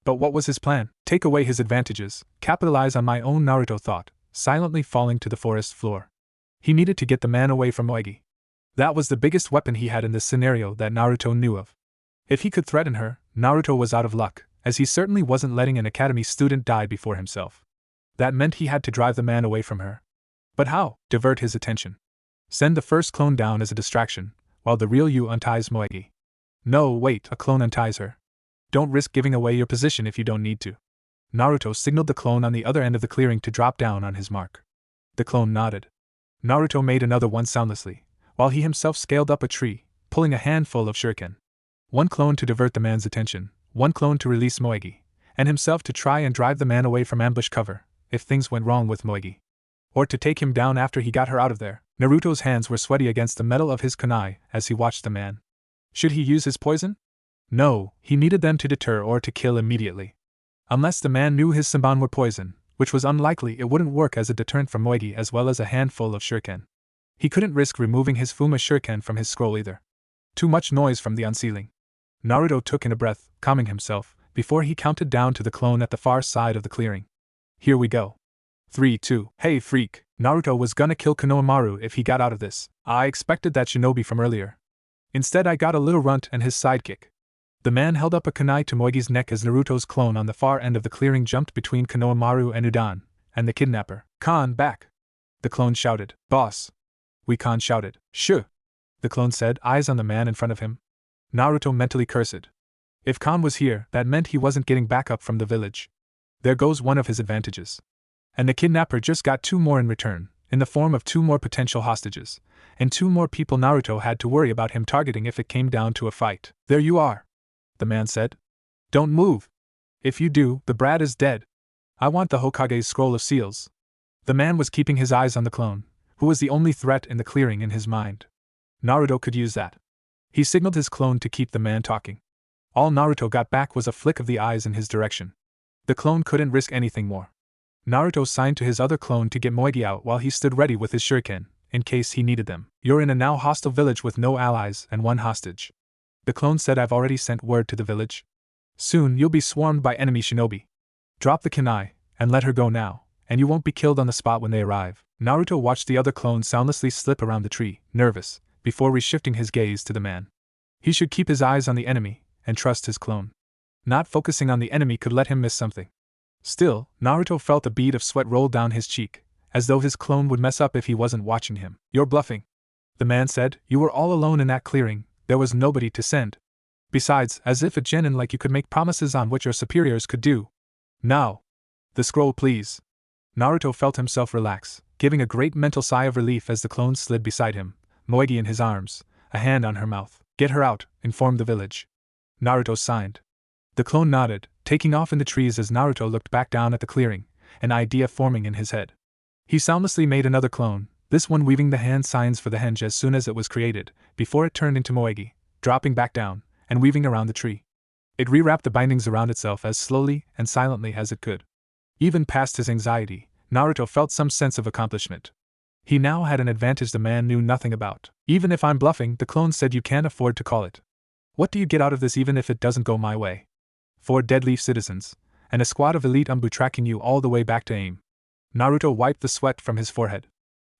But what was his plan? Take away his advantages, capitalize on my own, Naruto thought, silently falling to the forest floor. He needed to get the man away from Moegi. That was the biggest weapon he had in this scenario that Naruto knew of. If he could threaten her, Naruto was out of luck, as he certainly wasn't letting an academy student die before himself. That meant he had to drive the man away from her. But how? Divert his attention. Send the first clone down as a distraction, while the real you unties Moegi. No, wait, a clone unties her. Don't risk giving away your position if you don't need to. Naruto signaled the clone on the other end of the clearing to drop down on his mark. The clone nodded. Naruto made another one soundlessly, while he himself scaled up a tree, pulling a handful of shuriken. One clone to divert the man's attention, one clone to release Moegi, and himself to try and drive the man away from ambush cover, if things went wrong with Moegi. Or to take him down after he got her out of there. Naruto's hands were sweaty against the metal of his kunai as he watched the man. Should he use his poison? No, he needed them to deter or to kill immediately. Unless the man knew his Senbon were poison, which was unlikely, it wouldn't work as a deterrent from Moegi as well as a handful of shuriken. He couldn't risk removing his Fuma shuriken from his scroll either. Too much noise from the unsealing. Naruto took in a breath, calming himself, before he counted down to the clone at the far side of the clearing. Here we go. 3, 2, hey freak, Naruto was gonna kill Konohamaru if he got out of this. I expected that shinobi from earlier. Instead I got a little runt and his sidekick. The man held up a kunai to Moegi's neck as Naruto's clone on the far end of the clearing jumped between Konohamaru and Udan, and the kidnapper. Khan, back! The clone shouted. Boss! Khan shouted. Shh! The clone said, eyes on the man in front of him. Naruto mentally cursed. If Khan was here, that meant he wasn't getting backup from the village. There goes one of his advantages. And the kidnapper just got 2 more in return, in the form of 2 more potential hostages, and 2 more people Naruto had to worry about him targeting if it came down to a fight. There you are, the man said. Don't move. If you do, the brat is dead. I want the Hokage's scroll of seals. The man was keeping his eyes on the clone, who was the only threat in the clearing in his mind. Naruto could use that. He signaled his clone to keep the man talking. All Naruto got back was a flick of the eyes in his direction. The clone couldn't risk anything more. Naruto signed to his other clone to get Moegi out while he stood ready with his shuriken, in case he needed them. You're in a now hostile village with no allies and one hostage. The clone said. I've already sent word to the village. Soon you'll be swarmed by enemy shinobi. Drop the kunai, and let her go now, and you won't be killed on the spot when they arrive. Naruto watched the other clone soundlessly slip around the tree, nervous, before reshifting his gaze to the man. He should keep his eyes on the enemy, and trust his clone. Not focusing on the enemy could let him miss something. Still, Naruto felt a bead of sweat roll down his cheek, as though his clone would mess up if he wasn't watching him. You're bluffing, the man said. You were all alone in that clearing, there was nobody to send. Besides, as if a genin like you could make promises on what your superiors could do. Now. The scroll, please. Naruto felt himself relax, giving a great mental sigh of relief as the clone slid beside him, Moegi in his arms, a hand on her mouth. Get her out, informed the village. Naruto signed. The clone nodded, taking off in the trees as Naruto looked back down at the clearing, an idea forming in his head. He soundlessly made another clone, this one weaving the hand signs for the henge as soon as it was created, before it turned into Moegi, dropping back down, and weaving around the tree. It rewrapped the bindings around itself as slowly and silently as it could. Even past his anxiety, Naruto felt some sense of accomplishment. He now had an advantage the man knew nothing about. Even if I'm bluffing, the clone said, you can't afford to call it. What do you get out of this even if it doesn't go my way? 4 dead leaf citizens, and a squad of elite Umbu tracking you all the way back to aim. Naruto wiped the sweat from his forehead.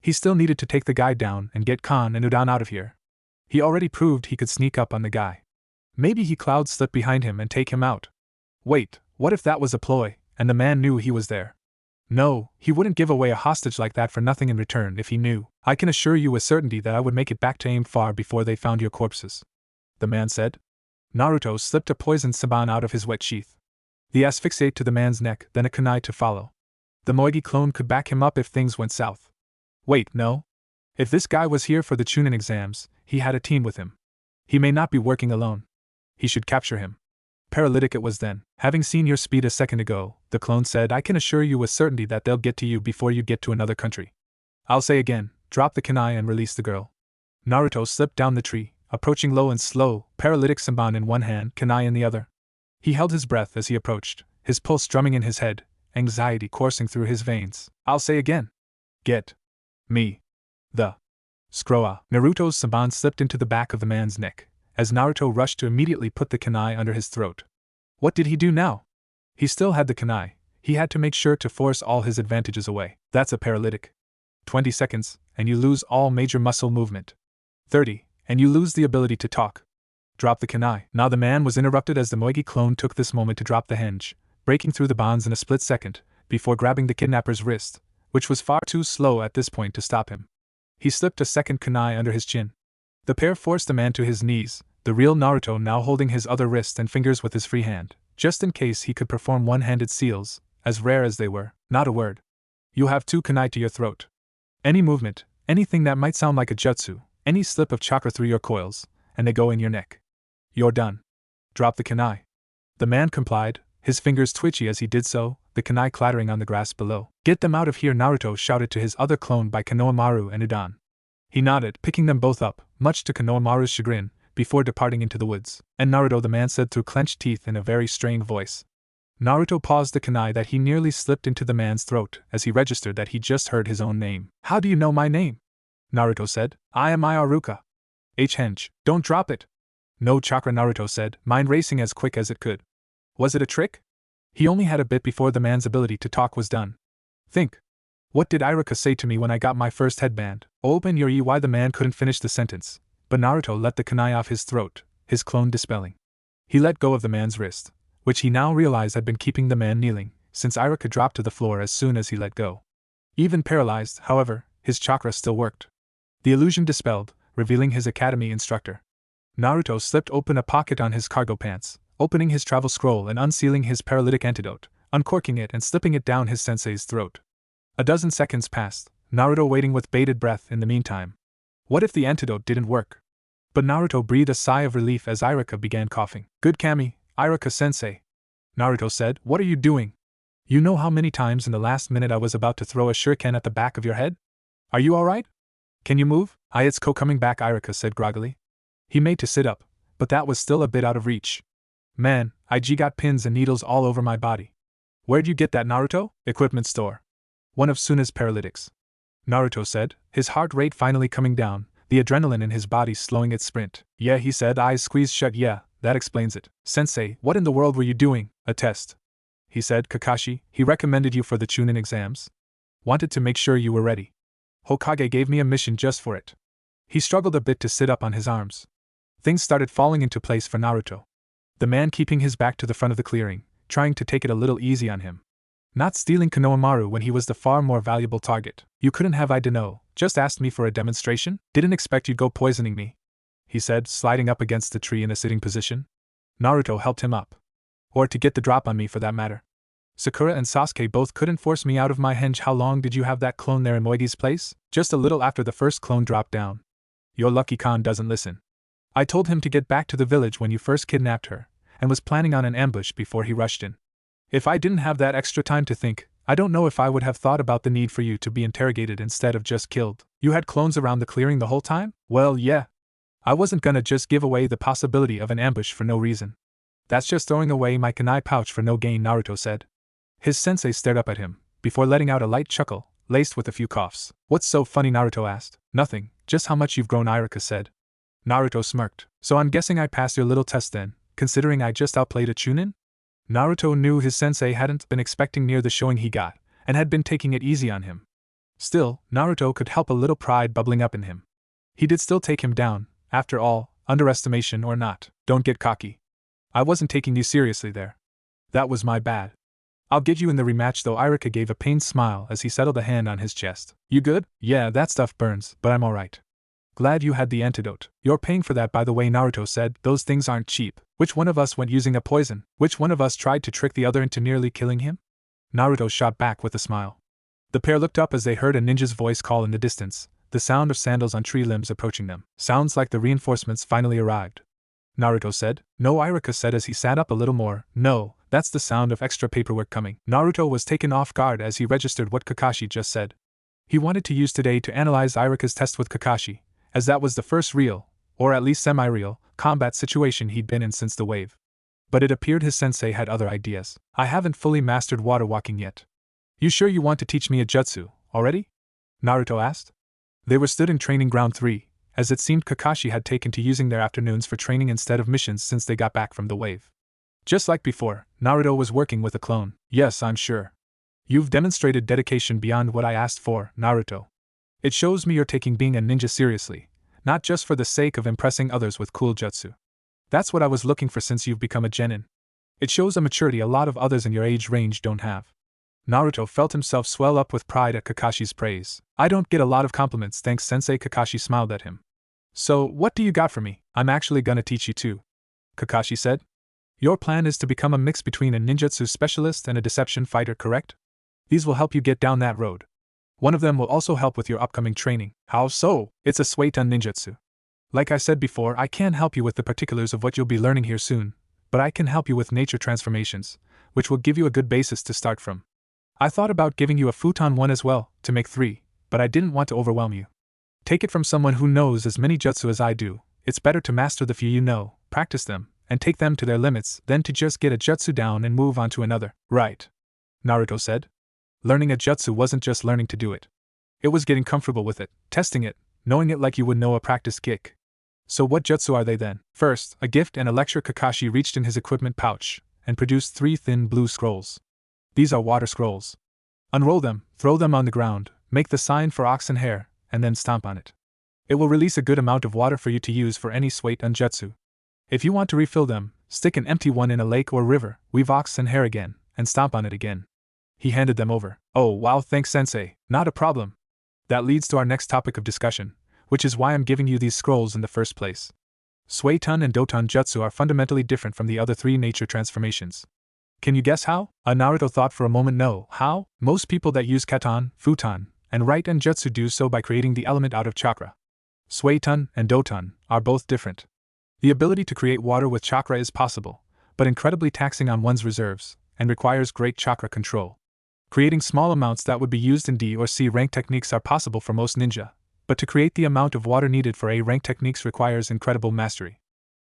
He still needed to take the guy down and get Kon and Udan out of here. He already proved he could sneak up on the guy. Maybe he cloud slip behind him and take him out. Wait, what if that was a ploy, and the man knew he was there? No, he wouldn't give away a hostage like that for nothing in return if he knew. I can assure you with certainty that I would make it back to aim far before they found your corpses, the man said. Naruto slipped a poisoned saban out of his wet sheath. The asphyxiate to the man's neck, then a kunai to follow. The Moegi clone could back him up if things went south. Wait, no? If this guy was here for the Chunin exams, he had a team with him. He may not be working alone. He should capture him. Paralytic it was then. Having seen your speed a second ago, the clone said, I can assure you with certainty that they'll get to you before you get to another country. I'll say again, drop the kunai and release the girl. Naruto slipped down the tree, approaching low and slow, paralytic Samban in one hand, kunai in the other. He held his breath as he approached, his pulse drumming in his head, anxiety coursing through his veins. I'll say again. Get me the scroa. Naruto's Samban slipped into the back of the man's neck, as Naruto rushed to immediately put the kunai under his throat. What did he do now? He still had the kunai. He had to make sure to force all his advantages away. That's a paralytic. 20 seconds, and you lose all major muscle movement. 30, and you lose the ability to talk. Drop the kunai. Now the man was interrupted as the Moegi clone took this moment to drop the henge, breaking through the bonds in a split second, before grabbing the kidnapper's wrist, which was far too slow at this point to stop him. He slipped a second kunai under his chin. The pair forced the man to his knees, the real Naruto now holding his other wrist and fingers with his free hand, just in case he could perform one-handed seals, as rare as they were. Not a word. You have 2 kunai to your throat. Any movement, anything that might sound like a jutsu, any slip of chakra through your coils, and they go in your neck. You're done. Drop the kunai. The man complied, his fingers twitchy as he did so, the kunai clattering on the grass below. Get them out of here, Naruto shouted to his other clone by Konohamaru and Udan. He nodded, picking them both up, much to Konohamaru's chagrin, before departing into the woods. And Naruto, the man said through clenched teeth in a very strained voice. Naruto paused the kunai that he nearly slipped into the man's throat as he registered that he just heard his own name. How do you know my name? Naruto said. I am Iaruka. Henge, don't drop it. No chakra, Naruto said, mind racing as quick as it could. Was it a trick? He only had a bit before the man's ability to talk was done. Think. What did Iruka say to me when I got my first headband? Open your eye. Why the man couldn't finish the sentence, but Naruto let the kunai off his throat, his clone dispelling. He let go of the man's wrist, which he now realized had been keeping the man kneeling, since Iruka dropped to the floor as soon as he let go. Even paralyzed, however, his chakra still worked. The illusion dispelled, revealing his academy instructor. Naruto slipped open a pocket on his cargo pants, opening his travel scroll and unsealing his paralytic antidote, uncorking it and slipping it down his sensei's throat. A dozen seconds passed, Naruto waiting with bated breath in the meantime. What if the antidote didn't work? But Naruto breathed a sigh of relief as Iruka began coughing. Good kami, Iruka-sensei. Naruto said, what are you doing? You know how many times in the last minute I was about to throw a shuriken at the back of your head? Are you alright? Can you move? It's coming back, Iruka said groggily. He made to sit up, but that was still a bit out of reach. Man, I got pins and needles all over my body. Where'd you get that, Naruto? Equipment store. One of Suna's paralytics. Naruto said, his heart rate finally coming down, the adrenaline in his body slowing its sprint. Yeah, he said, eyes squeezed shut. Yeah, that explains it. Sensei, what in the world were you doing? A test. He said, Kakashi, he recommended you for the Chunin exams. Wanted to make sure you were ready. Hokage gave me a mission just for it. He struggled a bit to sit up on his arms. Things started falling into place for Naruto. The man keeping his back to the front of the clearing, trying to take it a little easy on him. Not stealing Konohamaru when he was the far more valuable target. You couldn't have, I dunno, just asked me for a demonstration? Didn't expect you'd go poisoning me. He said, sliding up against the tree in a sitting position. Naruto helped him up. Or to get the drop on me for that matter. Sakura and Sasuke both couldn't force me out of my henge. How long did you have that clone there in Moigi's place? Just a little after the first clone dropped down. Your lucky Khan doesn't listen. I told him to get back to the village when you first kidnapped her, and was planning on an ambush before he rushed in. If I didn't have that extra time to think, I don't know if I would have thought about the need for you to be interrogated instead of just killed. You had clones around the clearing the whole time? Well, yeah. I wasn't gonna just give away the possibility of an ambush for no reason. That's just throwing away my kunai pouch for no gain, Naruto said. His sensei stared up at him, before letting out a light chuckle, laced with a few coughs. What's so funny, Naruto asked. Nothing, just how much you've grown, Iruka said. Naruto smirked. So I'm guessing I passed your little test then, considering I just outplayed a Chunin? Naruto knew his sensei hadn't been expecting near the showing he got, and had been taking it easy on him. Still, Naruto could help a little pride bubbling up in him. He did still take him down, after all, underestimation or not. Don't get cocky. I wasn't taking you seriously there. That was my bad. I'll get you in the rematch though. Iruka gave a pained smile as he settled a hand on his chest. You good? Yeah, that stuff burns, but I'm alright. Glad you had the antidote. You're paying for that, by the way, Naruto said. Those things aren't cheap. Which one of us went using a poison? Which one of us tried to trick the other into nearly killing him? Naruto shot back with a smile. The pair looked up as they heard a ninja's voice call in the distance, the sound of sandals on tree limbs approaching them. Sounds like the reinforcements finally arrived. Naruto said. No, Iruka said as he sat up a little more. No, that's the sound of extra paperwork coming. Naruto was taken off guard as he registered what Kakashi just said. He wanted to use today to analyze Iruka's test with Kakashi, as that was the first real, or at least semi-real, combat situation he'd been in since the wave. But it appeared his sensei had other ideas. I haven't fully mastered water walking yet. You sure you want to teach me a jutsu, already? Naruto asked. They were stood in training ground 3, as it seemed Kakashi had taken to using their afternoons for training instead of missions since they got back from the wave. Just like before, Naruto was working with a clone. Yes, I'm sure. You've demonstrated dedication beyond what I asked for, Naruto. It shows me you're taking being a ninja seriously, not just for the sake of impressing others with cool jutsu. That's what I was looking for since you've become a genin. It shows a maturity a lot of others in your age range don't have. Naruto felt himself swell up with pride at Kakashi's praise. I don't get a lot of compliments, thanks, Sensei. Kakashi smiled at him. So, what do you got for me? I'm actually gonna teach you too, Kakashi said. Your plan is to become a mix between a ninjutsu specialist and a deception fighter, correct? These will help you get down that road. One of them will also help with your upcoming training. How so? It's a Suiton ninjutsu. Like I said before, I can't help you with the particulars of what you'll be learning here soon, but I can help you with nature transformations, which will give you a good basis to start from. I thought about giving you a futon 1 as well, to make 3, but I didn't want to overwhelm you. Take it from someone who knows as many jutsu as I do. It's better to master the few you know, practice them, and take them to their limits than to just get a jutsu down and move on to another. Right, Naruto said. Learning a jutsu wasn't just learning to do it. It was getting comfortable with it, testing it, knowing it like you would know a practice kick. So what jutsu are they then? First, a gift and a lecture. Kakashi reached in his equipment pouch and produced 3 thin blue scrolls. These are water scrolls. Unroll them, throw them on the ground, make the sign for ox and hare, and then stomp on it. It will release a good amount of water for you to use for any Suiton jutsu. If you want to refill them, stick an empty one in a lake or river, weave ox and hare again, and stomp on it again. He handed them over. Oh wow, thanks Sensei, not a problem. That leads to our next topic of discussion, which is why I'm giving you these scrolls in the first place. Suiton and Doton jutsu are fundamentally different from the other 3 nature transformations. Can you guess how? Naruto thought for a moment. No, how? Most people that use Katon, Futon, and Raiten jutsu do so by creating the element out of chakra. Suiton and Doton are both different. The ability to create water with chakra is possible, but incredibly taxing on one's reserves, and requires great chakra control. Creating small amounts that would be used in D or C rank techniques are possible for most ninja, but to create the amount of water needed for A rank techniques requires incredible mastery.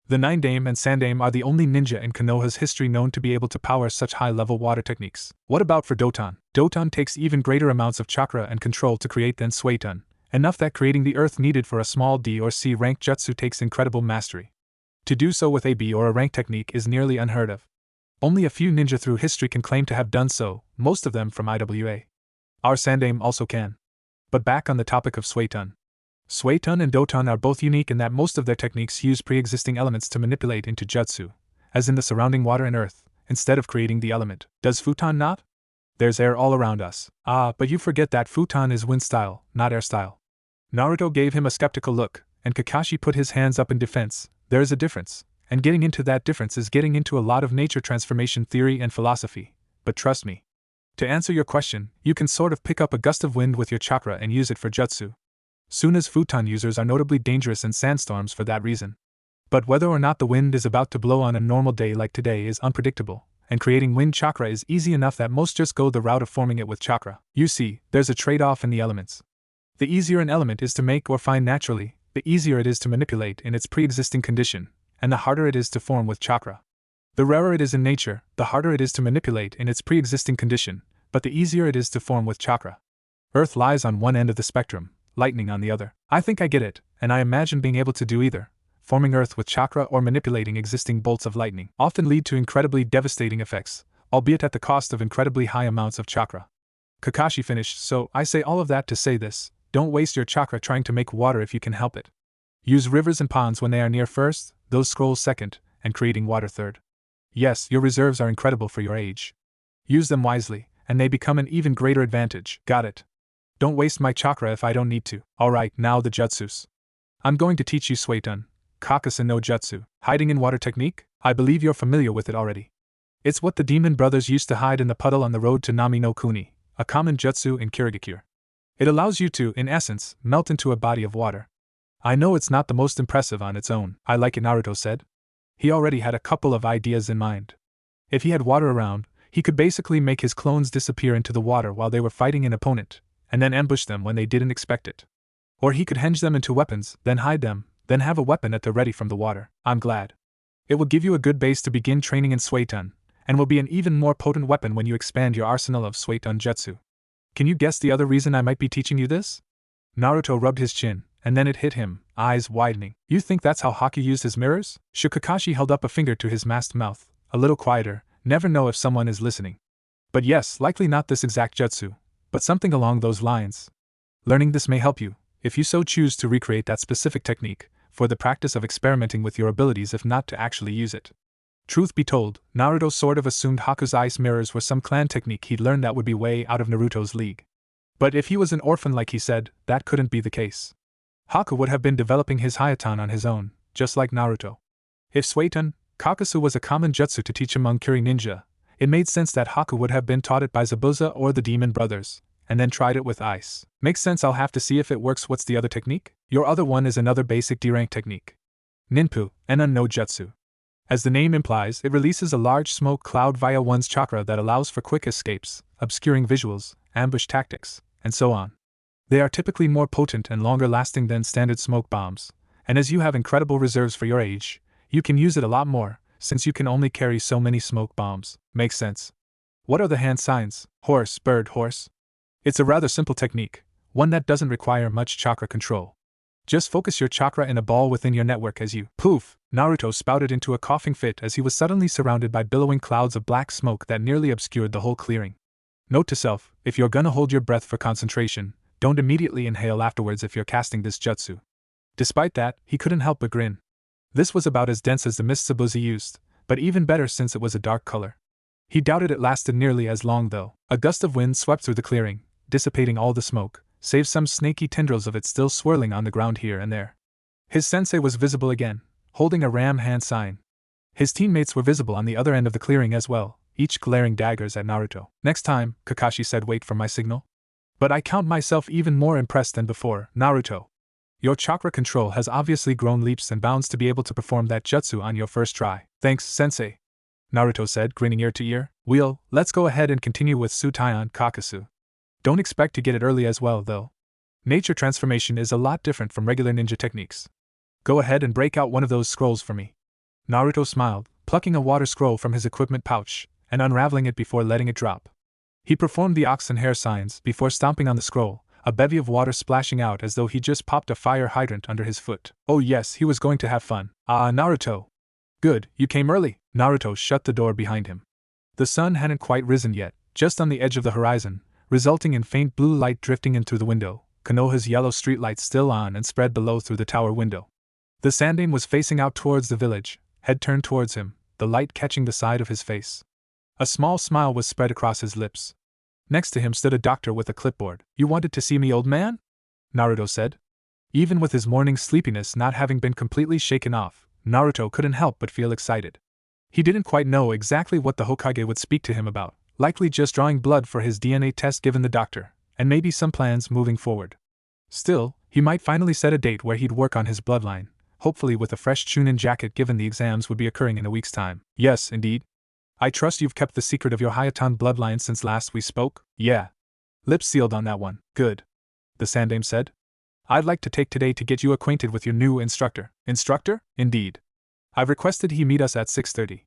The Nine Dame and Sandame are the only ninja in Konoha's history known to be able to power such high-level water techniques. What about for Doton? Doton takes even greater amounts of chakra and control to create than Suiton, enough that creating the earth needed for a small D or C rank jutsu takes incredible mastery. To do so with a B or a rank technique is nearly unheard of. Only a few ninja through history can claim to have done so, most of them from IWA. Our Sandame also can. But back on the topic of Suiton. Suiton and Doton are both unique in that most of their techniques use pre-existing elements to manipulate into jutsu, as in the surrounding water and earth, instead of creating the element. Does Futon not? There's air all around us. Ah, but you forget that Futon is wind style, not air style. Naruto gave him a skeptical look, and Kakashi put his hands up in defense. There is a difference, and getting into that difference is getting into a lot of nature transformation theory and philosophy, but trust me. To answer your question, you can sort of pick up a gust of wind with your chakra and use it for jutsu. Soon as futon users are notably dangerous in sandstorms for that reason. But whether or not the wind is about to blow on a normal day like today is unpredictable, and creating wind chakra is easy enough that most just go the route of forming it with chakra. You see, there's a trade-off in the elements. The easier an element is to make or find naturally, the easier it is to manipulate in its pre-existing condition, and the harder it is to form with chakra. The rarer it is in nature, the harder it is to manipulate in its pre-existing condition, but the easier it is to form with chakra. Earth lies on one end of the spectrum, lightning on the other. I think I get it, and I imagine being able to do either, forming earth with chakra or manipulating existing bolts of lightning, often lead to incredibly devastating effects, albeit at the cost of incredibly high amounts of chakra. Kakashi finished, so I say all of that to say this: don't waste your chakra trying to make water if you can help it. Use rivers and ponds when they are near first, those scrolls second, and creating water third. Yes, your reserves are incredible for your age. Use them wisely, and they become an even greater advantage. Got it. Don't waste my chakra if I don't need to. Alright, now the jutsus. I'm going to teach you Suiton, Kakashi no Jutsu, hiding in water technique. I believe you're familiar with it already. It's what the demon brothers used to hide in the puddle on the road to Nami no Kuni, a common jutsu in Kirigakure. It allows you to, in essence, melt into a body of water. I know it's not the most impressive on its own. I like it, Naruto said. He already had a couple of ideas in mind. If he had water around, he could basically make his clones disappear into the water while they were fighting an opponent, and then ambush them when they didn't expect it. Or he could henge them into weapons, then hide them, then have a weapon at the ready from the water. I'm glad. It will give you a good base to begin training in Suiton, and will be an even more potent weapon when you expand your arsenal of Suiton jutsu. Can you guess the other reason I might be teaching you this? Naruto rubbed his chin, and then it hit him, eyes widening. You think that's how Hokage used his mirrors? Kakashi held up a finger to his masked mouth, a little quieter. Never know if someone is listening. But yes, likely not this exact jutsu, but something along those lines. Learning this may help you, if you so choose to recreate that specific technique, for the practice of experimenting with your abilities if not to actually use it. Truth be told, Naruto sort of assumed Haku's ice mirrors were some clan technique he'd learned that would be way out of Naruto's league. But if he was an orphan like he said, that couldn't be the case. Haku would have been developing his Hayatan on his own, just like Naruto. If Suiton, Kakashi was a common jutsu to teach among Kiri ninja, it made sense that Haku would have been taught it by Zabuza or the Demon Brothers, and then tried it with ice. Makes sense. I'll have to see if it works. What's the other technique? Your other one is another basic D-rank technique. Ninpu, Enan no Jutsu. As the name implies, it releases a large smoke cloud via one's chakra that allows for quick escapes, obscuring visuals, ambush tactics, and so on. They are typically more potent and longer lasting than standard smoke bombs, and as you have incredible reserves for your age, you can use it a lot more, since you can only carry so many smoke bombs. Makes sense. What are the hand signs? Horse, bird, horse. It's a rather simple technique, one that doesn't require much chakra control. Just focus your chakra in a ball within your network as you poof. Naruto spouted into a coughing fit as he was suddenly surrounded by billowing clouds of black smoke that nearly obscured the whole clearing. Note to self, if you're gonna hold your breath for concentration, don't immediately inhale afterwards if you're casting this jutsu. Despite that, he couldn't help but grin. This was about as dense as the mist Zabuza used, but even better since it was a dark color. He doubted it lasted nearly as long though. A gust of wind swept through the clearing, dissipating all the smoke, save some snaky tendrils of it still swirling on the ground here and there. His sensei was visible again, holding a ram hand sign. His teammates were visible on the other end of the clearing as well, each glaring daggers at Naruto. Next time, Kakashi said, wait for my signal. But I count myself even more impressed than before, Naruto. Your chakra control has obviously grown leaps and bounds to be able to perform that jutsu on your first try. Thanks, Sensei. Naruto said, grinning ear to ear. Let's go ahead and continue with Suiton Kakashi. Don't expect to get it early as well, though. Nature transformation is a lot different from regular ninja techniques. Go ahead and break out one of those scrolls for me. Naruto smiled, plucking a water scroll from his equipment pouch, and unraveling it before letting it drop. He performed the ox and hare signs before stomping on the scroll, a bevy of water splashing out as though he just popped a fire hydrant under his foot. Oh yes, he was going to have fun. Ah, Naruto. Good, you came early. Naruto shut the door behind him. The sun hadn't quite risen yet, just on the edge of the horizon, resulting in faint blue light drifting in through the window, Konoha's yellow streetlight still on and spread below through the tower window. The Sandaime was facing out towards the village, head turned towards him, the light catching the side of his face. A small smile was spread across his lips. Next to him stood a doctor with a clipboard. You wanted to see me, old man? Naruto said. Even with his morning sleepiness not having been completely shaken off, Naruto couldn't help but feel excited. He didn't quite know exactly what the Hokage would speak to him about, likely just drawing blood for his DNA test given the doctor, and maybe some plans moving forward. Still, he might finally set a date where he'd work on his bloodline, hopefully with a fresh Chunin jacket given the exams would be occurring in a week's time. Yes, indeed. I trust you've kept the secret of your Hayatan bloodline since last we spoke? Yeah. Lips sealed on that one. Good. The Sandaime said. I'd like to take today to get you acquainted with your new instructor. Instructor? Indeed. I've requested he meet us at 6:30.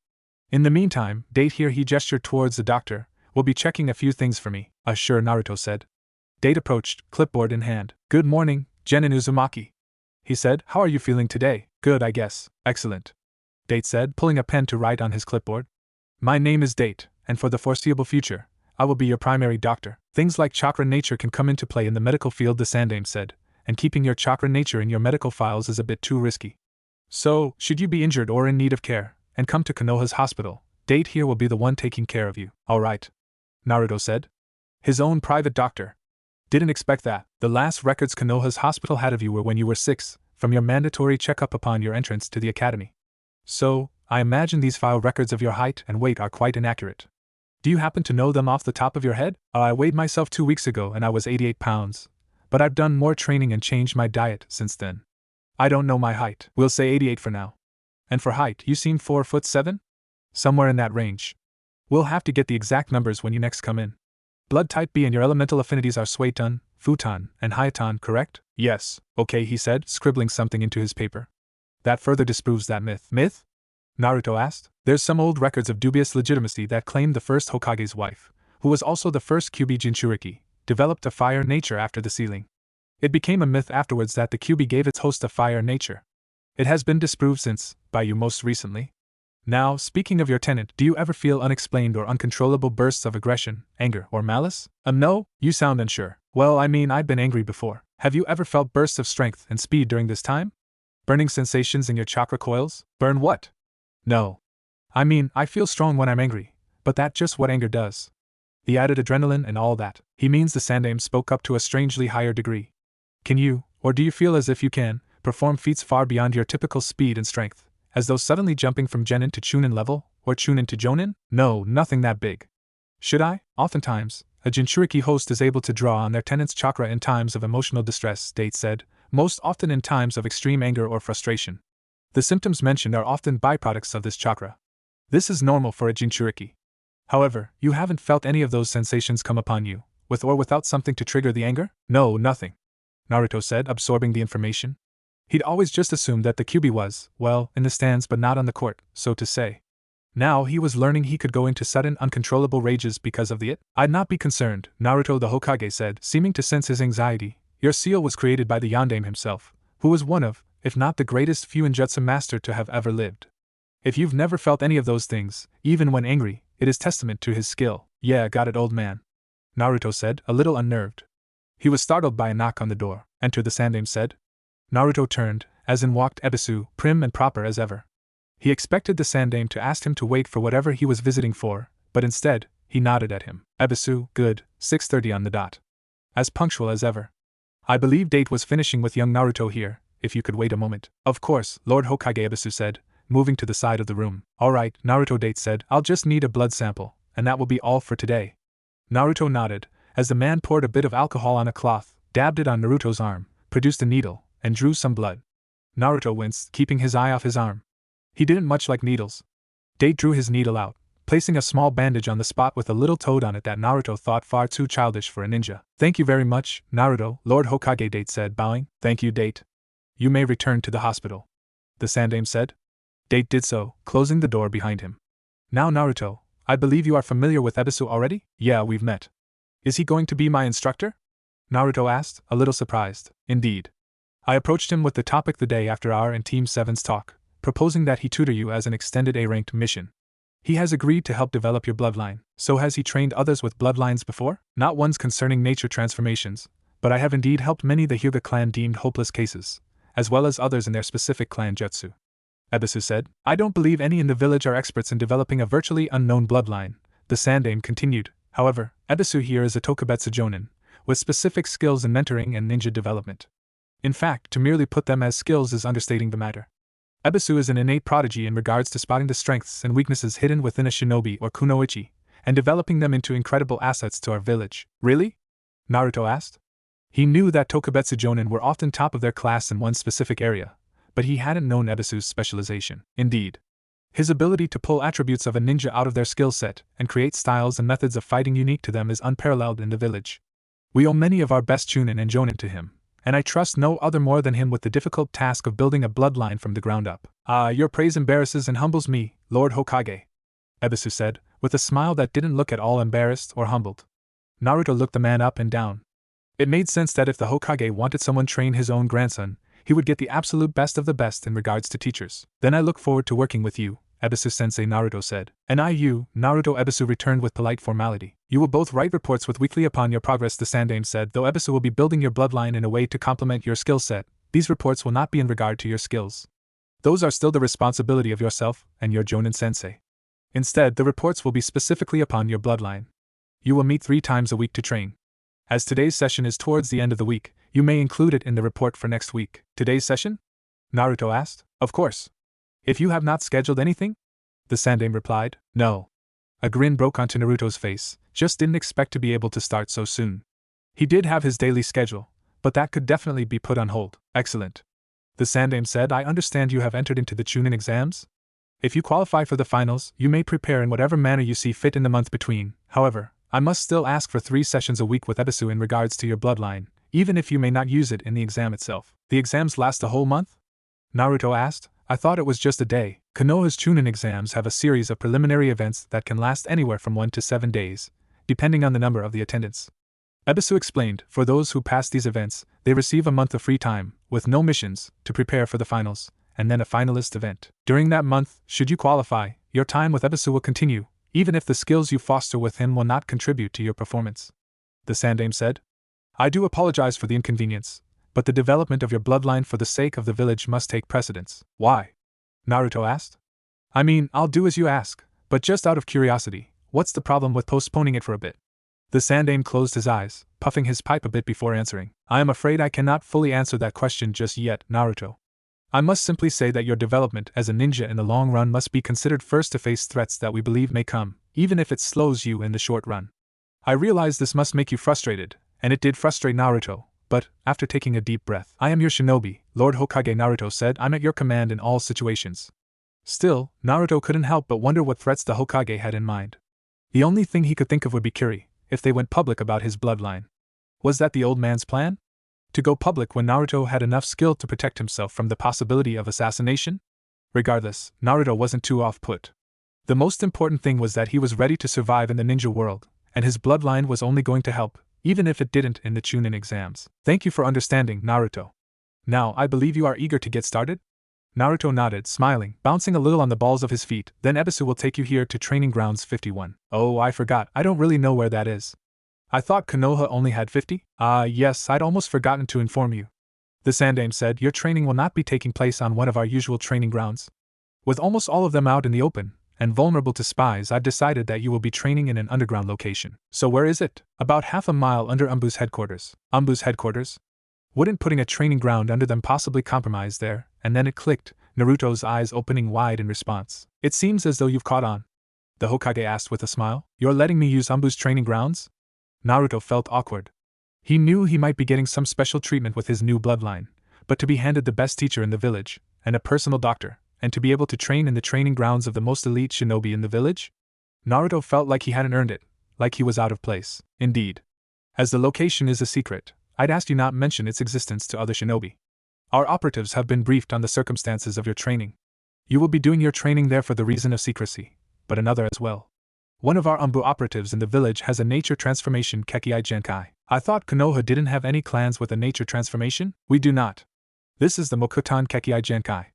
In the meantime, Date here, he gestured towards the doctor, will be checking a few things for me, sure, Naruto said. Date approached, clipboard in hand. Good morning, Genin Uzumaki. He said, how are you feeling today? Good, I guess. Excellent. Date said, pulling a pen to write on his clipboard. My name is Date, and for the foreseeable future, I will be your primary doctor. Things like chakra nature can come into play in the medical field, the Sandaime said, and keeping your chakra nature in your medical files is a bit too risky. So, should you be injured or in need of care, and come to Konoha's hospital, Date here will be the one taking care of you. All right. Naruto said. His own private doctor. Didn't expect that. The last records Konoha's hospital had of you were when you were 6, from your mandatory checkup upon your entrance to the academy. So, I imagine these file records of your height and weight are quite inaccurate. Do you happen to know them off the top of your head? I weighed myself 2 weeks ago and I was 88 pounds, but I've done more training and changed my diet since then. I don't know my height. We'll say 88 for now. And for height, you seem 4'7"? Somewhere in that range. We'll have to get the exact numbers when you next come in. Blood type B and your elemental affinities are Suiton, Futon, and Hayatan, correct? Yes. Okay, he said, scribbling something into his paper. That further disproves that myth. Myth? Naruto asked. There's some old records of dubious legitimacy that claim the first Hokage's wife, who was also the first Kyuubi Jinchuriki, developed a fire nature after the sealing. It became a myth afterwards that the Kyuubi gave its host a fire nature. It has been disproved since, by you most recently. Now, speaking of your tenant, do you ever feel unexplained or uncontrollable bursts of aggression, anger, or malice? No? You sound unsure. Well, I mean, I've been angry before. Have you ever felt bursts of strength and speed during this time? Burning sensations in your chakra coils? Burn what? No. I mean, I feel strong when I'm angry, but that's just what anger does. The added adrenaline and all that. He means, the Sandaime spoke up to a strangely higher degree. Can you, or do you feel as if you can, perform feats far beyond your typical speed and strength? As though suddenly jumping from Genin to Chunin level, or Chunin to Jonin? No, nothing that big. Should I? Oftentimes, a Jinchuriki host is able to draw on their tenant's chakra in times of emotional distress, Date said, most often in times of extreme anger or frustration. The symptoms mentioned are often byproducts of this chakra. This is normal for a Jinchuriki. However, you haven't felt any of those sensations come upon you, with or without something to trigger the anger? No, nothing. Naruto said, absorbing the information. He'd always just assumed that the Kyuubi was, well, in the stands but not on the court, so to say. Now he was learning he could go into sudden, uncontrollable rages because of the it. I'd not be concerned, Naruto the Hokage said, seeming to sense his anxiety. Your seal was created by the Yondaime himself, who was one of, if not the greatest Fuinjutsu master to have ever lived. If you've never felt any of those things, even when angry, it is testament to his skill. Yeah, got it, old man. Naruto said, a little unnerved. He was startled by a knock on the door. Enter, the Sandaime said. Naruto turned, as in walked Ebisu, prim and proper as ever. He expected the Sandaime to ask him to wait for whatever he was visiting for, but instead, he nodded at him. Ebisu, good, 6:30 on the dot. As punctual as ever. I believe Date was finishing with young Naruto here, if you could wait a moment. Of course, Lord Hokage, Ebisu said, moving to the side of the room. All right, Naruto, Date said, I'll just need a blood sample, and that will be all for today. Naruto nodded, as the man poured a bit of alcohol on a cloth, dabbed it on Naruto's arm, produced a needle, and drew some blood. Naruto winced, keeping his eye off his arm. He didn't much like needles. Date drew his needle out, placing a small bandage on the spot with a little toad on it that Naruto thought far too childish for a ninja. Thank you very much, Naruto, Lord Hokage, Date said, bowing. Thank you, Date. You may return to the hospital. The Sandaime said. Date did so, closing the door behind him. Now Naruto, I believe you are familiar with Ebisu already? Yeah, we've met. Is he going to be my instructor? Naruto asked, a little surprised. Indeed. I approached him with the topic the day after our and Team 7's talk, proposing that he tutor you as an extended A-ranked mission. He has agreed to help develop your bloodline. So has he trained others with bloodlines before? Not ones concerning nature transformations, but I have indeed helped many the Hyuga clan deemed hopeless cases, as well as others in their specific clan jutsu. Ebisu said, I don't believe any in the village are experts in developing a virtually unknown bloodline, the Sandaime continued. However, Ebisu here is a Tokubetsu Jonin, with specific skills in mentoring and ninja development. In fact, to merely put them as skills is understating the matter. Ebisu is an innate prodigy in regards to spotting the strengths and weaknesses hidden within a shinobi or kunoichi, and developing them into incredible assets to our village. Really? Naruto asked. He knew that Tokubetsu Jonin were often top of their class in one specific area, but he hadn't known Ebisu's specialization. Indeed. His ability to pull attributes of a ninja out of their skill set and create styles and methods of fighting unique to them is unparalleled in the village. We owe many of our best Chunin and Jonin to him, and I trust no other more than him with the difficult task of building a bloodline from the ground up. Your praise embarrasses and humbles me, Lord Hokage, Ebisu said, with a smile that didn't look at all embarrassed or humbled. Naruto looked the man up and down. It made sense that if the Hokage wanted someone train his own grandson, he would get the absolute best of the best in regards to teachers. Then I look forward to working with you, Ebisu Sensei, Naruto said. And you, Naruto, Ebisu returned with polite formality. You will both write reports with weekly upon your progress, the Sandaime said. Though Ebisu will be building your bloodline in a way to complement your skill set, these reports will not be in regard to your skills. Those are still the responsibility of yourself and your Jonin Sensei. Instead, the reports will be specifically upon your bloodline. You will meet 3 times a week to train. As today's session is towards the end of the week, you may include it in the report for next week. Today's session? Naruto asked. Of course. If you have not scheduled anything? The Sandaime replied. No. A grin broke onto Naruto's face, just didn't expect to be able to start so soon. He did have his daily schedule, but that could definitely be put on hold. Excellent. The Sandaime said, I understand you have entered into the Chunin exams? If you qualify for the finals, you may prepare in whatever manner you see fit in the month between. However, I must still ask for 3 sessions a week with Ebisu in regards to your bloodline, even if you may not use it in the exam itself. The exams last a whole month? Naruto asked. I thought it was just a day. Konoha's Chunin exams have a series of preliminary events that can last anywhere from 1 to 7 days, depending on the number of the attendants. Ebisu explained, for those who pass these events, they receive a month of free time, with no missions, to prepare for the finals, and then a finalist event. During that month, should you qualify, your time with Ebisu will continue, even if the skills you foster with him will not contribute to your performance. The Sandaime said. I do apologize for the inconvenience, but the development of your bloodline for the sake of the village must take precedence. Why? Naruto asked. I mean, I'll do as you ask, but just out of curiosity, what's the problem with postponing it for a bit? The Sandaime closed his eyes, puffing his pipe a bit before answering. I am afraid I cannot fully answer that question just yet, Naruto. I must simply say that your development as a ninja in the long run must be considered first to face threats that we believe may come, even if it slows you in the short run. I realize this must make you frustrated, and it did frustrate Naruto, but, after taking a deep breath, I am your shinobi, Lord Hokage, Naruto said. I'm at your command in all situations. Still, Naruto couldn't help but wonder what threats the Hokage had in mind. The only thing he could think of would be Kiri, if they went public about his bloodline. Was that the old man's plan? To go public when Naruto had enough skill to protect himself from the possibility of assassination? Regardless, Naruto wasn't too off-put. The most important thing was that he was ready to survive in the ninja world, and his bloodline was only going to help, even if it didn't in the Chunin exams. Thank you for understanding, Naruto. Now, I believe you are eager to get started? Naruto nodded, smiling, bouncing a little on the balls of his feet. Then Ebisu will take you here to Training Grounds 51. Oh, I forgot, I don't really know where that is. I thought Konoha only had 50? Yes, I'd almost forgotten to inform you. The Sandaime said, your training will not be taking place on one of our usual training grounds. With almost all of them out in the open, and vulnerable to spies, I've decided that you will be training in an underground location. So where is it? About half a mile under Umbu's headquarters. Umbu's headquarters? Wouldn't putting a training ground under them possibly compromise there? And then it clicked, Naruto's eyes opening wide in response. It seems as though you've caught on. The Hokage asked with a smile. You're letting me use Umbu's training grounds? Naruto felt awkward. He knew he might be getting some special treatment with his new bloodline, but to be handed the best teacher in the village, and a personal doctor, and to be able to train in the training grounds of the most elite shinobi in the village? Naruto felt like he hadn't earned it, like he was out of place. Indeed. As the location is a secret, I'd ask you not mention its existence to other shinobi. Our operatives have been briefed on the circumstances of your training. You will be doing your training there for the reason of secrecy, but another as well. One of our Umbu operatives in the village has a nature transformation Kekei Genkai. I thought Konoha didn't have any clans with a nature transformation? We do not. This is the Mokutan Kekei Genkai.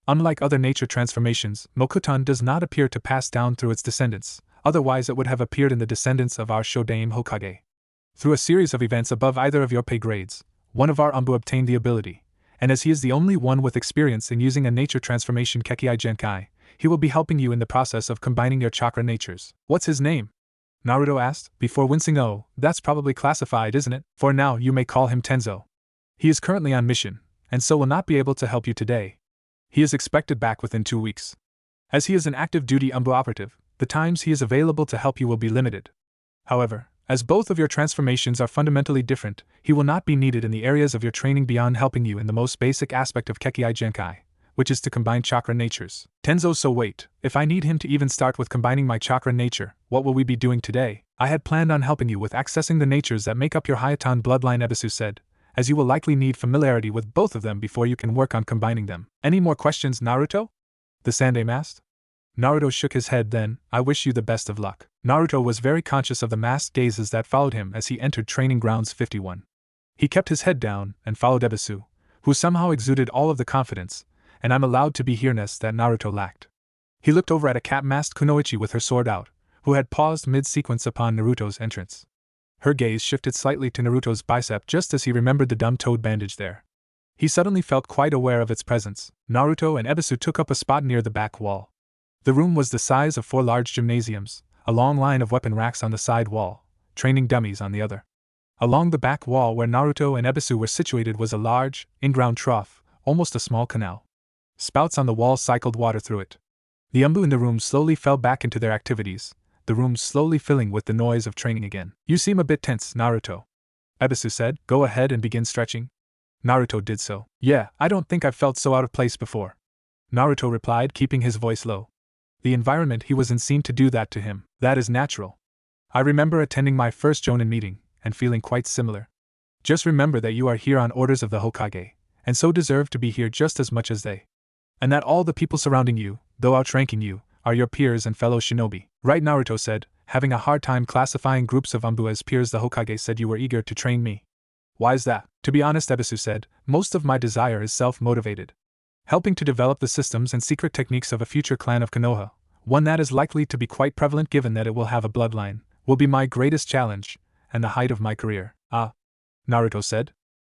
Unlike other nature transformations, Mokutan does not appear to pass down through its descendants, otherwise it would have appeared in the descendants of our Shodaime Hokage. Through a series of events above either of your pay grades, one of our Umbu obtained the ability, and as he is the only one with experience in using a nature transformation Kekei Genkai, he will be helping you in the process of combining your chakra natures. What's his name? Naruto asked, before wincing. Oh, that's probably classified, isn't it? For now, you may call him Tenzo. He is currently on mission, and so will not be able to help you today. He is expected back within 2 weeks. As he is an active duty Umbu operative, the times he is available to help you will be limited. However, as both of your transformations are fundamentally different, he will not be needed in the areas of your training beyond helping you in the most basic aspect of Kekei Genkai, which is to combine chakra natures. Tenzo, so wait, if I need him to even start with combining my chakra nature, what will we be doing today? I had planned on helping you with accessing the natures that make up your Hayatan bloodline, Ebisu said, as you will likely need familiarity with both of them before you can work on combining them. Any more questions, Naruto? The Sandaime asked. Naruto shook his head. Then, I wish you the best of luck. Naruto was very conscious of the masked gazes that followed him as he entered Training Grounds 51. He kept his head down and followed Ebisu, who somehow exuded all of the confidence, and I'm allowed to be here-ness that Naruto lacked. He looked over at a cat-masked Kunoichi with her sword out, who had paused mid-sequence upon Naruto's entrance. Her gaze shifted slightly to Naruto's bicep just as he remembered the dumb-toed bandage there. He suddenly felt quite aware of its presence. Naruto and Ebisu took up a spot near the back wall. The room was the size of 4 large gymnasiums, a long line of weapon racks on the side wall, training dummies on the other. Along the back wall where Naruto and Ebisu were situated was a large, in-ground trough, almost a small canal. Spouts on the wall cycled water through it. The Umbu in the room slowly fell back into their activities, the room slowly filling with the noise of training again. You seem a bit tense, Naruto. Ebisu said, go ahead and begin stretching. Naruto did so. Yeah, I don't think I've felt so out of place before. Naruto replied, keeping his voice low. The environment he was in seemed to do that to him. That is natural. I remember attending my first Jonin meeting, and feeling quite similar. Just remember that you are here on orders of the Hokage, and so deserve to be here just as much as they. And that all the people surrounding you, though outranking you, are your peers and fellow shinobi. Right, Naruto said, having a hard time classifying groups of Umbu as peers. The Hokage said you were eager to train me. Why's that? To be honest, Ebisu said, most of my desire is self-motivated. Helping to develop the systems and secret techniques of a future clan of Konoha, one that is likely to be quite prevalent given that it will have a bloodline, will be my greatest challenge, and the height of my career. Ah, Naruto said.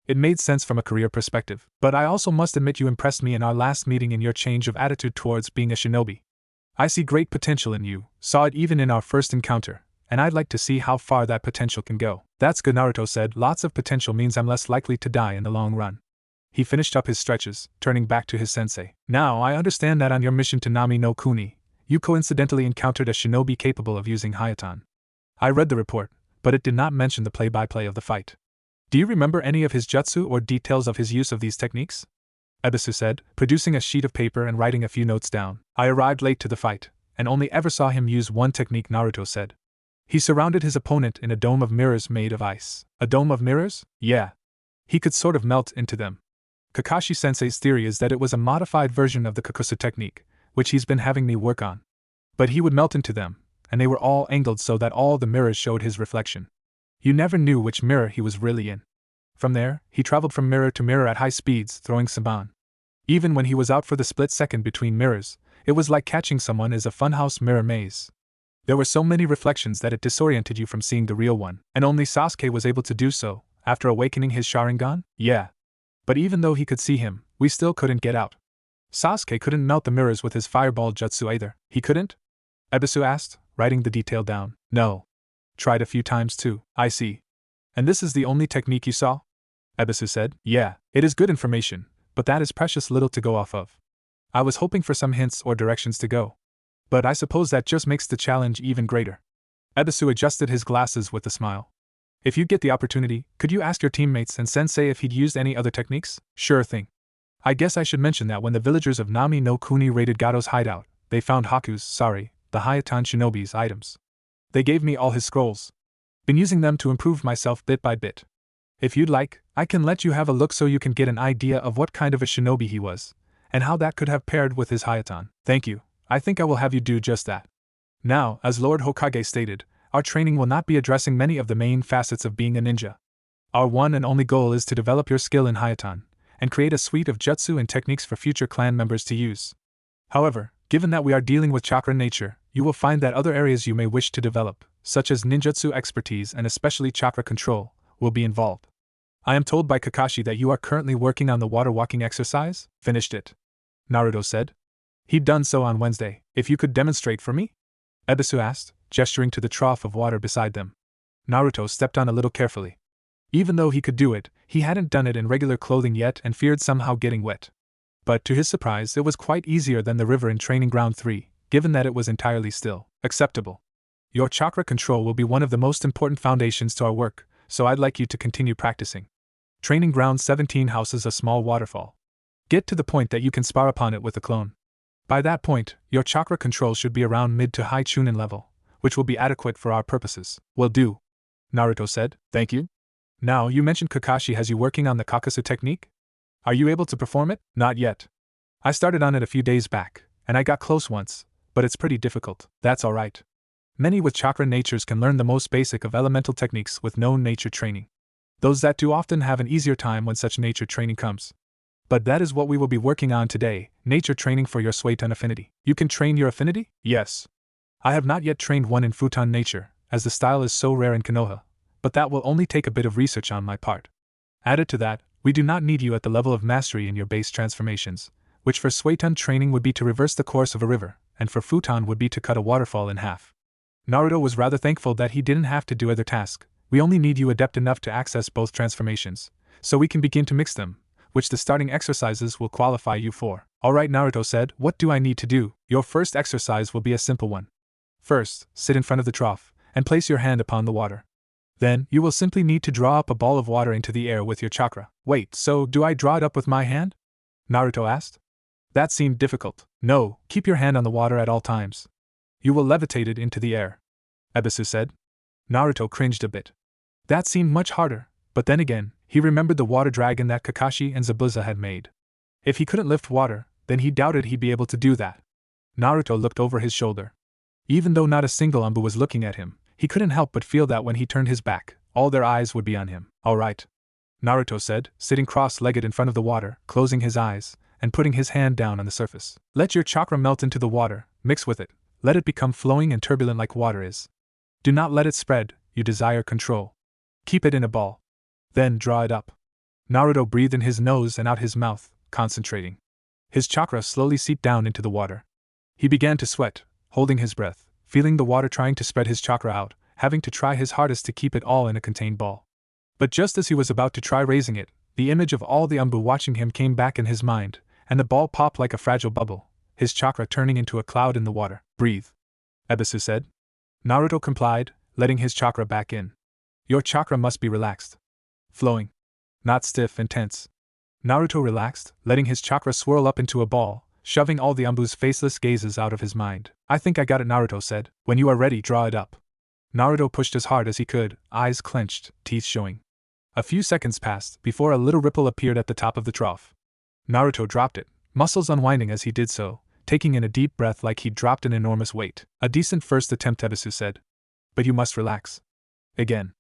It made sense from a career perspective, but I also must admit you impressed me in our last meeting in your change of attitude towards being a shinobi. I see great potential in you, saw it even in our first encounter, and I'd like to see how far that potential can go. That's good, Naruto said. Lots of potential means I'm less likely to die in the long run. He finished up his stretches, turning back to his sensei. Now I understand that on your mission to Nami no Kuni, you coincidentally encountered a shinobi capable of using Hayatan. I read the report, but it did not mention the play-by-play of the fight. Do you remember any of his jutsu or details of his use of these techniques? Ebisu said, producing a sheet of paper and writing a few notes down. I arrived late to the fight, and only ever saw him use one technique, Naruto said. He surrounded his opponent in a dome of mirrors made of ice. A dome of mirrors? Yeah. He could sort of melt into them. Kakashi-sensei's theory is that it was a modified version of the Kakusu technique, which he's been having me work on. But he would melt into them, and they were all angled so that all the mirrors showed his reflection. You never knew which mirror he was really in. From there, he traveled from mirror to mirror at high speeds, throwing Saban. Even when he was out for the split second between mirrors, it was like catching someone in a funhouse mirror maze. There were so many reflections that it disoriented you from seeing the real one, and only Sasuke was able to do so, after awakening his Sharingan? Yeah. But even though he could see him, we still couldn't get out. Sasuke couldn't melt the mirrors with his fireball jutsu either. He couldn't? Ebisu asked, writing the detail down. No. Tried a few times too. I see. And this is the only technique you saw? Ebisu said. Yeah, it is good information, but that is precious little to go off of. I was hoping for some hints or directions to go. But I suppose that just makes the challenge even greater. Ebisu adjusted his glasses with a smile. If you get the opportunity, could you ask your teammates and Sensei if he'd used any other techniques? Sure thing. I guess I should mention that when the villagers of Nami no Kuni raided Gato's hideout, they found the Hayatan shinobi's items. They gave me all his scrolls. Been using them to improve myself bit by bit. If you'd like, I can let you have a look so you can get an idea of what kind of a shinobi he was, and how that could have paired with his Hayatan. Thank you. I think I will have you do just that. Now, as Lord Hokage stated, our training will not be addressing many of the main facets of being a ninja. Our one and only goal is to develop your skill in Hayatan, and create a suite of jutsu and techniques for future clan members to use. However, given that we are dealing with chakra nature, you will find that other areas you may wish to develop, such as ninjutsu expertise and especially chakra control, will be involved. I am told by Kakashi that you are currently working on the water walking exercise. Finished it, Naruto said. He'd done so on Wednesday. If you could demonstrate for me? Ebisu asked, gesturing to the trough of water beside them. Naruto stepped on a little carefully. Even though he could do it, he hadn't done it in regular clothing yet and feared somehow getting wet. But to his surprise, it was quite easier than the river in Training Ground 3, given that it was entirely still. Acceptable. Your chakra control will be one of the most important foundations to our work, so I'd like you to continue practicing. Training Ground 17 houses a small waterfall. Get to the point that you can spar upon it with a clone. By that point, your chakra control should be around mid to high Chunin level, which will be adequate for our purposes. Will do, Naruto said. Thank you. Now, you mentioned Kakashi has you working on the Kakasu technique? Are you able to perform it? Not yet. I started on it a few days back, and I got close once, but it's pretty difficult. That's alright. Many with chakra natures can learn the most basic of elemental techniques with no nature training. Those that do often have an easier time when such nature training comes. But that is what we will be working on today, nature training for your Suiton affinity. You can train your affinity? Yes. I have not yet trained one in Futon nature, as the style is so rare in Konoha, but that will only take a bit of research on my part. Added to that, we do not need you at the level of mastery in your base transformations, which for Suiton training would be to reverse the course of a river, and for Futon would be to cut a waterfall in half. Naruto was rather thankful that he didn't have to do either task. We only need you adept enough to access both transformations, so we can begin to mix them, which the starting exercises will qualify you for. Alright, Naruto said, what do I need to do? Your first exercise will be a simple one. First, sit in front of the trough, and place your hand upon the water. Then, you will simply need to draw up a ball of water into the air with your chakra. Wait, so do I draw it up with my hand? Naruto asked. That seemed difficult. No, keep your hand on the water at all times. You will levitate it into the air, Ebisu said. Naruto cringed a bit. That seemed much harder, but then again, he remembered the water dragon that Kakashi and Zabuza had made. If he couldn't lift water, then he doubted he'd be able to do that. Naruto looked over his shoulder. Even though not a single Anbu was looking at him, he couldn't help but feel that when he turned his back, all their eyes would be on him. Alright, Naruto said, sitting cross-legged in front of the water, closing his eyes, and putting his hand down on the surface. Let your chakra melt into the water, mix with it, let it become flowing and turbulent like water is. Do not let it spread, you desire control. Keep it in a ball. Then draw it up. Naruto breathed in his nose and out his mouth, concentrating. His chakra slowly seeped down into the water. He began to sweat, holding his breath, feeling the water trying to spread his chakra out, having to try his hardest to keep it all in a contained ball. But just as he was about to try raising it, the image of all the Anbu watching him came back in his mind, and the ball popped like a fragile bubble, his chakra turning into a cloud in the water. Breathe, Ebisu said. Naruto complied, letting his chakra back in. Your chakra must be relaxed. Flowing. Not stiff and tense. Naruto relaxed, letting his chakra swirl up into a ball, shoving all the Anbu's faceless gazes out of his mind. I think I got it, Naruto said. When you are ready, draw it up. Naruto pushed as hard as he could, eyes clenched, teeth showing. A few seconds passed before a little ripple appeared at the top of the trough. Naruto dropped it, muscles unwinding as he did so, taking in a deep breath like he'd dropped an enormous weight. A decent first attempt, Ebisu said. But you must relax. Again.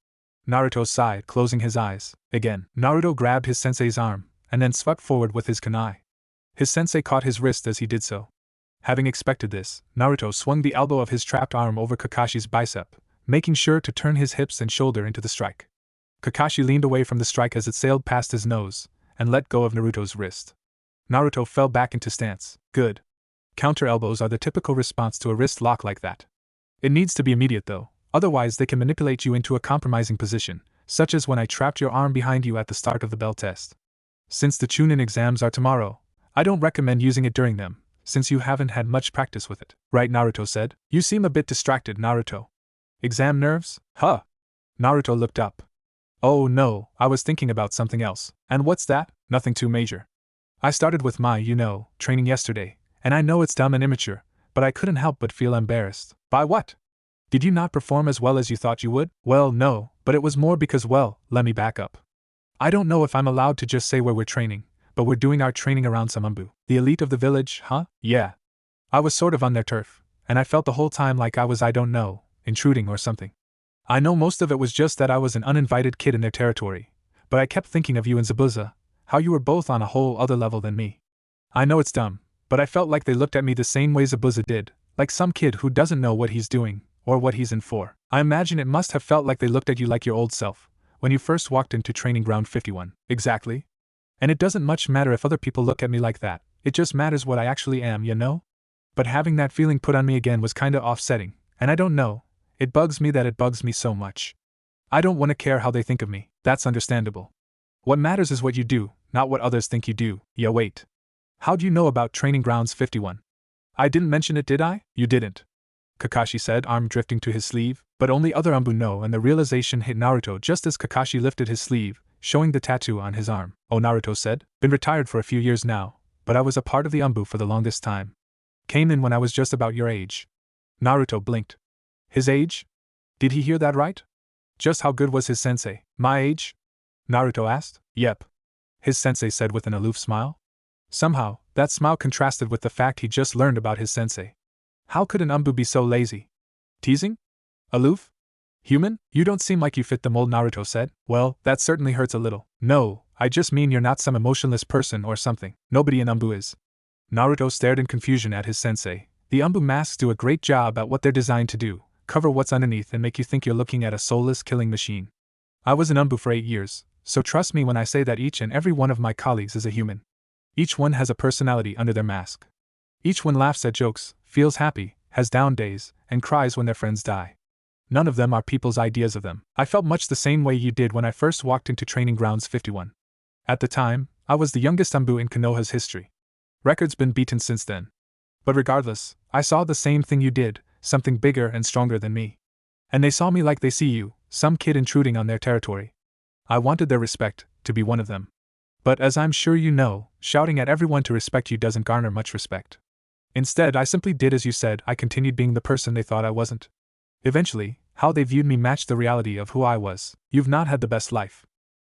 Naruto sighed, closing his eyes. Again. Naruto grabbed his sensei's arm, and then swept forward with his kunai. His sensei caught his wrist as he did so. Having expected this, Naruto swung the elbow of his trapped arm over Kakashi's bicep, making sure to turn his hips and shoulder into the strike. Kakashi leaned away from the strike as it sailed past his nose, and let go of Naruto's wrist. Naruto fell back into stance. Good. Counter elbows are the typical response to a wrist lock like that. It needs to be immediate though, otherwise they can manipulate you into a compromising position, such as when I trapped your arm behind you at the start of the bell test. Since the Chunin exams are tomorrow, I don't recommend using it during them, since you haven't had much practice with it. Right, Naruto said. You seem a bit distracted, Naruto. Exam nerves? Huh. Naruto looked up. Oh no, I was thinking about something else. And what's that? Nothing too major. I started with my, training yesterday, and I know it's dumb and immature, but I couldn't help but feel embarrassed. By what? Did you not perform as well as you thought you would? Well, no, but it was more because, let me back up. I don't know if I'm allowed to just say where we're training, but we're doing our training around some Umbu. The elite of the village, huh? Yeah. I was sort of on their turf, and I felt the whole time like I was, I don't know, intruding or something. I know most of it was just that I was an uninvited kid in their territory, but I kept thinking of you and Zabuza, how you were both on a whole other level than me. I know it's dumb, but I felt like they looked at me the same way Zabuza did, like some kid who doesn't know what he's doing, or what he's in for. I imagine it must have felt like they looked at you like your old self, when you first walked into Training Ground 51. Exactly. And it doesn't much matter if other people look at me like that, it just matters what I actually am, you know? But having that feeling put on me again was kinda offsetting, and I don't know, it bugs me that it bugs me so much. I don't want to care how they think of me, that's understandable. What matters is what you do, not what others think you do. Yeah, wait. How do you know about Training Grounds 51? I didn't mention it, did I? You didn't. Kakashi said, arm drifting to his sleeve, but only other Umbu know, and the realization hit Naruto just as Kakashi lifted his sleeve, showing the tattoo on his arm. Oh, Naruto said, been retired for a few years now, but I was a part of the Umbu for the longest time. Came in when I was just about your age. Naruto blinked. His age? Did he hear that right? Just how good was his sensei? My age? Naruto asked. Yep. His sensei said with an aloof smile. Somehow, that smile contrasted with the fact he just learned about his sensei. How could an Umbu be so lazy? Teasing? Aloof? Human? You don't seem like you fit the mold, Naruto said. Well, that certainly hurts a little. No, I just mean you're not some emotionless person or something. Nobody in Umbu is. Naruto stared in confusion at his sensei. The Umbu masks do a great job at what they're designed to do, cover what's underneath and make you think you're looking at a soulless killing machine. I was an Umbu for 8 years, so trust me when I say that each and every one of my colleagues is a human. Each one has a personality under their mask. Each one laughs at jokes, feels happy, has down days, and cries when their friends die. None of them are people's ideas of them. I felt much the same way you did when I first walked into Training Grounds 51. At the time, I was the youngest Umbu in Konoha's history. Records been beaten since then. But regardless, I saw the same thing you did, something bigger and stronger than me. And they saw me like they see you, some kid intruding on their territory. I wanted their respect, to be one of them. But as I'm sure you know, shouting at everyone to respect you doesn't garner much respect. Instead, I simply did as you said. I continued being the person they thought I wasn't. Eventually, how they viewed me matched the reality of who I was. You've not had the best life.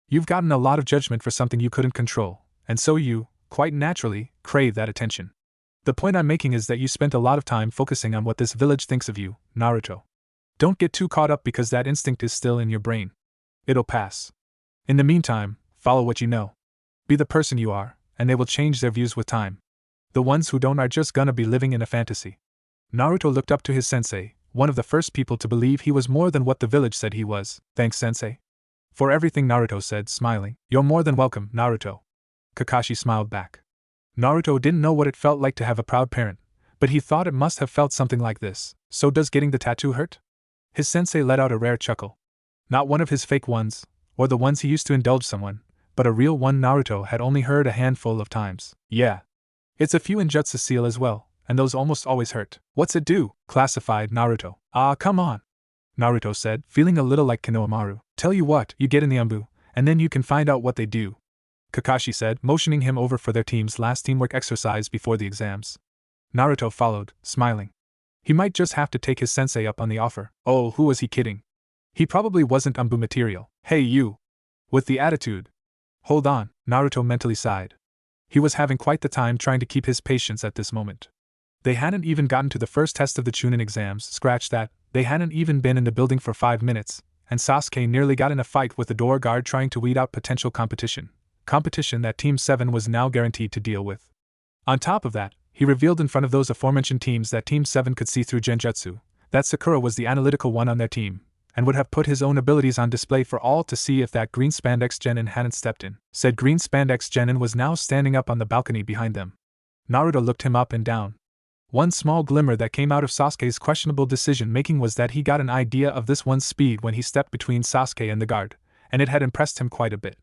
You've gotten a lot of judgment for something you couldn't control, and so you, quite naturally, crave that attention. The point I'm making is that you spent a lot of time focusing on what this village thinks of you, Naruto. Don't get too caught up because that instinct is still in your brain. It'll pass. In the meantime, follow what you know. Be the person you are, and they will change their views with time. The ones who don't are just gonna be living in a fantasy. Naruto looked up to his sensei, one of the first people to believe he was more than what the village said he was. Thanks, sensei. For everything, Naruto said, smiling. You're more than welcome, Naruto. Kakashi smiled back. Naruto didn't know what it felt like to have a proud parent, but he thought it must have felt something like this. So does getting the tattoo hurt? His sensei let out a rare chuckle. Not one of his fake ones, or the ones he used to indulge someone, but a real one Naruto had only heard a handful of times. Yeah. It's a few Ninjutsu seal as well, and those almost always hurt. What's it do? Classified Naruto. Ah, come on. Naruto said, feeling a little like Konohamaru. Tell you what, you get in the Umbu, and then you can find out what they do. Kakashi said, motioning him over for their team's last teamwork exercise before the exams. Naruto followed, smiling. He might just have to take his sensei up on the offer. Oh, who was he kidding? He probably wasn't Umbu material. Hey you! With the attitude. Hold on, Naruto mentally sighed. He was having quite the time trying to keep his patience at this moment. They hadn't even gotten to the first test of the Chunin exams, scratch that, they hadn't even been in the building for 5 minutes, and Sasuke nearly got in a fight with the door guard trying to weed out potential competition. Competition that Team 7 was now guaranteed to deal with. On top of that, he revealed in front of those aforementioned teams that Team 7 could see through genjutsu, that Sakura was the analytical one on their team, and would have put his own abilities on display for all to see if that green spandex genin hadn't stepped in. Said green spandex genin was now standing up on the balcony behind them. Naruto looked him up and down. One small glimmer that came out of Sasuke's questionable decision-making was that he got an idea of this one's speed when he stepped between Sasuke and the guard, and it had impressed him quite a bit.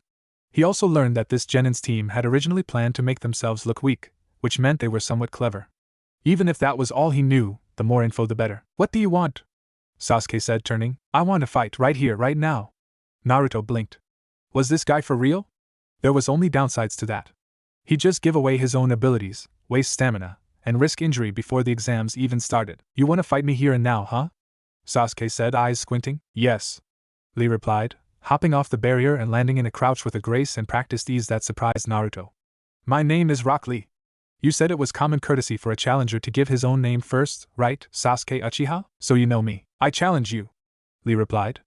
He also learned that this genin's team had originally planned to make themselves look weak, which meant they were somewhat clever. Even if that was all he knew, the more info the better. What do you want? Sasuke said, turning. I want to fight right here, right now. Naruto blinked. Was this guy for real? There was only downsides to that. He'd just give away his own abilities, waste stamina, and risk injury before the exams even started. You want to fight me here and now, huh? Sasuke said, eyes squinting. Yes. Lee replied, hopping off the barrier and landing in a crouch with a grace and practiced ease that surprised Naruto. My name is Rock Lee. You said it was common courtesy for a challenger to give his own name first, right, Sasuke Uchiha? So you know me. I challenge you, Lee replied.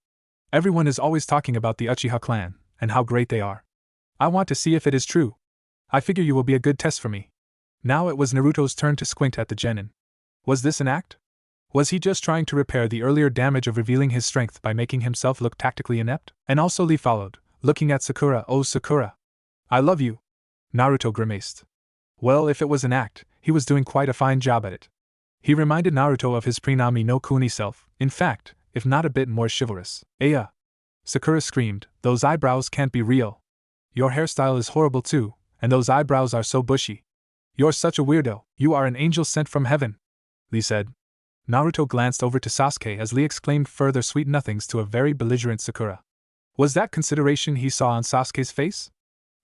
Everyone is always talking about the Uchiha clan, and how great they are. I want to see if it is true. I figure you will be a good test for me. Now it was Naruto's turn to squint at the genin. Was this an act? Was he just trying to repair the earlier damage of revealing his strength by making himself look tactically inept? And also Lee followed, looking at Sakura. Oh Sakura. I love you. Naruto grimaced. Well, if it was an act, he was doing quite a fine job at it. He reminded Naruto of his pre-Nami no Kuni self, in fact, if not a bit more chivalrous. Aya! Sakura screamed, those eyebrows can't be real. Your hairstyle is horrible too, and those eyebrows are so bushy. You're such a weirdo, you are an angel sent from heaven, Lee said. Naruto glanced over to Sasuke as Lee exclaimed further sweet nothings to a very belligerent Sakura. Was that consideration he saw on Sasuke's face?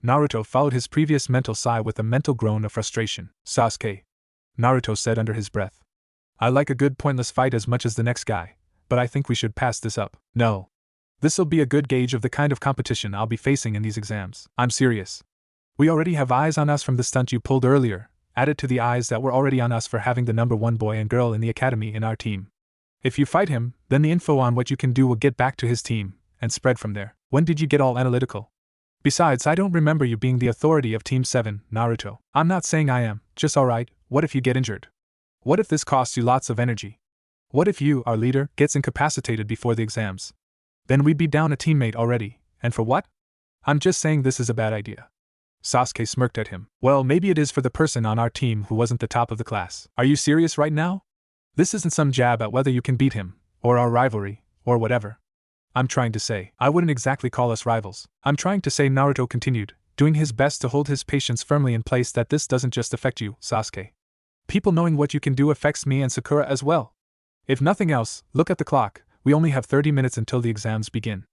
Naruto followed his previous mental sigh with a mental groan of frustration. Sasuke, Naruto said under his breath. I like a good pointless fight as much as the next guy, but I think we should pass this up. No. This'll be a good gauge of the kind of competition I'll be facing in these exams. I'm serious. We already have eyes on us from the stunt you pulled earlier, added to the eyes that were already on us for having the number one boy and girl in the academy in our team. If you fight him, then the info on what you can do will get back to his team, and spread from there. When did you get all analytical? Besides, I don't remember you being the authority of Team 7, Naruto. I'm not saying I am, just alright, what if you get injured? What if this costs you lots of energy? What if you, our leader, gets incapacitated before the exams? Then we'd be down a teammate already, and for what? I'm just saying this is a bad idea. Sasuke smirked at him. Well, maybe it is for the person on our team who wasn't the top of the class. Are you serious right now? This isn't some jab at whether you can beat him, or our rivalry, or whatever. I'm trying to say, I wouldn't exactly call us rivals. I'm trying to say, Naruto continued, doing his best to hold his patience firmly in place, that this doesn't just affect you, Sasuke. People knowing what you can do affects me and Sakura as well. If nothing else, look at the clock, we only have 30 minutes until the exams begin.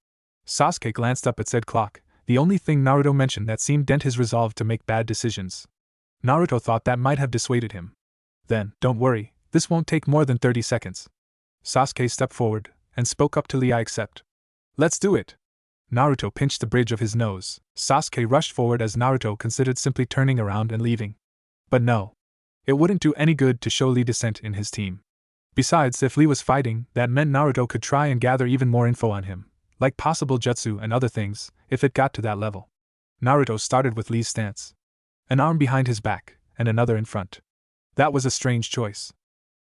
Sasuke glanced up at said clock, the only thing Naruto mentioned that seemed dent his resolve to make bad decisions. Naruto thought that might have dissuaded him. Then, don't worry, this won't take more than 30 seconds. Sasuke stepped forward, and spoke up to Lee. I accept. Let's do it. Naruto pinched the bridge of his nose. Sasuke rushed forward as Naruto considered simply turning around and leaving. But no. It wouldn't do any good to show Lee dissent in his team. Besides, if Lee was fighting, that meant Naruto could try and gather even more info on him, like possible jutsu and other things, if it got to that level. Naruto started with Lee's stance. An arm behind his back, and another in front. That was a strange choice.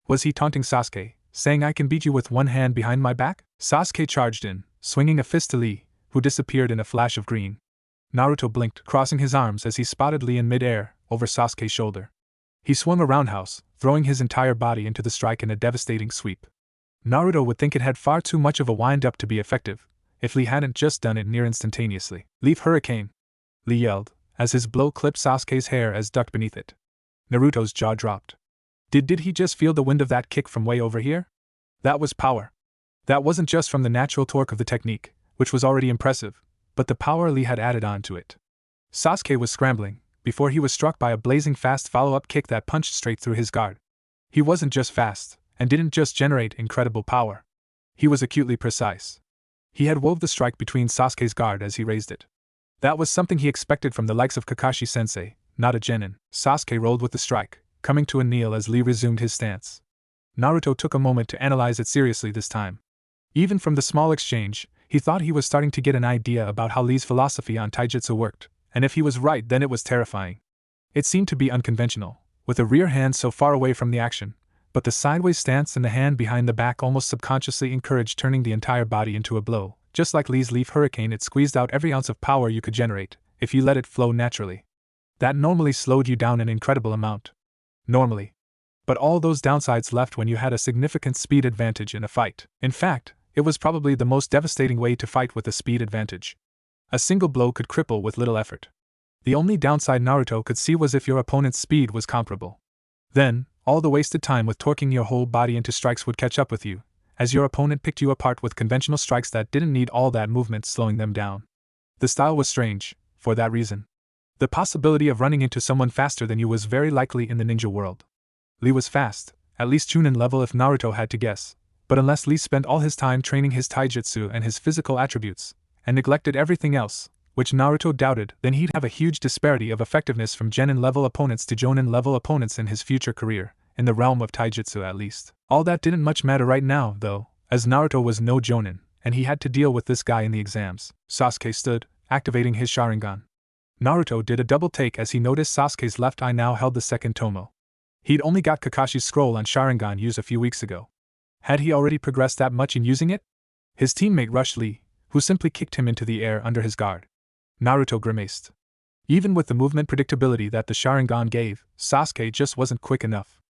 Was he taunting Sasuke, saying I can beat you with one hand behind my back? Sasuke charged in, swinging a fist to Lee, who disappeared in a flash of green. Naruto blinked, crossing his arms as he spotted Lee in mid-air, over Sasuke's shoulder. He swung a roundhouse, throwing his entire body into the strike in a devastating sweep. Naruto would think it had far too much of a wind-up to be effective, if Lee hadn't just done it near instantaneously. Leaf Hurricane! Lee yelled, as his blow clipped Sasuke's hair as ducked beneath it. Naruto's jaw dropped. Did he just feel the wind of that kick from way over here? That was power. That wasn't just from the natural torque of the technique, which was already impressive, but the power Lee had added on to it. Sasuke was scrambling, before he was struck by a blazing fast follow-up kick that punched straight through his guard. He wasn't just fast, and didn't just generate incredible power. He was acutely precise. He had wove the strike between Sasuke's guard as he raised it. That was something he expected from the likes of Kakashi Sensei, not a genin. Sasuke rolled with the strike, coming to a kneel as Lee resumed his stance. Naruto took a moment to analyze it seriously this time. Even from the small exchange, he thought he was starting to get an idea about how Lee's philosophy on taijutsu worked, and if he was right, then it was terrifying. It seemed to be unconventional, with a rear hand so far away from the action, but the sideways stance and the hand behind the back almost subconsciously encouraged turning the entire body into a blow. Just like Lee's Leaf Hurricane, it squeezed out every ounce of power you could generate, if you let it flow naturally. That normally slowed you down an incredible amount. Normally. But all those downsides left when you had a significant speed advantage in a fight. In fact, it was probably the most devastating way to fight with a speed advantage. A single blow could cripple with little effort. The only downside Naruto could see was if your opponent's speed was comparable. Then, all the wasted time with torquing your whole body into strikes would catch up with you, as your opponent picked you apart with conventional strikes that didn't need all that movement slowing them down. The style was strange, for that reason. The possibility of running into someone faster than you was very likely in the ninja world. Lee was fast, at least Chunin level if Naruto had to guess, but unless Lee spent all his time training his taijutsu and his physical attributes, and neglected everything else, which Naruto doubted, then he'd have a huge disparity of effectiveness from Genin-level opponents to Jonin-level opponents in his future career, in the realm of taijutsu at least. All that didn't much matter right now, though, as Naruto was no Jonin, and he had to deal with this guy in the exams. Sasuke stood, activating his Sharingan. Naruto did a double take as he noticed Sasuke's left eye now held the second tomo. He'd only got Kakashi's scroll on Sharingan use a few weeks ago. Had he already progressed that much in using it? His teammate rushed Lee, who simply kicked him into the air under his guard. Naruto grimaced. Even with the movement predictability that the Sharingan gave, Sasuke just wasn't quick enough.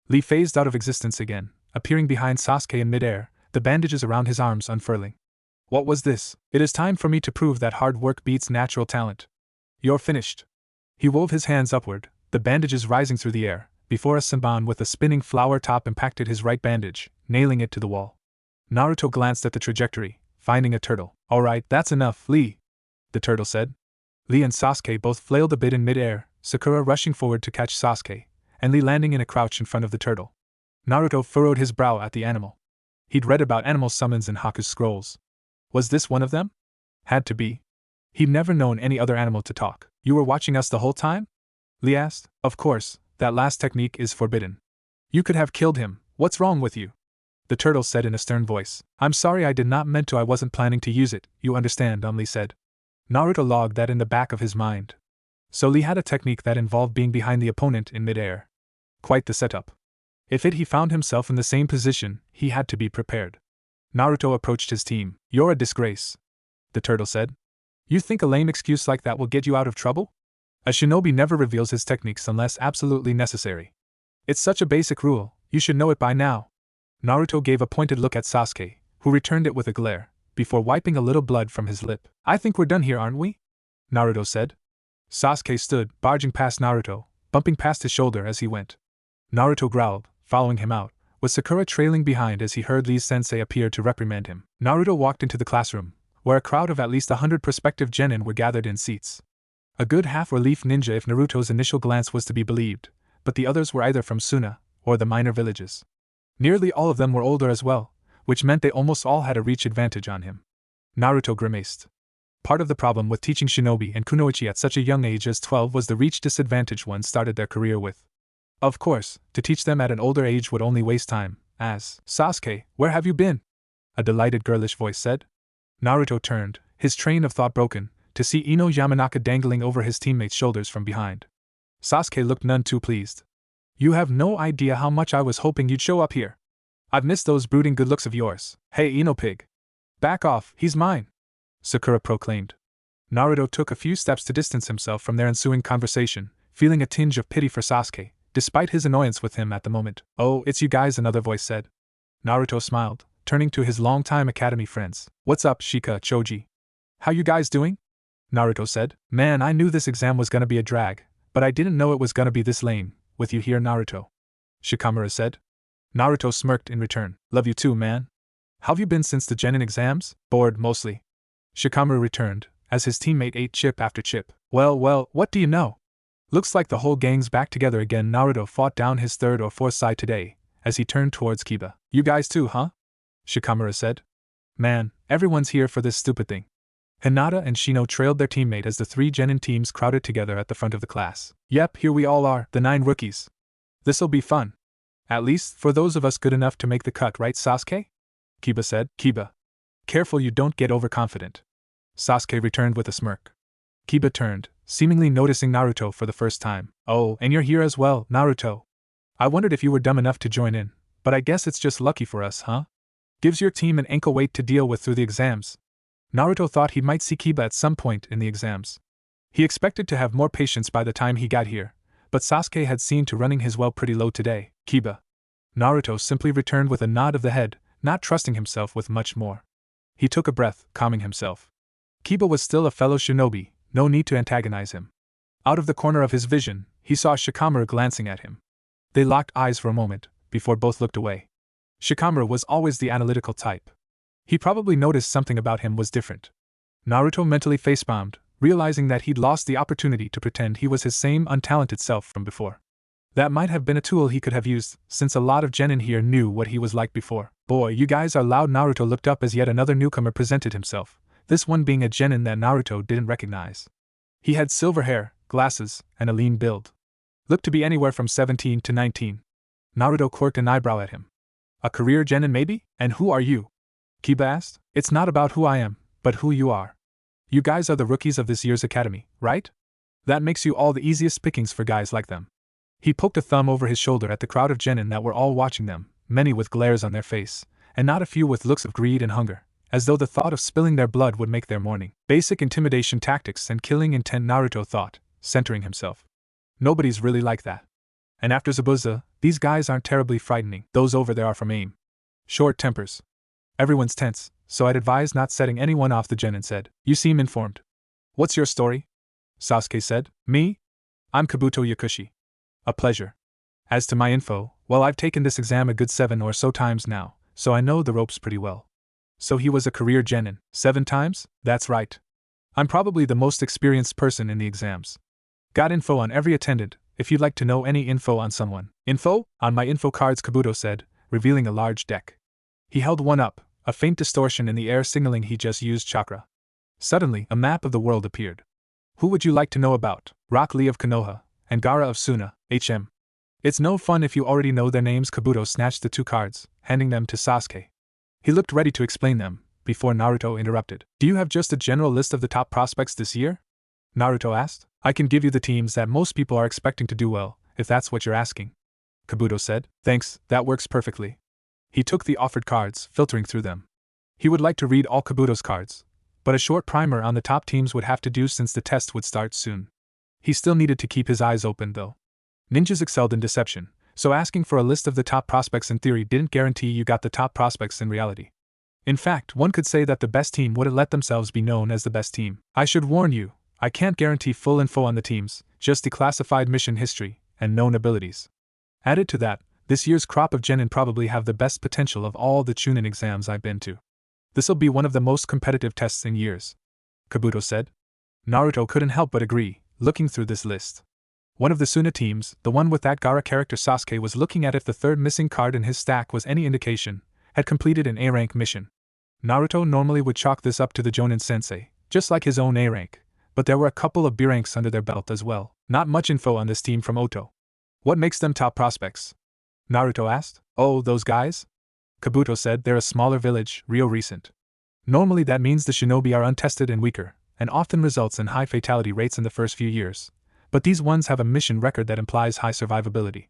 Lee phased out of existence again, appearing behind Sasuke in midair, the bandages around his arms unfurling. What was this? It is time for me to prove that hard work beats natural talent. You're finished. He wove his hands upward, the bandages rising through the air, before a Senbon with a spinning flower top impacted his right bandage, nailing it to the wall. Naruto glanced at the trajectory, finding a turtle. Alright, that's enough, Lee, the turtle said. Lee and Sasuke both flailed a bit in midair, Sakura rushing forward to catch Sasuke, and Lee landing in a crouch in front of the turtle. Naruto furrowed his brow at the animal. He'd read about animal summons in Haku's scrolls. Was this one of them? Had to be. He'd never known any other animal to talk. You were watching us the whole time? Lee asked. Of course, that last technique is forbidden. You could have killed him. What's wrong with you? The turtle said in a stern voice. I'm sorry, I did not meant to. I wasn't planning to use it, you understand, Lee said. Naruto logged that in the back of his mind. So Lee had a technique that involved being behind the opponent in midair. Quite the setup. If he found himself in the same position, he had to be prepared. Naruto approached his team. You're a disgrace, the turtle said. You think a lame excuse like that will get you out of trouble? A shinobi never reveals his techniques unless absolutely necessary. It's such a basic rule, you should know it by now. Naruto gave a pointed look at Sasuke, who returned it with a glare, before wiping a little blood from his lip. I think we're done here, aren't we? Naruto said. Sasuke stood, barging past Naruto, bumping past his shoulder as he went. Naruto growled, following him out, with Sakura trailing behind as he heard Lee's sensei appear to reprimand him. Naruto walked into the classroom, where a crowd of at least 100 prospective genin were gathered in seats. A good half were leaf ninja if Naruto's initial glance was to be believed, but the others were either from Suna, or the minor villages. Nearly all of them were older as well, which meant they almost all had a reach advantage on him. Naruto grimaced. Part of the problem with teaching shinobi and kunoichi at such a young age as 12 was the reach disadvantage one started their career with. Of course, to teach them at an older age would only waste time, as, Sasuke, where have you been? A delighted girlish voice said. Naruto turned, his train of thought broken, to see Ino Yamanaka dangling over his teammate's shoulders from behind. Sasuke looked none too pleased. You have no idea how much I was hoping you'd show up here. I've missed those brooding good looks of yours. Hey Ino pig. Back off, he's mine, Sakura proclaimed. Naruto took a few steps to distance himself from their ensuing conversation, feeling a tinge of pity for Sasuke, despite his annoyance with him at the moment. Oh, it's you guys, another voice said. Naruto smiled, turning to his longtime academy friends. What's up, Shika, Choji? How you guys doing? Naruto said. Man, I knew this exam was gonna be a drag, but I didn't know it was gonna be this lame, with you here, Naruto, Shikamaru said. Naruto smirked in return. Love you too, man. How've you been since the genin exams? Bored, mostly, Shikamaru returned, as his teammate ate chip after chip. Well, what do you know? Looks like the whole gang's back together again. Naruto fought down his third or fourth side today, as he turned towards Kiba. You guys too, huh? Shikamaru said. Man, everyone's here for this stupid thing. Hinata and Shino trailed their teammate as the three genin teams crowded together at the front of the class. Yep, here we all are, the 9 rookies. This'll be fun. At least, for those of us good enough to make the cut, right, Sasuke? Kiba said. Kiba. Careful you don't get overconfident. Sasuke returned with a smirk. Kiba turned, seemingly noticing Naruto for the first time. Oh, and you're here as well, Naruto. I wondered if you were dumb enough to join in, but I guess it's just lucky for us, huh? Gives your team an ankle weight to deal with through the exams. Naruto thought he might see Kiba at some point in the exams. He expected to have more patience by the time he got here, but Sasuke had seen to running his well pretty low today. Kiba. Naruto simply returned with a nod of the head, not trusting himself with much more. He took a breath, calming himself. Kiba was still a fellow shinobi, no need to antagonize him. Out of the corner of his vision, he saw Shikamaru glancing at him. They locked eyes for a moment, before both looked away. Shikamaru was always the analytical type. He probably noticed something about him was different. Naruto mentally facepalmed, realizing that he'd lost the opportunity to pretend he was his same untalented self from before. That might have been a tool he could have used, since a lot of genin here knew what he was like before. Boy, you guys are loud. Naruto looked up as yet another newcomer presented himself, this one being a genin that Naruto didn't recognize. He had silver hair, glasses, and a lean build. Looked to be anywhere from 17 to 19. Naruto quirked an eyebrow at him. A career genin maybe? And who are you? Kiba asked. It's not about who I am, but who you are. You guys are the rookies of this year's academy, right? That makes you all the easiest pickings for guys like them. He poked a thumb over his shoulder at the crowd of genin that were all watching them, many with glares on their face, and not a few with looks of greed and hunger, as though the thought of spilling their blood would make their morning. Basic intimidation tactics and killing intent, Naruto thought, centering himself. Nobody's really like that. And after Zabuza, these guys aren't terribly frightening. Those over there are from AIM. Short tempers. Everyone's tense, so I'd advise not setting anyone off, the genin said. You seem informed. What's your story? Sasuke said. Me? I'm Kabuto Yakushi. A pleasure. As to my info, well, I've taken this exam a good 7 or so times now, so I know the ropes pretty well. So he was a career genin. 7 times? That's right. I'm probably the most experienced person in the exams. Got info on every attendant, if you'd like to know any info on someone. Info? On my info cards, Kabuto said, revealing a large deck. He held one up, a faint distortion in the air signaling he just used chakra. Suddenly, a map of the world appeared. Who would you like to know about? Rock Lee of Konoha, and Gaara of Suna, HM. It's no fun if you already know their names. Kabuto snatched the 2 cards, handing them to Sasuke. He looked ready to explain them, before Naruto interrupted. Do you have just a general list of the top prospects this year? Naruto asked. I can give you the teams that most people are expecting to do well, if that's what you're asking. Kabuto said. Thanks, that works perfectly. He took the offered cards, filtering through them. He would like to read all Kabuto's cards, but a short primer on the top teams would have to do since the test would start soon. He still needed to keep his eyes open though. Ninjas excelled in deception, so asking for a list of the top prospects in theory didn't guarantee you got the top prospects in reality. In fact, one could say that the best team wouldn't let themselves be known as the best team. I should warn you, I can't guarantee full info on the teams, just declassified mission history, and known abilities. Added to that, this year's crop of genin probably have the best potential of all the Chunin exams I've been to. This'll be one of the most competitive tests in years, Kabuto said. Naruto couldn't help but agree, looking through this list. One of the Suna teams, the one with that Gaara character Sasuke was looking at if the third missing card in his stack was any indication, had completed an A-rank mission. Naruto normally would chalk this up to the Jonin Sensei, just like his own A-rank, but there were a couple of B-ranks under their belt as well. Not much info on this team from Oto. What makes them top prospects? Naruto asked. Oh, those guys? Kabuto said. They're a smaller village, real recent. Normally that means the shinobi are untested and weaker, and often results in high fatality rates in the first few years. But these ones have a mission record that implies high survivability.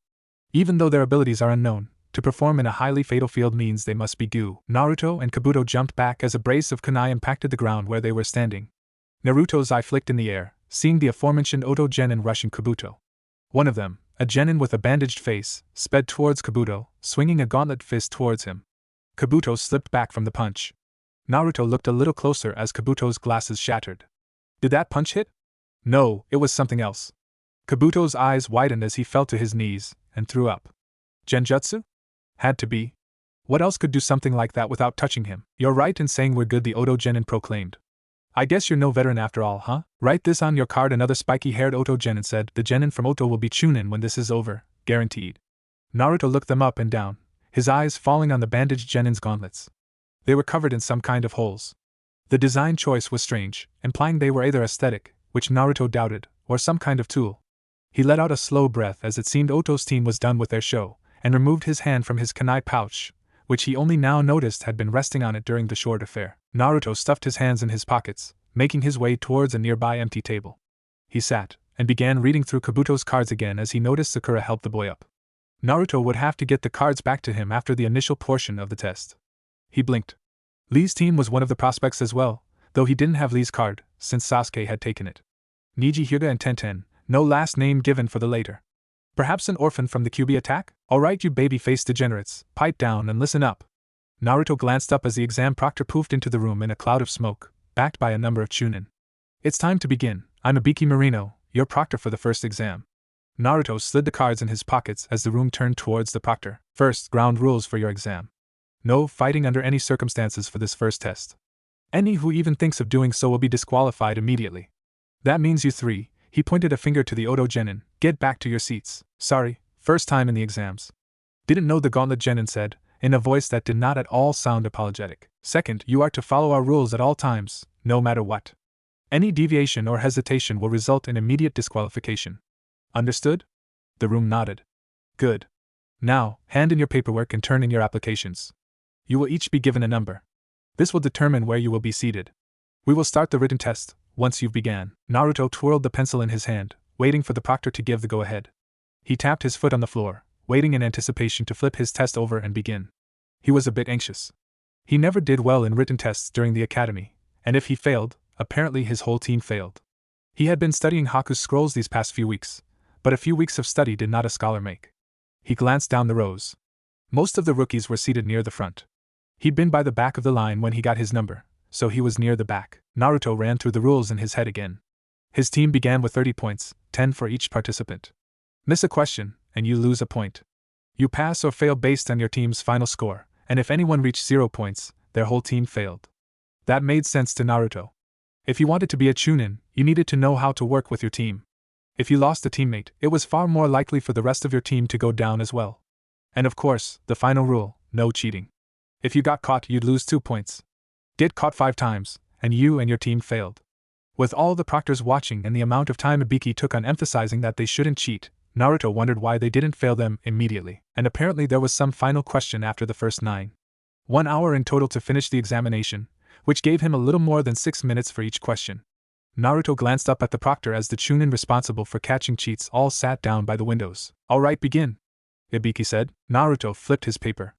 Even though their abilities are unknown, to perform in a highly fatal field means they must be goo. Naruto and Kabuto jumped back as a brace of kunai impacted the ground where they were standing. Naruto's eye flicked in the air, seeing the aforementioned Oto genin rushing Kabuto. One of them, a genin with a bandaged face, sped towards Kabuto, swinging a gauntlet fist towards him. Kabuto slipped back from the punch. Naruto looked a little closer as Kabuto's glasses shattered. Did that punch hit? No, it was something else. Kabuto's eyes widened as he fell to his knees, and threw up. Genjutsu? Had to be. What else could do something like that without touching him? You're right in saying we're good, the Oto genin proclaimed. I guess you're no veteran after all, huh? Write this on your card, another spiky-haired Oto genin said. The genin from Oto will be Chunin when this is over, guaranteed. Naruto looked them up and down, his eyes falling on the bandaged genin's gauntlets. They were covered in some kind of holes. The design choice was strange, implying they were either aesthetic, which Naruto doubted, or some kind of tool. He let out a slow breath as it seemed Oto's team was done with their show, and removed his hand from his kunai pouch, which he only now noticed had been resting on it during the short affair. Naruto stuffed his hands in his pockets, making his way towards a nearby empty table. He sat, and began reading through Kabuto's cards again as he noticed Sakura helped the boy up. Naruto would have to get the cards back to him after the initial portion of the test. He blinked. Lee's team was one of the prospects as well, though he didn't have Lee's card, since Sasuke had taken it. Niji Hyuga and Tenten, no last name given for the later. Perhaps an orphan from the Kyuubi attack? Alright, you baby-faced degenerates, pipe down and listen up. Naruto glanced up as the exam proctor poofed into the room in a cloud of smoke, backed by a number of Chunin. It's time to begin. I'm Ibiki Marino, your proctor for the first exam. Naruto slid the cards in his pockets as the room turned towards the proctor. First, ground rules for your exam. No fighting under any circumstances for this first test. Any who even thinks of doing so will be disqualified immediately. That means you three, he pointed a finger to the Oto genin, get back to your seats. Sorry, first time in the exams. Didn't know, the gauntlet genin said, in a voice that did not at all sound apologetic. Second, you are to follow our rules at all times, no matter what. Any deviation or hesitation will result in immediate disqualification. Understood? The room nodded. Good. Now, hand in your paperwork and turn in your applications. You will each be given a number. This will determine where you will be seated. We will start the written test once you've began. Naruto twirled the pencil in his hand, waiting for the proctor to give the go-ahead. He tapped his foot on the floor, waiting in anticipation to flip his test over and begin. He was a bit anxious. He never did well in written tests during the academy, and if he failed, apparently his whole team failed. He had been studying Haku's scrolls these past few weeks, but a few weeks of study did not a scholar make. He glanced down the rows. Most of the rookies were seated near the front. He'd been by the back of the line when he got his number, so he was near the back. Naruto ran through the rules in his head again. His team began with 30 points, 10 for each participant. Miss a question, and you lose a point. You pass or fail based on your team's final score, and if anyone reached 0 points, their whole team failed. That made sense to Naruto. If you wanted to be a Chunin, you needed to know how to work with your team. If you lost a teammate, it was far more likely for the rest of your team to go down as well. And of course, the final rule, no cheating. If you got caught, you'd lose 2 points. Get caught 5 times, and you and your team failed. With all the proctors watching and the amount of time Ibiki took on emphasizing that they shouldn't cheat, Naruto wondered why they didn't fail them immediately, and apparently there was some final question after the first 9. 1 hour in total to finish the examination, which gave him a little more than 6 minutes for each question. Naruto glanced up at the proctor as the Chunin responsible for catching cheats all sat down by the windows. All right, begin, Ibiki said. Naruto flipped his paper.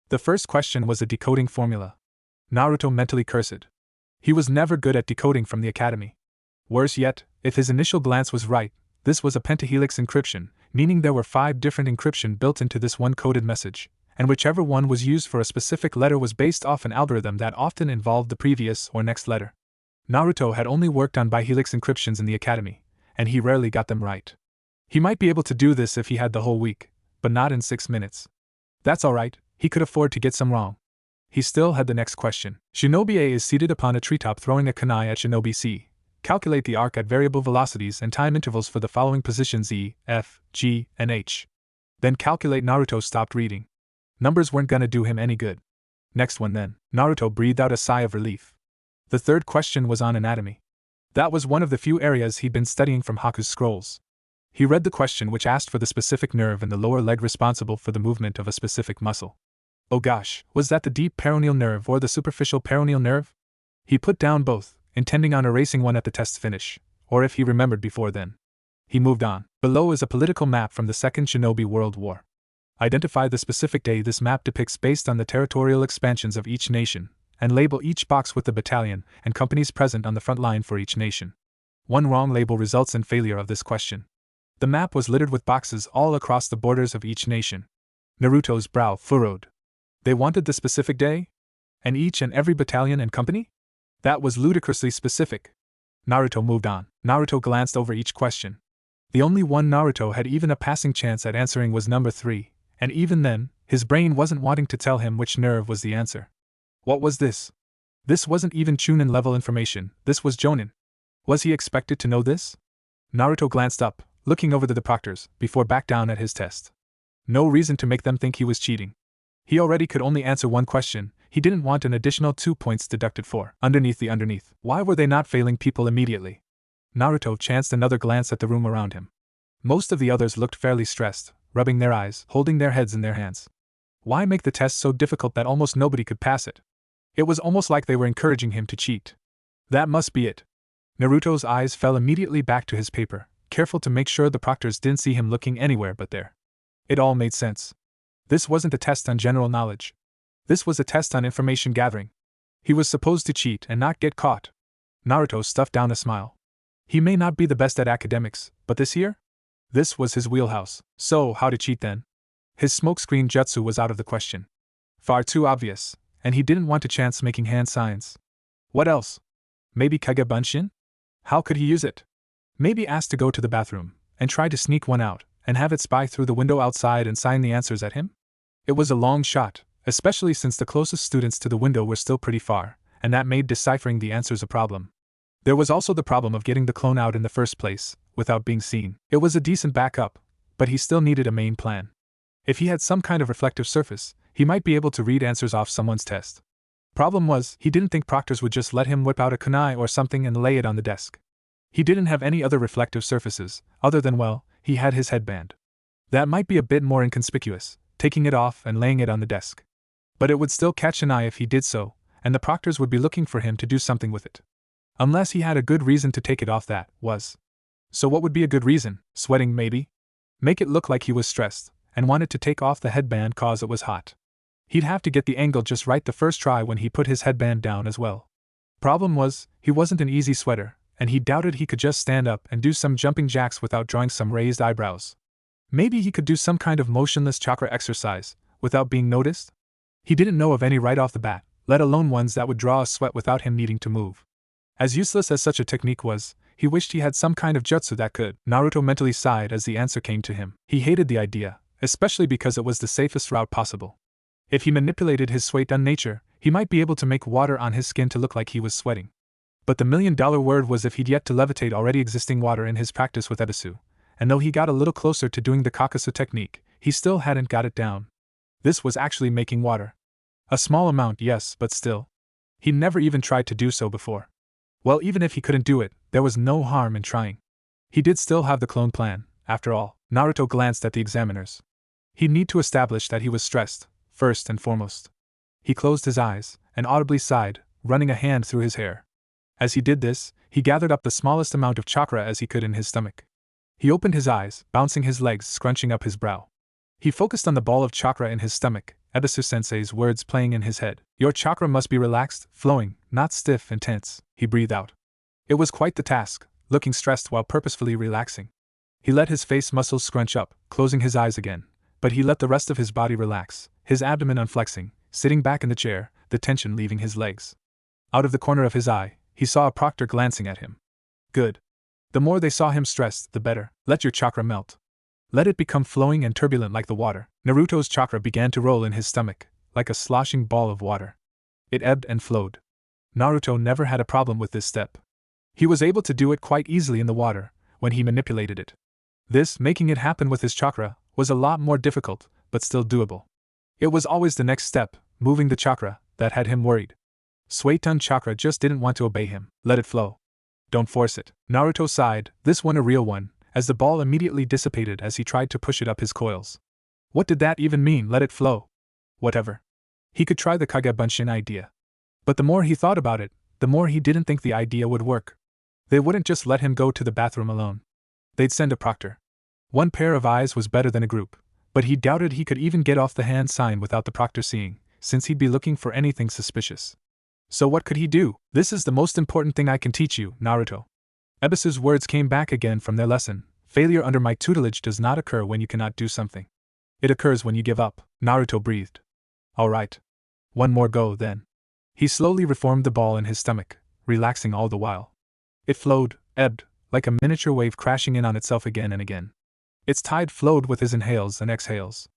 The first question was a decoding formula. Naruto mentally cursed. He was never good at decoding from the academy. Worse yet, if his initial glance was right, this was a pentahelix encryption, meaning there were 5 different encryption built into this one coded message, and whichever one was used for a specific letter was based off an algorithm that often involved the previous or next letter. Naruto had only worked on bihelix encryptions in the academy, and he rarely got them right. He might be able to do this if he had the whole week, but not in 6 minutes. That's alright, he could afford to get some wrong. He still had the next question. Shinobi A is seated upon a treetop throwing a kunai at Shinobi C. Calculate the arc at variable velocities and time intervals for the following positions E, F, G, and H. Then calculate. Naruto stopped reading. Numbers weren't gonna do him any good. Next one then. Naruto breathed out a sigh of relief. The third question was on anatomy. That was one of the few areas he'd been studying from Haku's scrolls. He read the question, which asked for the specific nerve in the lower leg responsible for the movement of a specific muscle. Oh gosh, was that the deep peroneal nerve or the superficial peroneal nerve? He put down both, intending on erasing one at the test's finish, or if he remembered before then. He moved on. Below is a political map from the Second Shinobi World War. Identify the specific day this map depicts based on the territorial expansions of each nation, and label each box with the battalion and companies present on the front line for each nation. One wrong label results in failure of this question. The map was littered with boxes all across the borders of each nation. Naruto's brow furrowed. They wanted the specific day? And each and every battalion and company? That was ludicrously specific. Naruto moved on. Naruto glanced over each question. The only one Naruto had even a passing chance at answering was number 3, and even then, his brain wasn't wanting to tell him which nerve was the answer. What was this? This wasn't even Chunin level information, this was Jonin. Was he expected to know this? Naruto glanced up, looking over the proctors, before back down at his test. No reason to make them think he was cheating. He already could only answer one question, he didn't want an additional 2 points deducted for underneath. Why were they not failing people immediately? Naruto chanced another glance at the room around him. Most of the others looked fairly stressed, rubbing their eyes, holding their heads in their hands. Why make the test so difficult that almost nobody could pass it? It was almost like they were encouraging him to cheat. That must be it. Naruto's eyes fell immediately back to his paper, careful to make sure the proctors didn't see him looking anywhere but there. It all made sense. This wasn't a test on general knowledge. This was a test on information gathering. He was supposed to cheat and not get caught. Naruto stuffed down a smile. He may not be the best at academics, but this here? This was his wheelhouse. So, how to cheat then? His smokescreen jutsu was out of the question. Far too obvious, and he didn't want to chance making hand signs. What else? Maybe Kage Bunshin? How could he use it? Maybe ask to go to the bathroom, and try to sneak one out, and have it spy through the window outside and sign the answers at him? It was a long shot, especially since the closest students to the window were still pretty far, and that made deciphering the answers a problem. There was also the problem of getting the clone out in the first place, without being seen. It was a decent backup, but he still needed a main plan. If he had some kind of reflective surface, he might be able to read answers off someone's test. Problem was, he didn't think proctors would just let him whip out a kunai or something and lay it on the desk. He didn't have any other reflective surfaces, other than, well, he had his headband. That might be a bit more inconspicuous, taking it off and laying it on the desk. But it would still catch an eye if he did so, and the proctors would be looking for him to do something with it. Unless he had a good reason to take it off, that was. So what would be a good reason? Sweating, maybe? Make it look like he was stressed, and wanted to take off the headband cause it was hot. He'd have to get the angle just right the first try when he put his headband down as well. Problem was, he wasn't an easy sweater, and he doubted he could just stand up and do some jumping jacks without drawing some raised eyebrows. Maybe he could do some kind of motionless chakra exercise, without being noticed? He didn't know of any right off the bat, let alone ones that would draw a sweat without him needing to move. As useless as such a technique was, he wished he had some kind of jutsu that could. Naruto mentally sighed as the answer came to him. He hated the idea, especially because it was the safest route possible. If he manipulated his sweat-done nature, he might be able to make water on his skin to look like he was sweating. But the million-dollar word was if he'd yet to levitate already existing water in his practice with Ebisu, and though he got a little closer to doing the Kakashi technique, he still hadn't got it down. This was actually making water. A small amount, yes, but still. He'd never even tried to do so before. Well, even if he couldn't do it, there was no harm in trying. He did still have the clone plan, after all. Naruto glanced at the examiners. He'd need to establish that he was stressed, first and foremost. He closed his eyes, and audibly sighed, running a hand through his hair. As he did this, he gathered up the smallest amount of chakra as he could in his stomach. He opened his eyes, bouncing his legs, scrunching up his brow. He focused on the ball of chakra in his stomach, Ebisu Sensei's words playing in his head. Your chakra must be relaxed, flowing, not stiff and tense, he breathed out. It was quite the task, looking stressed while purposefully relaxing. He let his face muscles scrunch up, closing his eyes again, but he let the rest of his body relax, his abdomen unflexing, sitting back in the chair, the tension leaving his legs. Out of the corner of his eye, he saw a proctor glancing at him. Good. The more they saw him stressed, the better. Let your chakra melt. Let it become flowing and turbulent like the water. Naruto's chakra began to roll in his stomach, like a sloshing ball of water. It ebbed and flowed. Naruto never had a problem with this step. He was able to do it quite easily in the water, when he manipulated it. This, making it happen with his chakra, was a lot more difficult, but still doable. It was always the next step, moving the chakra, that had him worried. Suiton chakra just didn't want to obey him. Let it flow. Don't force it. Naruto sighed, this one a real one, as the ball immediately dissipated as he tried to push it up his coils. What did that even mean, let it flow? Whatever. He could try the Kage Bunshin idea. But the more he thought about it, the more he didn't think the idea would work. They wouldn't just let him go to the bathroom alone. They'd send a proctor. One pair of eyes was better than a group, but he doubted he could even get off the hand sign without the proctor seeing, since he'd be looking for anything suspicious. So what could he do? This is the most important thing I can teach you, Naruto. Ebisu's words came back again from their lesson. Failure under my tutelage does not occur when you cannot do something. It occurs when you give up. Naruto breathed. All right. One more go, then. He slowly reformed the ball in his stomach, relaxing all the while. It flowed, ebbed, like a miniature wave crashing in on itself again and again. Its tide flowed with his inhales and exhales.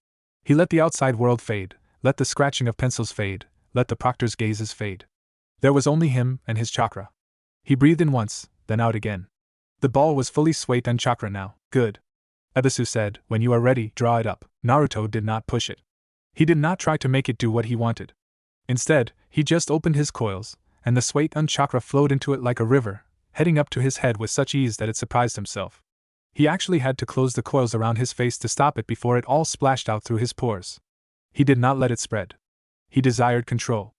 He let the outside world fade, let the scratching of pencils fade, let the proctor's gazes fade. There was only him and his chakra. He breathed in once, then out again. The ball was fully swayed on chakra now. Good. Ebisu said, when you are ready, draw it up. Naruto did not push it. He did not try to make it do what he wanted. Instead, he just opened his coils, and the swait-un chakra flowed into it like a river, heading up to his head with such ease that it surprised himself. He actually had to close the coils around his face to stop it before it all splashed out through his pores. He did not let it spread. He desired control.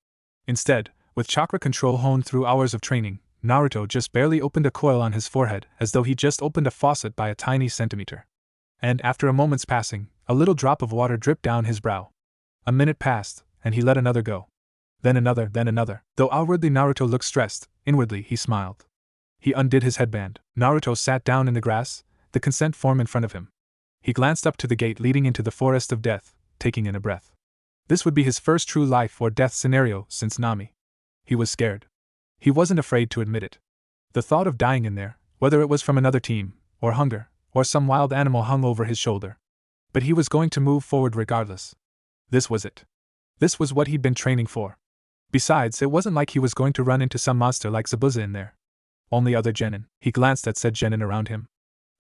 Instead, with chakra control honed through hours of training, Naruto just barely opened a coil on his forehead as though he just opened a faucet by a tiny centimeter. And after a moment's passing, a little drop of water dripped down his brow. A minute passed, and he let another go. Then another, then another. Though outwardly Naruto looked stressed, inwardly he smiled. He undid his headband. Naruto sat down in the grass, the consent form in front of him. He glanced up to the gate leading into the forest of death, taking in a breath. This would be his first true life or death scenario since Nami. He was scared. He wasn't afraid to admit it. The thought of dying in there, whether it was from another team, or hunger, or some wild animal hung over his shoulder. But he was going to move forward regardless. This was it. This was what he'd been training for. Besides, it wasn't like he was going to run into some monster like Zabuza in there. Only other genin. He glanced at said genin around him.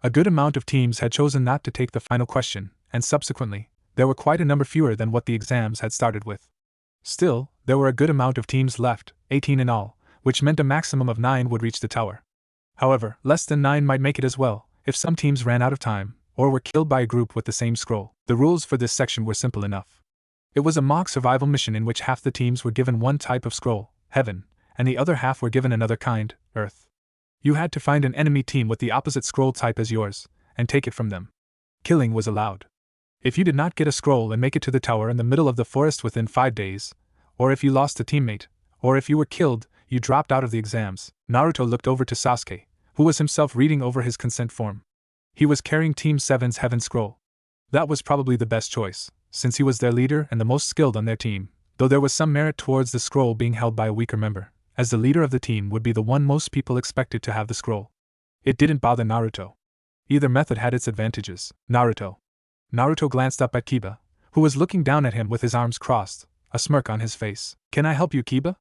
A good amount of teams had chosen not to take the final question, and subsequently, there were quite a number fewer than what the exams had started with. Still, there were a good amount of teams left, 18 in all, which meant a maximum of 9 would reach the tower. However, less than 9 might make it as well, if some teams ran out of time, or were killed by a group with the same scroll. The rules for this section were simple enough. It was a mock survival mission in which half the teams were given one type of scroll, heaven, and the other half were given another kind, earth. You had to find an enemy team with the opposite scroll type as yours, and take it from them. Killing was allowed. If you did not get a scroll and make it to the tower in the middle of the forest within 5 days, or if you lost a teammate, or if you were killed, you dropped out of the exams. Naruto looked over to Sasuke, who was himself reading over his consent form. He was carrying Team 7's Heaven Scroll. That was probably the best choice, since he was their leader and the most skilled on their team, though there was some merit towards the scroll being held by a weaker member, as the leader of the team would be the one most people expected to have the scroll. It didn't bother Naruto. Either method had its advantages. Naruto glanced up at Kiba, who was looking down at him with his arms crossed, a smirk on his face. Can I help you, Kiba?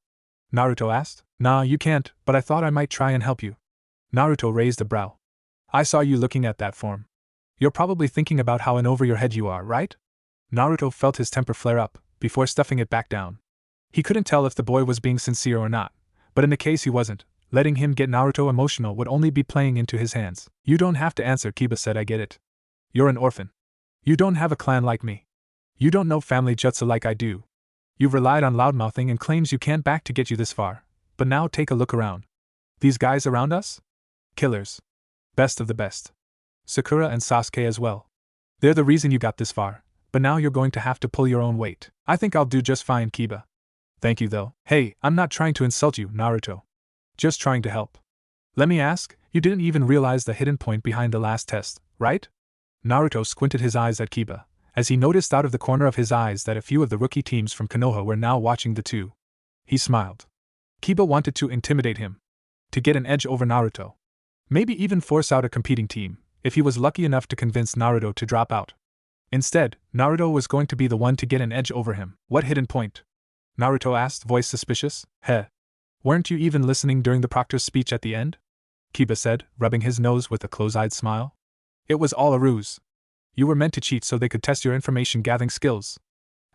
Naruto asked. Nah, you can't, but I thought I might try and help you. Naruto raised a brow. I saw you looking at that form. You're probably thinking about how in over your head you are, right? Naruto felt his temper flare up, before stuffing it back down. He couldn't tell if the boy was being sincere or not, but in the case he wasn't, letting him get Naruto emotional would only be playing into his hands. You don't have to answer, Kiba said. I get it. You're an orphan. You don't have a clan like me. You don't know family jutsu like I do. You've relied on loudmouthing and claims you can't back to get you this far, but now take a look around. These guys around us? Killers. Best of the best. Sakura and Sasuke as well. They're the reason you got this far, but now you're going to have to pull your own weight. I think I'll do just fine, Kiba. Thank you though. Hey, I'm not trying to insult you, Naruto. Just trying to help. Let me ask, you didn't even realize the hidden point behind the last test, right? Naruto squinted his eyes at Kiba, as he noticed out of the corner of his eyes that a few of the rookie teams from Konoha were now watching the two. He smiled. Kiba wanted to intimidate him. To get an edge over Naruto. Maybe even force out a competing team, if he was lucky enough to convince Naruto to drop out. Instead, Naruto was going to be the one to get an edge over him. What hidden point? Naruto asked, voice suspicious. Heh. Weren't you even listening during the proctor's speech at the end? Kiba said, rubbing his nose with a close-eyed smile. It was all a ruse. You were meant to cheat so they could test your information-gathering skills.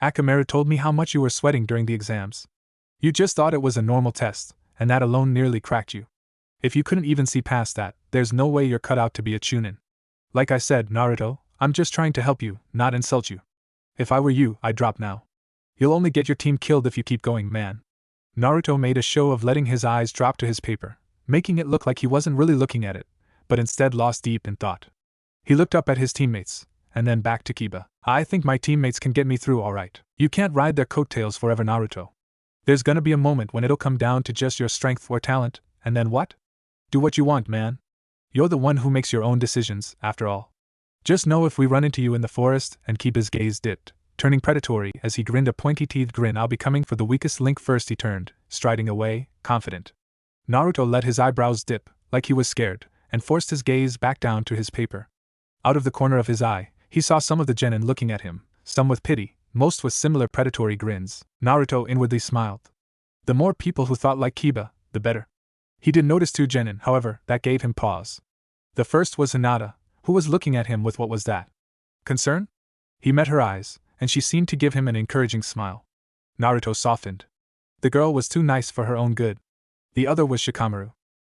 Akamaru told me how much you were sweating during the exams. You just thought it was a normal test, and that alone nearly cracked you. If you couldn't even see past that, there's no way you're cut out to be a Chunin. Like I said, Naruto, I'm just trying to help you, not insult you. If I were you, I'd drop now. You'll only get your team killed if you keep going, man. Naruto made a show of letting his eyes drop to his paper, making it look like he wasn't really looking at it, but instead lost deep in thought. He looked up at his teammates, and then back to Kiba. I think my teammates can get me through all right. You can't ride their coattails forever, Naruto. There's gonna be a moment when it'll come down to just your strength or talent, and then what? Do what you want, man. You're the one who makes your own decisions, after all. Just know if we run into you in the forest, and Kiba's gaze dipped, turning predatory as he grinned a pointy-teethed grin. I'll be coming for the weakest link first, he turned, striding away, confident. Naruto let his eyebrows dip, like he was scared, and forced his gaze back down to his paper. Out of the corner of his eye, he saw some of the genin looking at him, some with pity, most with similar predatory grins. Naruto inwardly smiled. The more people who thought like Kiba, the better. He did notice 2 genin, however, that gave him pause. The first was Hinata, who was looking at him with what was that? Concern? He met her eyes, and she seemed to give him an encouraging smile. Naruto softened. The girl was too nice for her own good. The other was Shikamaru.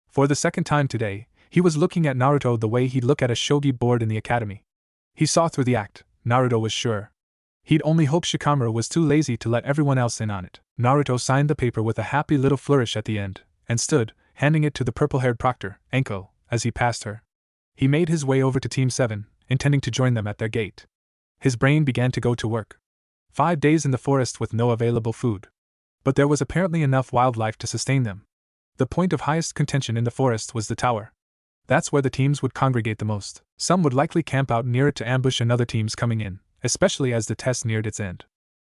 For the second time today, he was looking at Naruto the way he'd look at a shogi board in the academy. He saw through the act, Naruto was sure. He'd only hoped Shikamaru was too lazy to let everyone else in on it. Naruto signed the paper with a happy little flourish at the end, and stood, handing it to the purple-haired proctor, Enko, as he passed her. He made his way over to Team 7, intending to join them at their gate. His brain began to go to work. 5 days in the forest with no available food. But there was apparently enough wildlife to sustain them. The point of highest contention in the forest was the tower. That's where the teams would congregate the most. Some would likely camp out near it to ambush another teams coming in, especially as the test neared its end.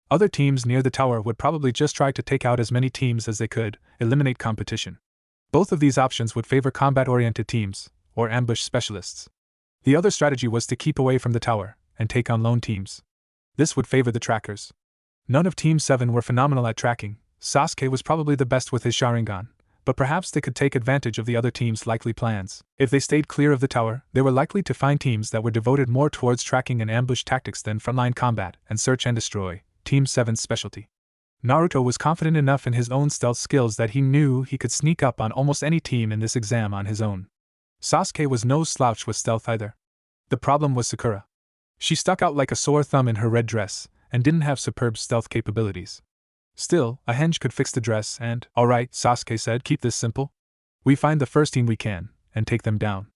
Other teams near the tower would probably just try to take out as many teams as they could, eliminate competition. Both of these options would favor combat-oriented teams, or ambush specialists. The other strategy was to keep away from the tower, and take on lone teams. This would favor the trackers. None of Team 7 were phenomenal at tracking. Sasuke was probably the best with his Sharingan, but perhaps they could take advantage of the other team's likely plans. If they stayed clear of the tower, they were likely to find teams that were devoted more towards tracking and ambush tactics than frontline combat and search and destroy, Team 7's specialty. Naruto was confident enough in his own stealth skills that he knew he could sneak up on almost any team in this exam on his own. Sasuke was no slouch with stealth either. The problem was Sakura. She stuck out like a sore thumb in her red dress, and didn't have superb stealth capabilities. Still, a henge could fix the dress and, "Alright," Sasuke said, "keep this simple. We find the first team we can, and take them down.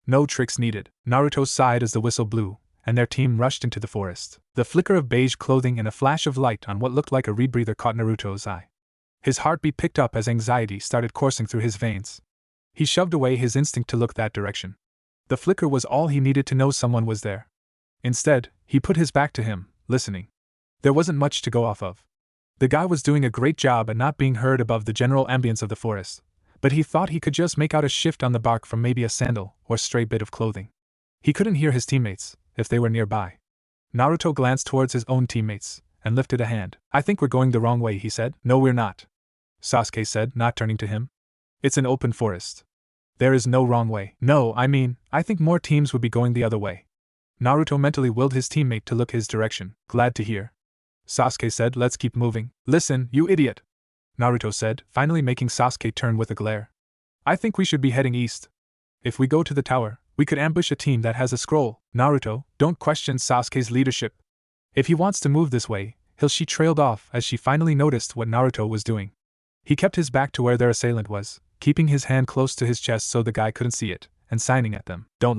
No tricks needed." Naruto sighed as the whistle blew, and their team rushed into the forest. The flicker of beige clothing and a flash of light on what looked like a rebreather caught Naruto's eye. His heartbeat picked up as anxiety started coursing through his veins. He shoved away his instinct to look that direction. The flicker was all he needed to know someone was there. Instead, he put his back to him, listening. There wasn't much to go off of. The guy was doing a great job at not being heard above the general ambience of the forest, but he thought he could just make out a shift on the bark from maybe a sandal or stray bit of clothing. He couldn't hear his teammates, if they were nearby. Naruto glanced towards his own teammates, and lifted a hand. "I think we're going the wrong way," he said. "No, we're not," Sasuke said, not turning to him. "It's an open forest. There is no wrong way." "No, I think more teams would be going the other way." Naruto mentally willed his teammate to look his direction. "Glad to hear," Sasuke said. "Let's keep moving." "Listen, you idiot," Naruto said, finally making Sasuke turn with a glare. "I think we should be heading east. If we go to the tower, we could ambush a team that has a scroll." "Naruto, don't question Sasuke's leadership. If he wants to move this way, she trailed off as she finally noticed what Naruto was doing. He kept his back to where their assailant was, keeping his hand close to his chest so the guy couldn't see it, and signing at them. "Don't look."